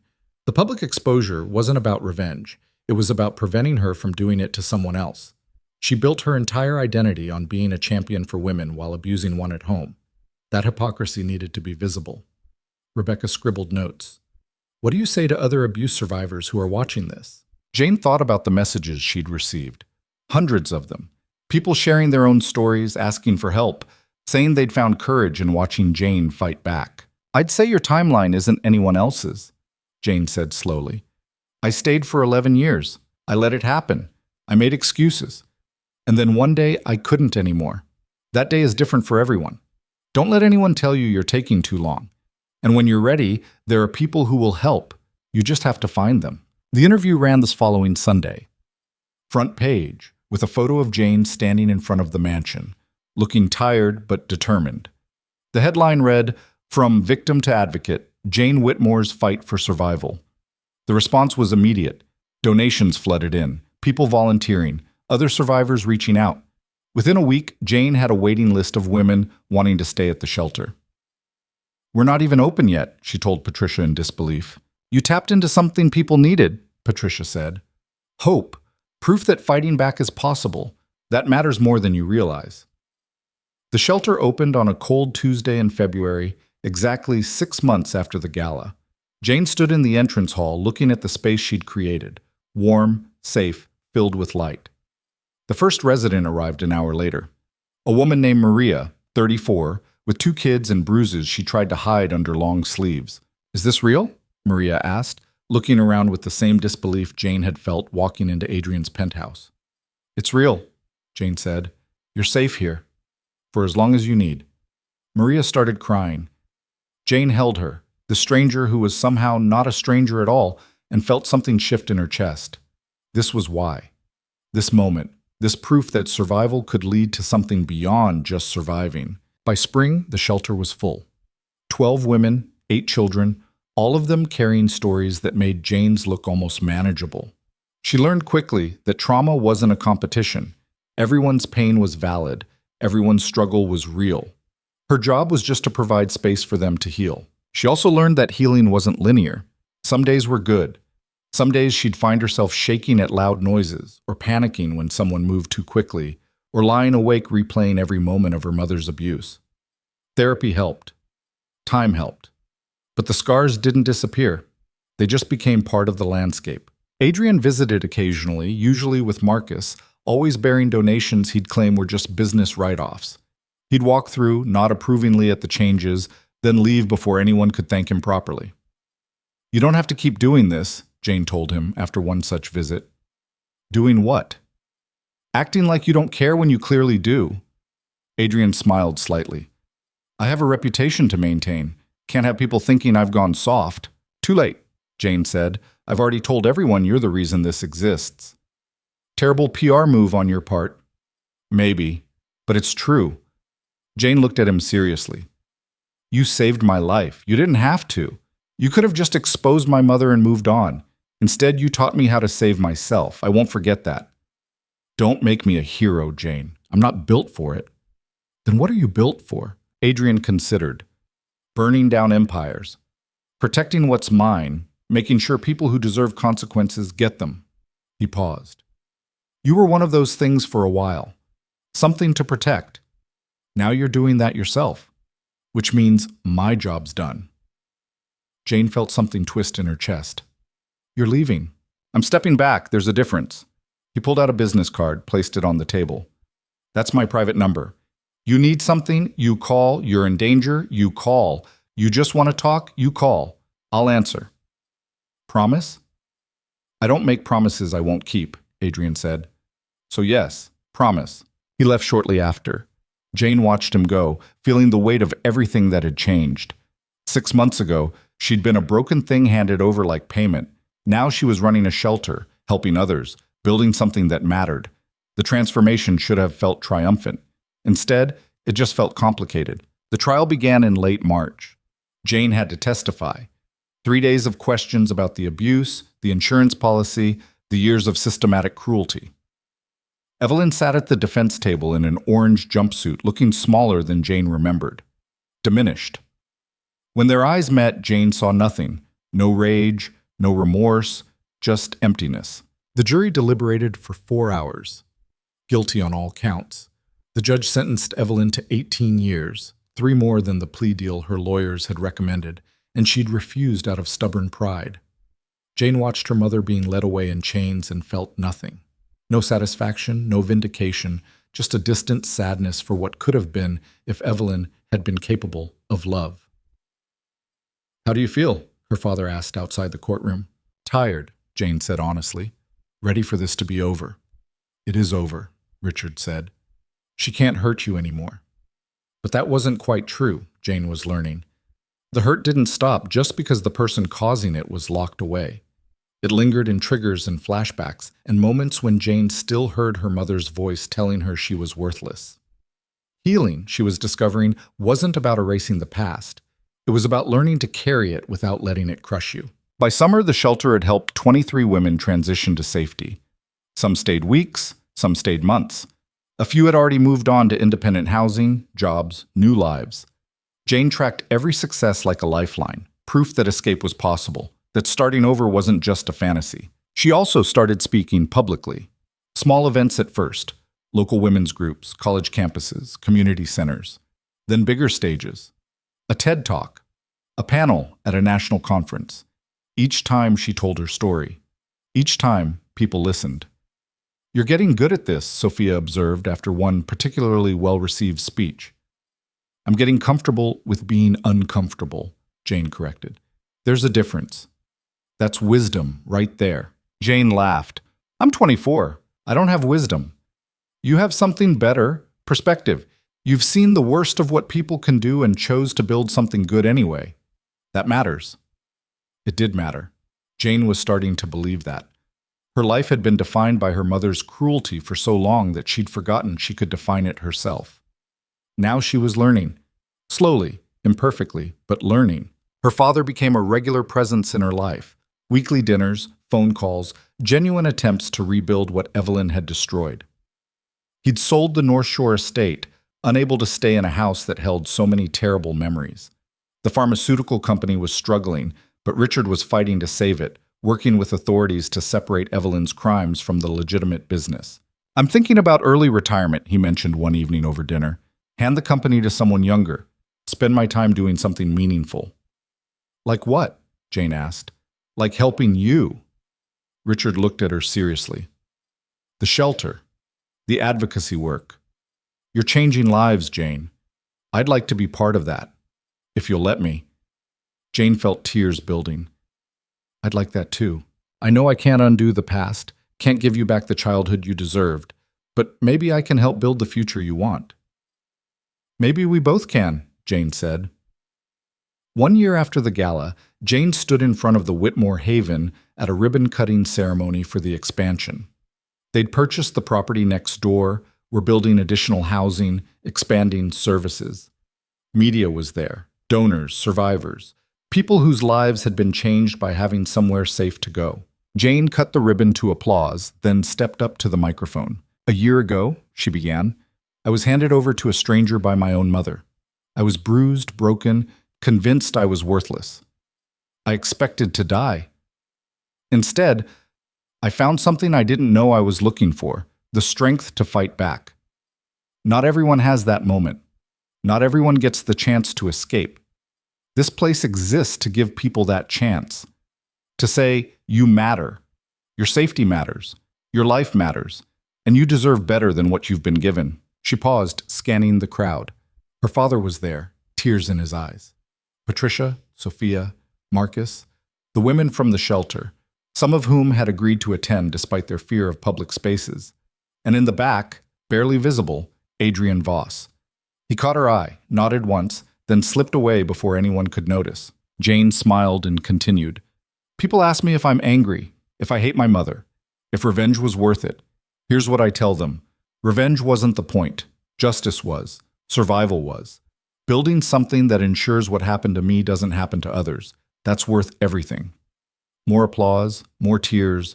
The public exposure wasn't about revenge. It was about preventing her from doing it to someone else. She built her entire identity on being a champion for women while abusing one at home. That hypocrisy needed to be visible." Rebecca scribbled notes. "What do you say to other abuse survivors who are watching this?" Jane thought about the messages she'd received. Hundreds of them. People sharing their own stories, asking for help, saying they'd found courage in watching Jane fight back. "I'd say your timeline isn't anyone else's," Jane said slowly. "I stayed for 11 years. I let it happen. I made excuses. And then one day I couldn't anymore. That day is different for everyone. Don't let anyone tell you you're taking too long. And when you're ready, there are people who will help. You just have to find them." The interview ran this following Sunday. Front page, with a photo of Jane standing in front of the mansion, looking tired but determined. The headline read, "From Victim to Advocate, Jane Whitmore's Fight for Survival." The response was immediate. Donations flooded in, people volunteering, other survivors reaching out. Within a week, Jane had a waiting list of women wanting to stay at the shelter. "We're not even open yet," she told Patricia in disbelief. "You tapped into something people needed," Patricia said. "Hope. Proof that fighting back is possible. That matters more than you realize." The shelter opened on a cold Tuesday in February, exactly 6 months after the gala. Jane stood in the entrance hall looking at the space she'd created, warm, safe, filled with light. The first resident arrived an hour later. A woman named Maria, 34, with 2 kids and bruises she tried to hide under long sleeves. "Is this real?" Maria asked, looking around with the same disbelief Jane had felt walking into Adrian's penthouse. "It's real," Jane said. "You're safe here. For as long as you need." Maria started crying. Jane held her, the stranger who was somehow not a stranger at all, and felt something shift in her chest. This was why. This moment, this proof that survival could lead to something beyond just surviving. By spring, the shelter was full. 12 women, 8 children, all of them carrying stories that made Jane's look almost manageable. She learned quickly that trauma wasn't a competition. Everyone's pain was valid. Everyone's struggle was real. Her job was just to provide space for them to heal. She also learned that healing wasn't linear. Some days were good. Some days she'd find herself shaking at loud noises, or panicking when someone moved too quickly, or lying awake replaying every moment of her mother's abuse. Therapy helped. Time helped. But the scars didn't disappear. They just became part of the landscape. Adrian visited occasionally, usually with Marcus, always bearing donations he'd claim were just business write-offs. He'd walk through, nod approvingly at the changes, then leave before anyone could thank him properly. "You don't have to keep doing this," Jane told him after one such visit. "Doing what?" "Acting like you don't care when you clearly do." Adrian smiled slightly. "I have a reputation to maintain. Can't have people thinking I've gone soft." "Too late," Jane said. "I've already told everyone you're the reason this exists." "Terrible PR move on your part." "Maybe, but it's true." Jane looked at him seriously. "You saved my life. You didn't have to. You could have just exposed my mother and moved on. Instead, you taught me how to save myself. I won't forget that." "Don't make me a hero, Jane. I'm not built for it." "Then what are you built for?" Adrian considered. "Burning down empires. Protecting what's mine. Making sure people who deserve consequences get them." He paused. "You were one of those things for a while. Something to protect. Now you're doing that yourself. Which means my job's done." Jane felt something twist in her chest. "You're leaving." "I'm stepping back. There's a difference." He pulled out a business card, placed it on the table. "That's my private number. You need something, you call. You're in danger, you call. You just want to talk, you call. I'll answer." "Promise?" "I don't make promises I won't keep," Adrian said. "So yes, promise." He left shortly after. Jane watched him go, feeling the weight of everything that had changed. 6 months ago, she'd been a broken thing handed over like payment. Now she was running a shelter, helping others, building something that mattered. The transformation should have felt triumphant. Instead, it just felt complicated. The trial began in late March. Jane had to testify. 3 days of questions about the abuse, the insurance policy, the years of systematic cruelty. Evelyn sat at the defense table in an orange jumpsuit, looking smaller than Jane remembered. Diminished. When their eyes met, Jane saw nothing. No rage, no remorse, just emptiness. The jury deliberated for 4 hours. Guilty on all counts. The judge sentenced Evelyn to 18 years, 3 more than the plea deal her lawyers had recommended, and she'd refused out of stubborn pride. Jane watched her mother being led away in chains and felt nothing. No satisfaction, no vindication, just a distant sadness for what could have been if Evelyn had been capable of love. "How do you feel?" her father asked outside the courtroom. "Tired," Jane said honestly. "Ready for this to be over." "It is over," Richard said. "She can't hurt you anymore." But that wasn't quite true, Jane was learning. The hurt didn't stop just because the person causing it was locked away. It lingered in triggers and flashbacks, and moments when Jane still heard her mother's voice telling her she was worthless. Healing, she was discovering, wasn't about erasing the past. It was about learning to carry it without letting it crush you. By summer, the shelter had helped 23 women transition to safety. Some stayed weeks, some stayed months. A few had already moved on to independent housing, jobs, new lives. Jane tracked every success like a lifeline, proof that escape was possible, that starting over wasn't just a fantasy. She also started speaking publicly. Small events at first, local women's groups, college campuses, community centers. Then bigger stages. A TED Talk. A panel at a national conference. Each time she told her story. Each time people listened. "You're getting good at this," Sophia observed after one particularly well-received speech. "I'm getting comfortable with being uncomfortable," Jane corrected. "There's a difference. That's wisdom right there." Jane laughed. "I'm 24. I don't have wisdom. You have something better, perspective. You've seen the worst of what people can do and chose to build something good anyway. That matters." It did matter. Jane was starting to believe that. Her life had been defined by her mother's cruelty for so long that she'd forgotten she could define it herself. Now she was learning. Slowly, imperfectly, but learning. Her father became a regular presence in her life. Weekly dinners, phone calls, genuine attempts to rebuild what Evelyn had destroyed. He'd sold the North Shore estate, unable to stay in a house that held so many terrible memories. The pharmaceutical company was struggling, but Richard was fighting to save it, working with authorities to separate Evelyn's crimes from the legitimate business. "I'm thinking about early retirement," he mentioned one evening over dinner. "Hand the company to someone younger. Spend my time doing something meaningful." "Like what?" Jane asked. "Like helping you." Richard looked at her seriously. "The shelter. The advocacy work. You're changing lives, Jane. I'd like to be part of that, if you'll let me." Jane felt tears building. "I'd like that too. I know I can't undo the past, can't give you back the childhood you deserved, but maybe I can help build the future you want." "Maybe we both can," Jane said. 1 year after the gala, Jane stood in front of the Whitmore Haven at a ribbon-cutting ceremony for the expansion. They'd purchased the property next door, were building additional housing, expanding services. Media was there, donors, survivors, people whose lives had been changed by having somewhere safe to go. Jane cut the ribbon to applause, then stepped up to the microphone. "A year ago," she began, "I was handed over to a stranger by my own mother. I was bruised, broken, convinced I was worthless. I expected to die. Instead, I found something I didn't know I was looking for, the strength to fight back. Not everyone has that moment. Not everyone gets the chance to escape. This place exists to give people that chance. To say, you matter. Your safety matters. Your life matters. And you deserve better than what you've been given." She paused, scanning the crowd. Her father was there, tears in his eyes. Patricia, Sophia, Marcus, the women from the shelter, some of whom had agreed to attend despite their fear of public spaces. And in the back, barely visible, Adrian Voss. He caught her eye, nodded once, then slipped away before anyone could notice. Jane smiled and continued. "People ask me if I'm angry, if I hate my mother, if revenge was worth it. Here's what I tell them. Revenge wasn't the point. Justice was. Survival was. Building something that ensures what happened to me doesn't happen to others. That's worth everything." More applause, more tears,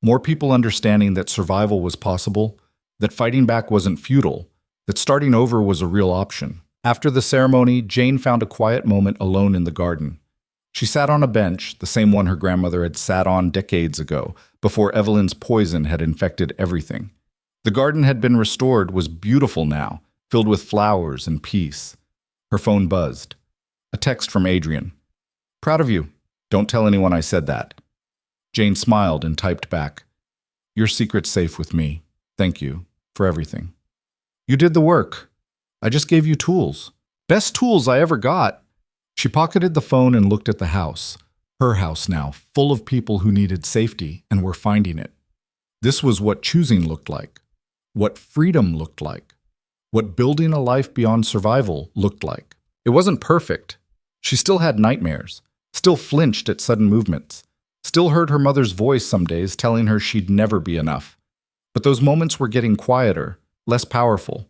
more people understanding that survival was possible, that fighting back wasn't futile, that starting over was a real option. After the ceremony, Jane found a quiet moment alone in the garden. She sat on a bench, the same one her grandmother had sat on decades ago, before Evelyn's poison had infected everything. The garden had been restored, was beautiful now, filled with flowers and peace. Her phone buzzed. A text from Adrian. "Proud of you. Don't tell anyone I said that." Jane smiled and typed back. "Your secret's safe with me. Thank you for everything. You did the work. I just gave you tools. Best tools I ever got." She pocketed the phone and looked at the house. Her house now, full of people who needed safety and were finding it. This was what choosing looked like. What freedom looked like. What building a life beyond survival looked like. It wasn't perfect. She still had nightmares. Still flinched at sudden movements. Still heard her mother's voice some days telling her she'd never be enough. But those moments were getting quieter, less powerful.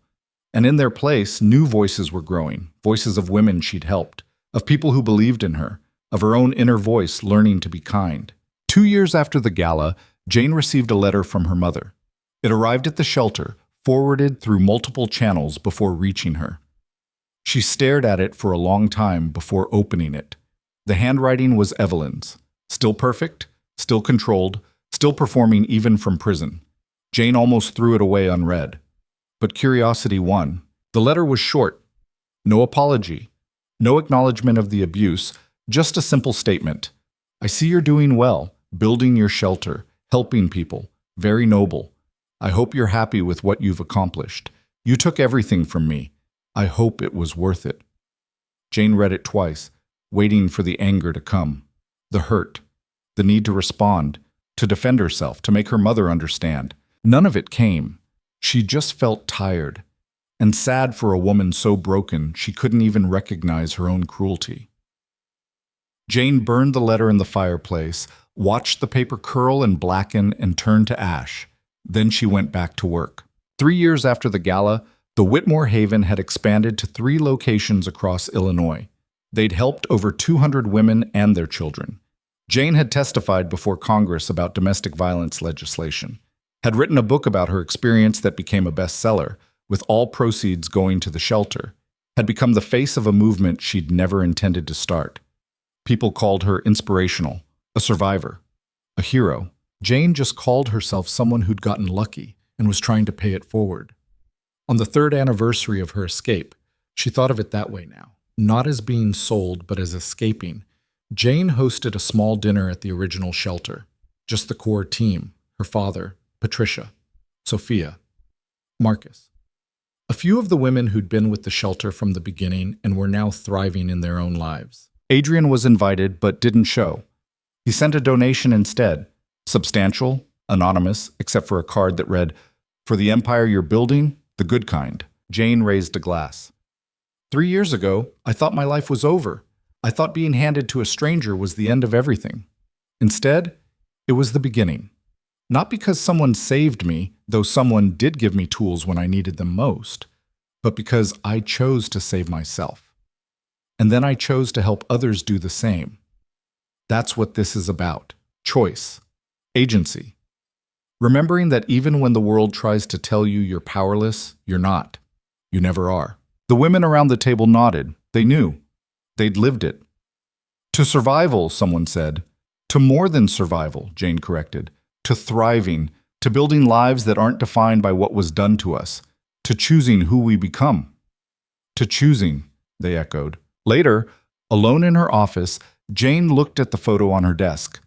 And in their place, new voices were growing, voices of women she'd helped, of people who believed in her, of her own inner voice learning to be kind. 2 years after the gala, Jane received a letter from her mother. It arrived at the shelter, forwarded through multiple channels before reaching her. She stared at it for a long time before opening it. The handwriting was Evelyn's. Still perfect, still controlled, still performing even from prison. Jane almost threw it away unread. But curiosity won. The letter was short. No apology. No acknowledgement of the abuse. Just a simple statement. "I see you're doing well, building your shelter, helping people. Very noble. I hope you're happy with what you've accomplished. You took everything from me. I hope it was worth it." Jane read it twice, waiting for the anger to come. The hurt. The need to respond. To defend herself. To make her mother understand. None of it came. She just felt tired. And sad for a woman so broken she couldn't even recognize her own cruelty. Jane burned the letter in the fireplace, watched the paper curl and blacken and turn to ash. Then she went back to work. 3 years after the gala, the Whitmore Haven had expanded to 3 locations across Illinois. They'd helped over 200 women and their children. Jane had testified before Congress about domestic violence legislation, had written a book about her experience that became a bestseller, with all proceeds going to the shelter, had become the face of a movement she'd never intended to start. People called her inspirational, a survivor, a hero. Jane just called herself someone who'd gotten lucky and was trying to pay it forward. On the 3rd anniversary of her escape, she thought of it that way now, not as being sold, but as escaping. Jane hosted a small dinner at the original shelter, just the core team, her father, Patricia, Sophia, Marcus. A few of the women who'd been with the shelter from the beginning and were now thriving in their own lives. Adrian was invited but didn't show. He sent a donation instead, substantial, anonymous, except for a card that read, "For the empire you're building, the good kind." Jane raised a glass. 3 years ago, I thought my life was over. I thought being handed to a stranger was the end of everything. Instead, it was the beginning. Not because someone saved me, though someone did give me tools when I needed them most, but because I chose to save myself. And then I chose to help others do the same. That's what this is about. Choice. Agency. Remembering that even when the world tries to tell you you're powerless, you're not. You never are. The women around the table nodded. They knew. They'd lived it. To survival, someone said. To more than survival, Jane corrected. To thriving, to building lives that aren't defined by what was done to us, to choosing who we become. To choosing, they echoed. Later, alone in her office, Jane looked at the photo on her desk.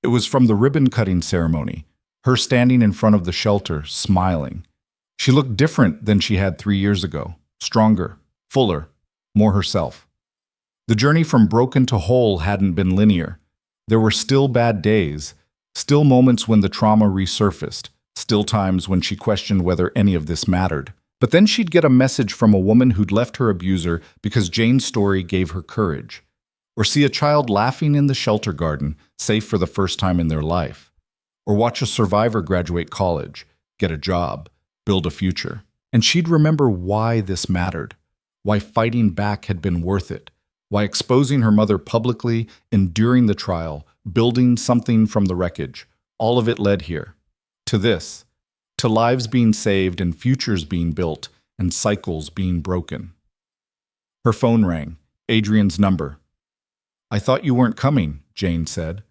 It was from the ribbon-cutting ceremony, her standing in front of the shelter, smiling. She looked different than she had 3 years ago, stronger, fuller, more herself. The journey from broken to whole hadn't been linear. There were still bad days, still moments when the trauma resurfaced, still times when she questioned whether any of this mattered. But then she'd get a message from a woman who'd left her abuser because Jane's story gave her courage. Or see a child laughing in the shelter garden, safe for the first time in their life. Or watch a survivor graduate college, get a job, build a future. And she'd remember why this mattered, why fighting back had been worth it, why exposing her mother publicly, enduring the trial, building something from the wreckage, all of it led here. To this. To lives being saved and futures being built and cycles being broken. Her phone rang, Adrian's number. "I thought you weren't coming," Jane said.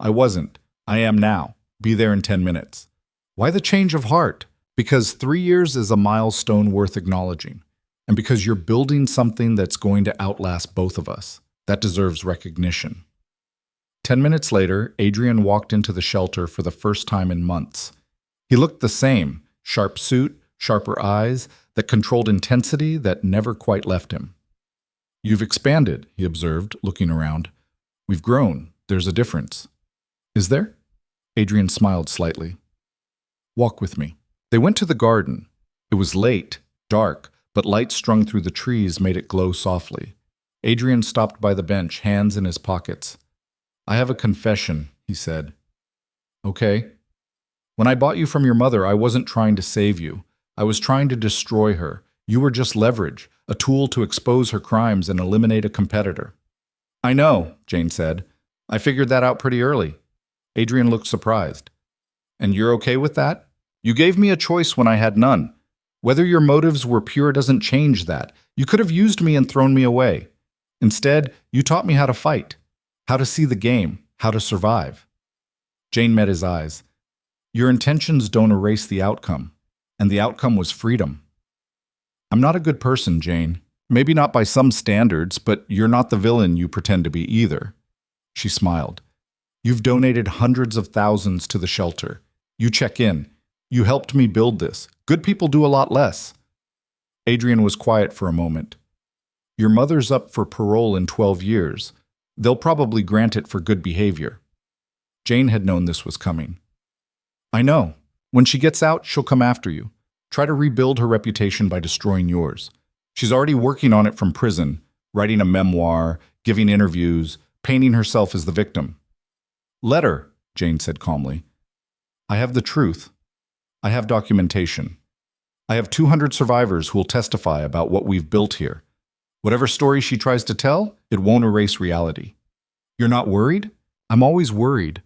"I wasn't. I am now. Be there in 10 minutes. Why the change of heart? Because 3 years is a milestone worth acknowledging. And because you're building something that's going to outlast both of us. That deserves recognition." 10 minutes later, Adrian walked into the shelter for the first time in months. He looked the same, sharp suit, sharper eyes, that controlled intensity that never quite left him. "You've expanded," he observed, looking around. "We've grown. There's a difference." "Is there?" Adrian smiled slightly. "Walk with me." They went to the garden. It was late, dark, but light strung through the trees made it glow softly. Adrian stopped by the bench, hands in his pockets. "I have a confession," he said. "Okay." "When I bought you from your mother, I wasn't trying to save you. I was trying to destroy her. You were just leverage, a tool to expose her crimes and eliminate a competitor." "I know," Jane said. "I figured that out pretty early." Adrian looked surprised. "And you're okay with that? You gave me a choice when I had none. Whether your motives were pure doesn't change that. You could have used me and thrown me away. Instead, you taught me how to fight, how to see the game, how to survive." Jane met his eyes. "Your intentions don't erase the outcome, and the outcome was freedom." "I'm not a good person, Jane. Maybe not by some standards, but you're not the villain you pretend to be either." She smiled. "You've donated hundreds of thousands to the shelter. You check in. You helped me build this. Good people do a lot less." Adrian was quiet for a moment. "Your mother's up for parole in 12 years. They'll probably grant it for good behavior." Jane had known this was coming. "I know. When she gets out, she'll come after you. Try to rebuild her reputation by destroying yours. She's already working on it from prison, writing a memoir, giving interviews, painting herself as the victim." "Let her," Jane said calmly. "I have the truth. I have documentation. I have 200 survivors who will testify about what we've built here. Whatever story she tries to tell, it won't erase reality." "You're not worried?" I'm always worried,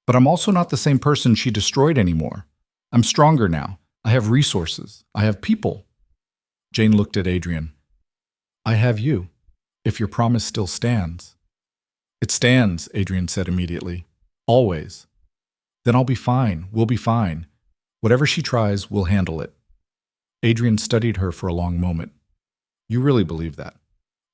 but I'm also not the same person she destroyed anymore. I'm stronger now. I have resources. I have people. Jane looked at Adrian. I have you, if your promise still stands. It stands, Adrian said immediately. Always. Then I'll be fine. We'll be fine. Whatever she tries, we'll handle it. Adrian studied her for a long moment. You really believe that?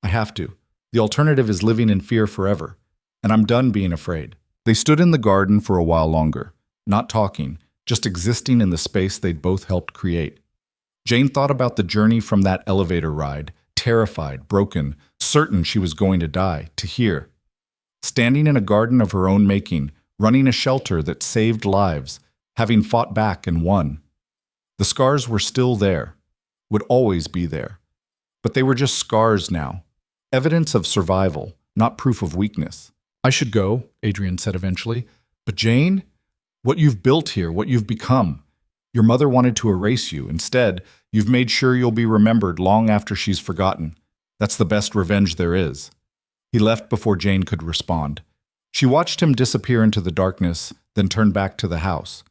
I have to. The alternative is living in fear forever, and I'm done being afraid. They stood in the garden for a while longer, not talking, just existing in the space they'd both helped create. Jane thought about the journey from that elevator ride, terrified, broken, certain she was going to die, to here. Standing in a garden of her own making, running a shelter that saved lives, having fought back and won. The scars were still there, would always be there. But they were just scars now, evidence of survival, not proof of weakness. I should go, Adrian said eventually. But Jane, what you've built here, what you've become. Your mother wanted to erase you. Instead, you've made sure you'll be remembered long after she's forgotten. That's the best revenge there is. He left before Jane could respond. She watched him disappear into the darkness, then turned back to the house.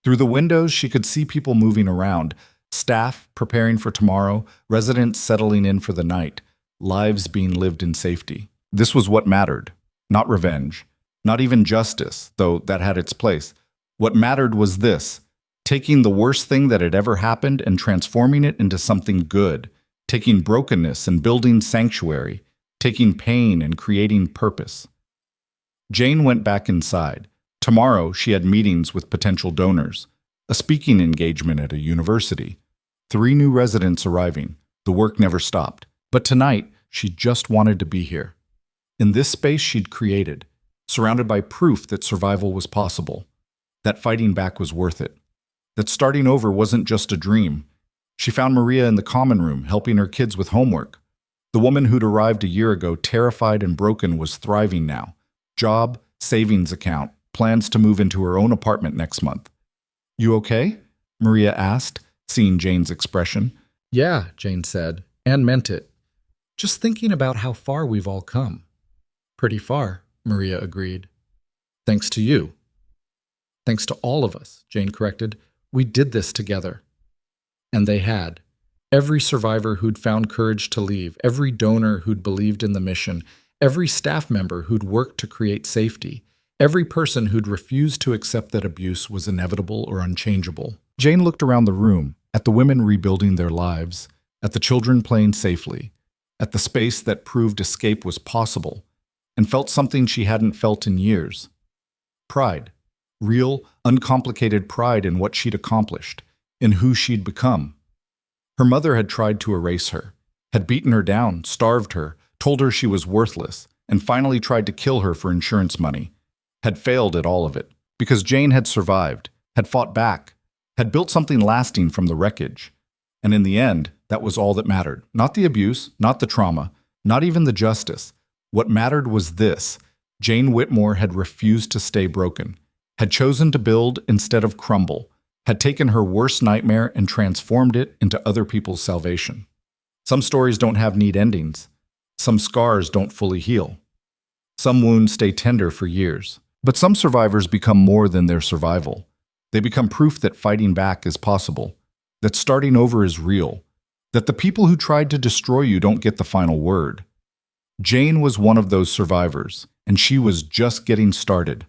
Through the windows, she could see people moving around, staff preparing for tomorrow, residents settling in for the night, lives being lived in safety. This was what mattered, not revenge, not even justice, though that had its place. What mattered was this, taking the worst thing that had ever happened and transforming it into something good, taking brokenness and building sanctuary, taking pain and creating purpose. Jane went back inside. Tomorrow, she had meetings with potential donors, a speaking engagement at a university, 3 new residents arriving. The work never stopped. But tonight, she just wanted to be here. In this space she'd created, surrounded by proof that survival was possible, that fighting back was worth it, that starting over wasn't just a dream. She found Maria in the common room, helping her kids with homework. The woman who'd arrived a year ago, terrified and broken, was thriving now. Job, savings account, plans to move into her own apartment next month. You okay? Maria asked, seeing Jane's expression. Yeah, Jane said, and meant it. Just thinking about how far we've all come. Pretty far, Maria agreed. Thanks to you. Thanks to all of us, Jane corrected. We did this together. And they had. Every survivor who'd found courage to leave, every donor who'd believed in the mission, every staff member who'd worked to create safety, every person who'd refused to accept that abuse was inevitable or unchangeable. Jane looked around the room, at the women rebuilding their lives, at the children playing safely, at the space that proved escape was possible, and felt something she hadn't felt in years. Pride. Real, uncomplicated pride in what she'd accomplished, in who she'd become. Her mother had tried to erase her, had beaten her down, starved her, told her she was worthless, and finally tried to kill her for insurance money. Had failed at all of it, because Jane had survived, had fought back, had built something lasting from the wreckage. And in the end, that was all that mattered. Not the abuse, not the trauma, not even the justice. What mattered was this. Jane Whitmore had refused to stay broken, had chosen to build instead of crumble, had taken her worst nightmare and transformed it into other people's salvation. Some stories don't have neat endings. Some scars don't fully heal. Some wounds stay tender for years. But some survivors become more than their survival. They become proof that fighting back is possible, that starting over is real, that the people who tried to destroy you don't get the final word. Jane was one of those survivors, and she was just getting started.